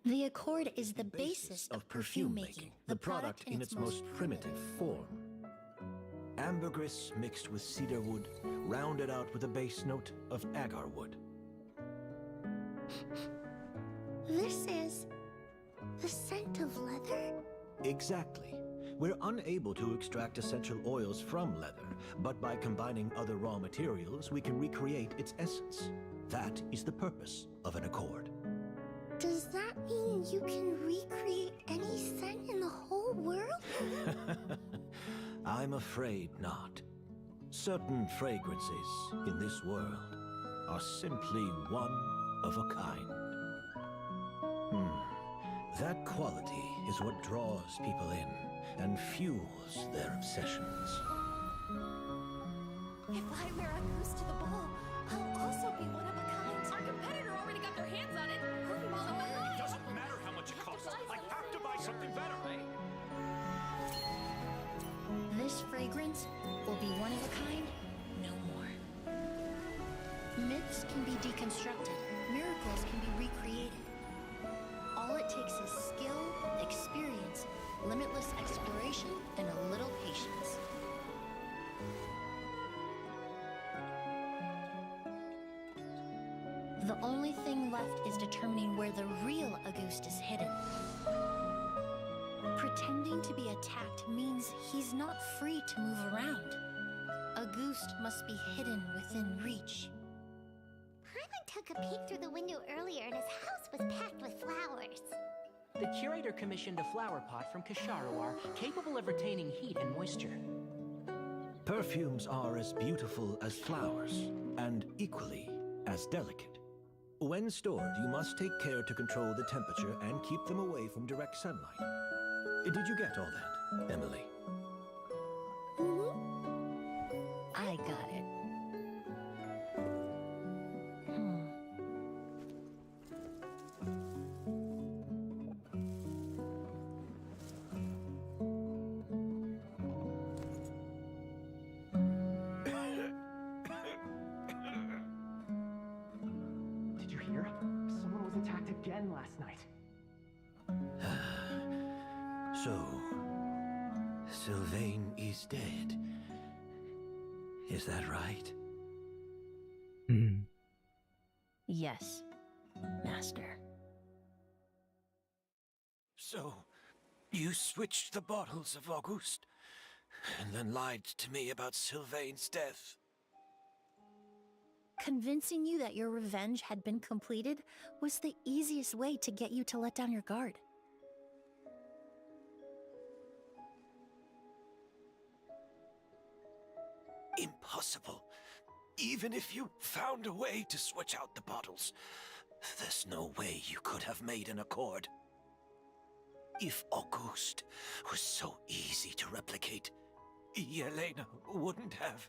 S11: The accord is the basis of perfume making, the product in its most primitive form.
S7: Ambergris mixed with cedar wood, rounded out with a base note of agar wood.
S4: This is the scent of leather?
S7: Exactly. We're unable to extract essential oils from leather, but by combining other raw materials, we can recreate its essence. That is the purpose of an accord.
S4: Does that mean you can recreate any scent in the whole world?
S7: I I'm afraid not. Certain fragrances in this world are simply one of a kind. That quality is what draws people in and fuels their obsessions.
S11: If I wear a goose to the ball, I'll also be one of a kind. Our competitor already got their hands on it.
S7: It doesn't matter how much it costs. I have to buy something better.
S6: This fragrance will be one of a kind, no more. Myths can be deconstructed, miracles can be recreated. All it takes is skill, experience, limitless exploration, and a little patience. The only thing left is determining where the real Auguste is hidden. Pretending to be attacked means he's not free to move around. Auguste must be hidden within reach.
S4: Paimon took a peek through the window earlier and his house was packed with flowers.
S2: The curator commissioned a flower pot from Kasharawar capable of retaining heat and moisture.
S7: Perfumes are as beautiful as flowers, and equally as delicate. When stored, you must take care to control the temperature and keep them away from direct sunlight. Did you get all that, Emilie?
S6: I got it.
S10: Did you hear? Someone was attacked again last night.
S7: So, Sylvain is dead. Is that right?
S6: Yes, Master.
S7: So, you switched the bottles of Auguste, and then lied to me about Sylvain's death.
S6: Convincing you that your revenge had been completed was the easiest way to get you to let down your guard.
S7: Impossible. Even if you found a way to switch out the bottles, there's no way you could have made an accord. If Auguste was so easy to replicate, Yelena wouldn't have.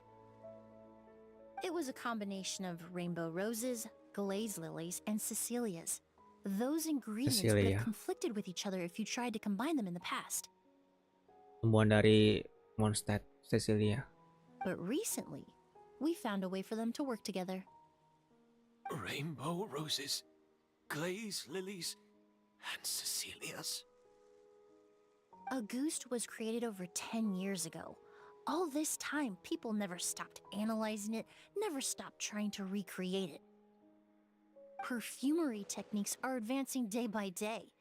S6: It was a combination of rainbow roses, glaze lilies, and Cecilias. Those ingredients would
S1: Cecilia.
S6: have conflicted with each other if you tried to combine them in the past.
S1: Tumbuhan dari Mondstadt, Cecilia.
S6: But recently, we found a way for them to work together.
S7: Rainbow roses, glaze lilies, and Cecilias.
S6: Auguste was created over 10 years ago. All this time, people never stopped analyzing it, never stopped trying to recreate it. Perfumery techniques are advancing day by day.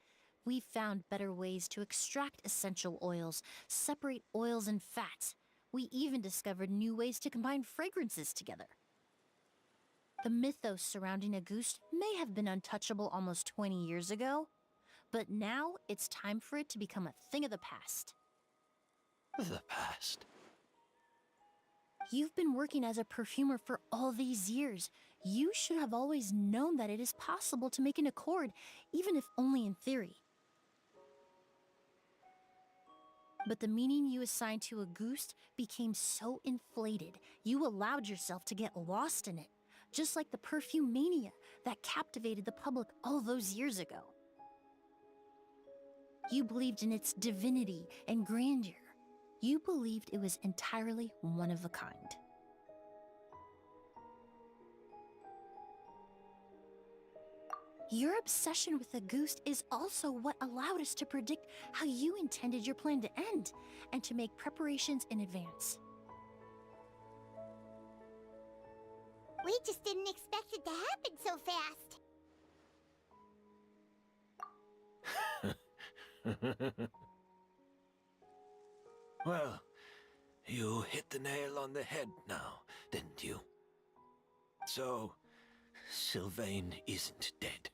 S6: We've found better ways to extract essential oils, separate oils and fats. We even discovered new ways to combine fragrances together. The mythos surrounding Auguste may have been untouchable almost 20 years ago, but now it's time for it to become a thing of the past.
S7: The past?
S6: You've been working as a perfumer for all these years. You should have always known that it is possible to make an accord, even if only in theory. But the meaning you assigned to Auguste became so inflated, you allowed yourself to get lost in it, just like the perfume mania that captivated the public all those years ago. You believed in its divinity and grandeur. You believed it was entirely one of a kind. Your obsession with Auguste is also what allowed us to predict how you intended your plan to end, and to make preparations in advance.
S4: We just didn't expect it to happen so fast.
S7: Well, you hit the nail on the head now, didn't you? So, Sylvain isn't dead.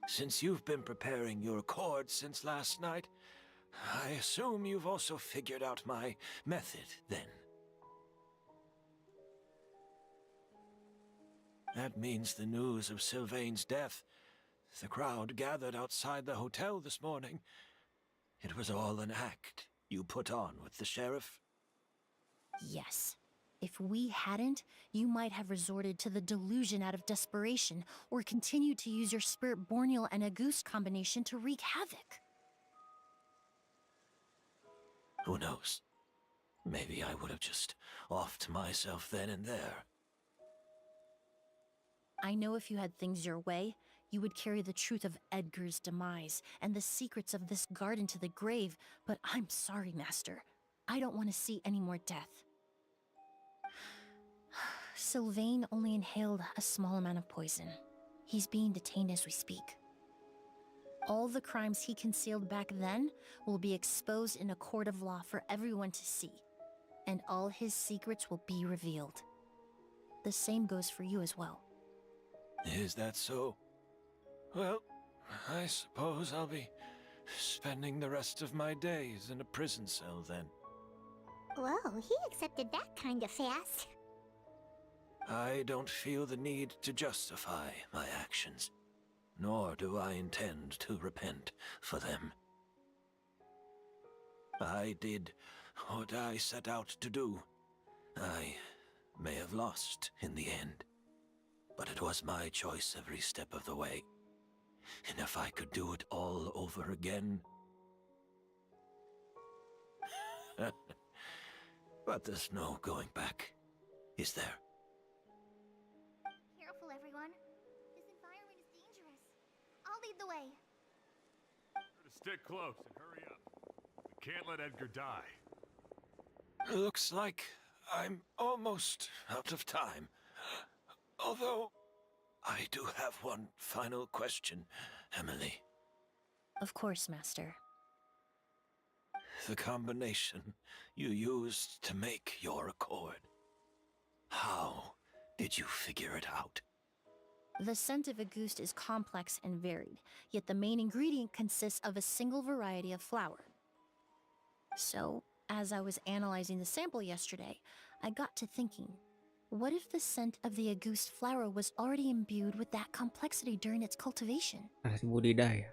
S7: Since you've been preparing your accord since last night, I assume you've also figured out my method, then. That means the news of Sylvain's death. The crowd gathered outside the hotel this morning. It was all an act you put on with the sheriff?
S6: Yes. If we hadn't, you might have resorted to the delusion out of desperation, or continued to use your spirit borneal and Auguste combination to wreak havoc.
S7: Who knows? Maybe I would have just offed myself then and there.
S6: I know if you had things your way, you would carry the truth of Edgar's demise and the secrets of this garden to the grave, but I'm sorry, Master. I don't want to see any more death. Sylvain only inhaled a small amount of poison. He's being detained as we speak. All the crimes he concealed back then will be exposed in a court of law for everyone to see, and all his secrets will be revealed. The same goes for you as well.
S7: Is that so? Well, I suppose I'll be spending the rest of my days in a prison cell then.
S4: Whoa, he accepted that kind of fast.
S7: I don't feel the need to justify my actions, nor do I intend to repent for them. I did what I set out to do. I may have lost in the end, but it was my choice every step of the way. And if I could do it all over again... But there's no going back, is there?
S4: Careful, everyone. This environment is dangerous. I'll lead the way.
S3: Stick close and hurry up. We can't let Edgar die.
S7: Looks like I'm almost out of time. Although, I do have one final question, Emilie.
S6: Of course, Master.
S7: The combination you used to make your accord. How did you figure it out?
S6: The scent of Auguste is complex and varied, yet the main ingredient consists of a single variety of flower. So, as I was analyzing the sample yesterday, I got to thinking, what if the scent of the Auguste flower was already imbued with that complexity during its cultivation?
S1: Budidaya.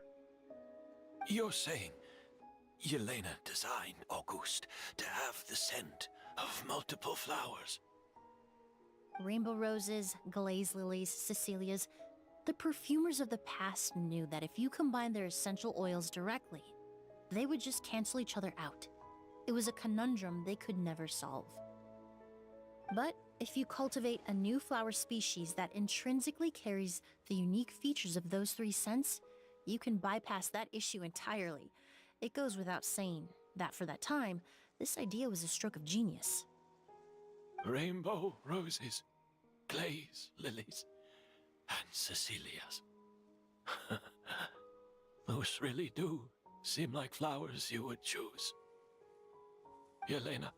S7: You're saying Yelena designed Auguste to have the scent of multiple flowers?
S6: Rainbow roses, glaze lilies, Cecilias. The perfumers of the past knew that if you combine their essential oils directly, they would just cancel each other out. It was a conundrum they could never solve. But if you cultivate a new flower species that intrinsically carries the unique features of those three scents, you can bypass that issue entirely. It goes without saying that for that time, this idea was a stroke of genius.
S7: Rainbow roses, glaze lilies, and Cecilias. Those really do seem like flowers you would choose. Yelena.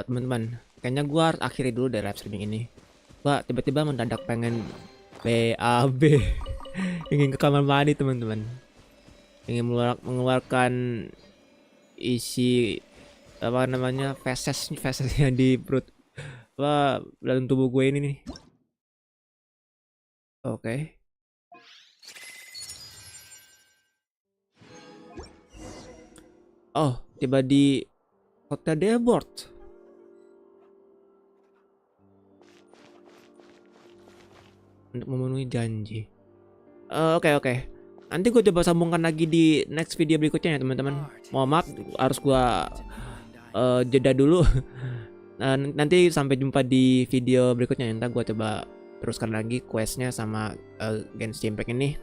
S1: Teman-teman, kayaknya gue harus akhiri dulu dari live streaming ini. Gua tiba-tiba mendadak pengen BAB. Ingin ke kamar mandi, teman-teman. Ingin mengeluarkan isi apa namanya fesesnya di perut dalam tubuh gue ini nih. Oke. Oh, tiba di Hotel Devil. Untuk memenuhi janji. Oke. Nanti gue coba sambungkan lagi di next video berikutnya ya teman-teman. Mohon maaf harus gue jeda dulu. Nanti sampai jumpa di video berikutnya. Nanti gue coba teruskan lagi questnya sama Genshin Impact ini.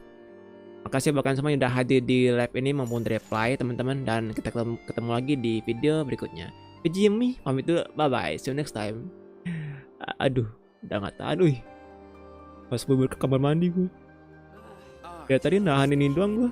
S1: Makasih bahkan semua yang udah hadir di live ini maupun reply teman-teman. Dan kita ketemu lagi di video berikutnya. FiziMeds pamit dulu. Bye bye. See you next time. Aduh, udah nggak tahu. Pas gue ke kamar mandi gue. Ya tadi nahan ini doang gue.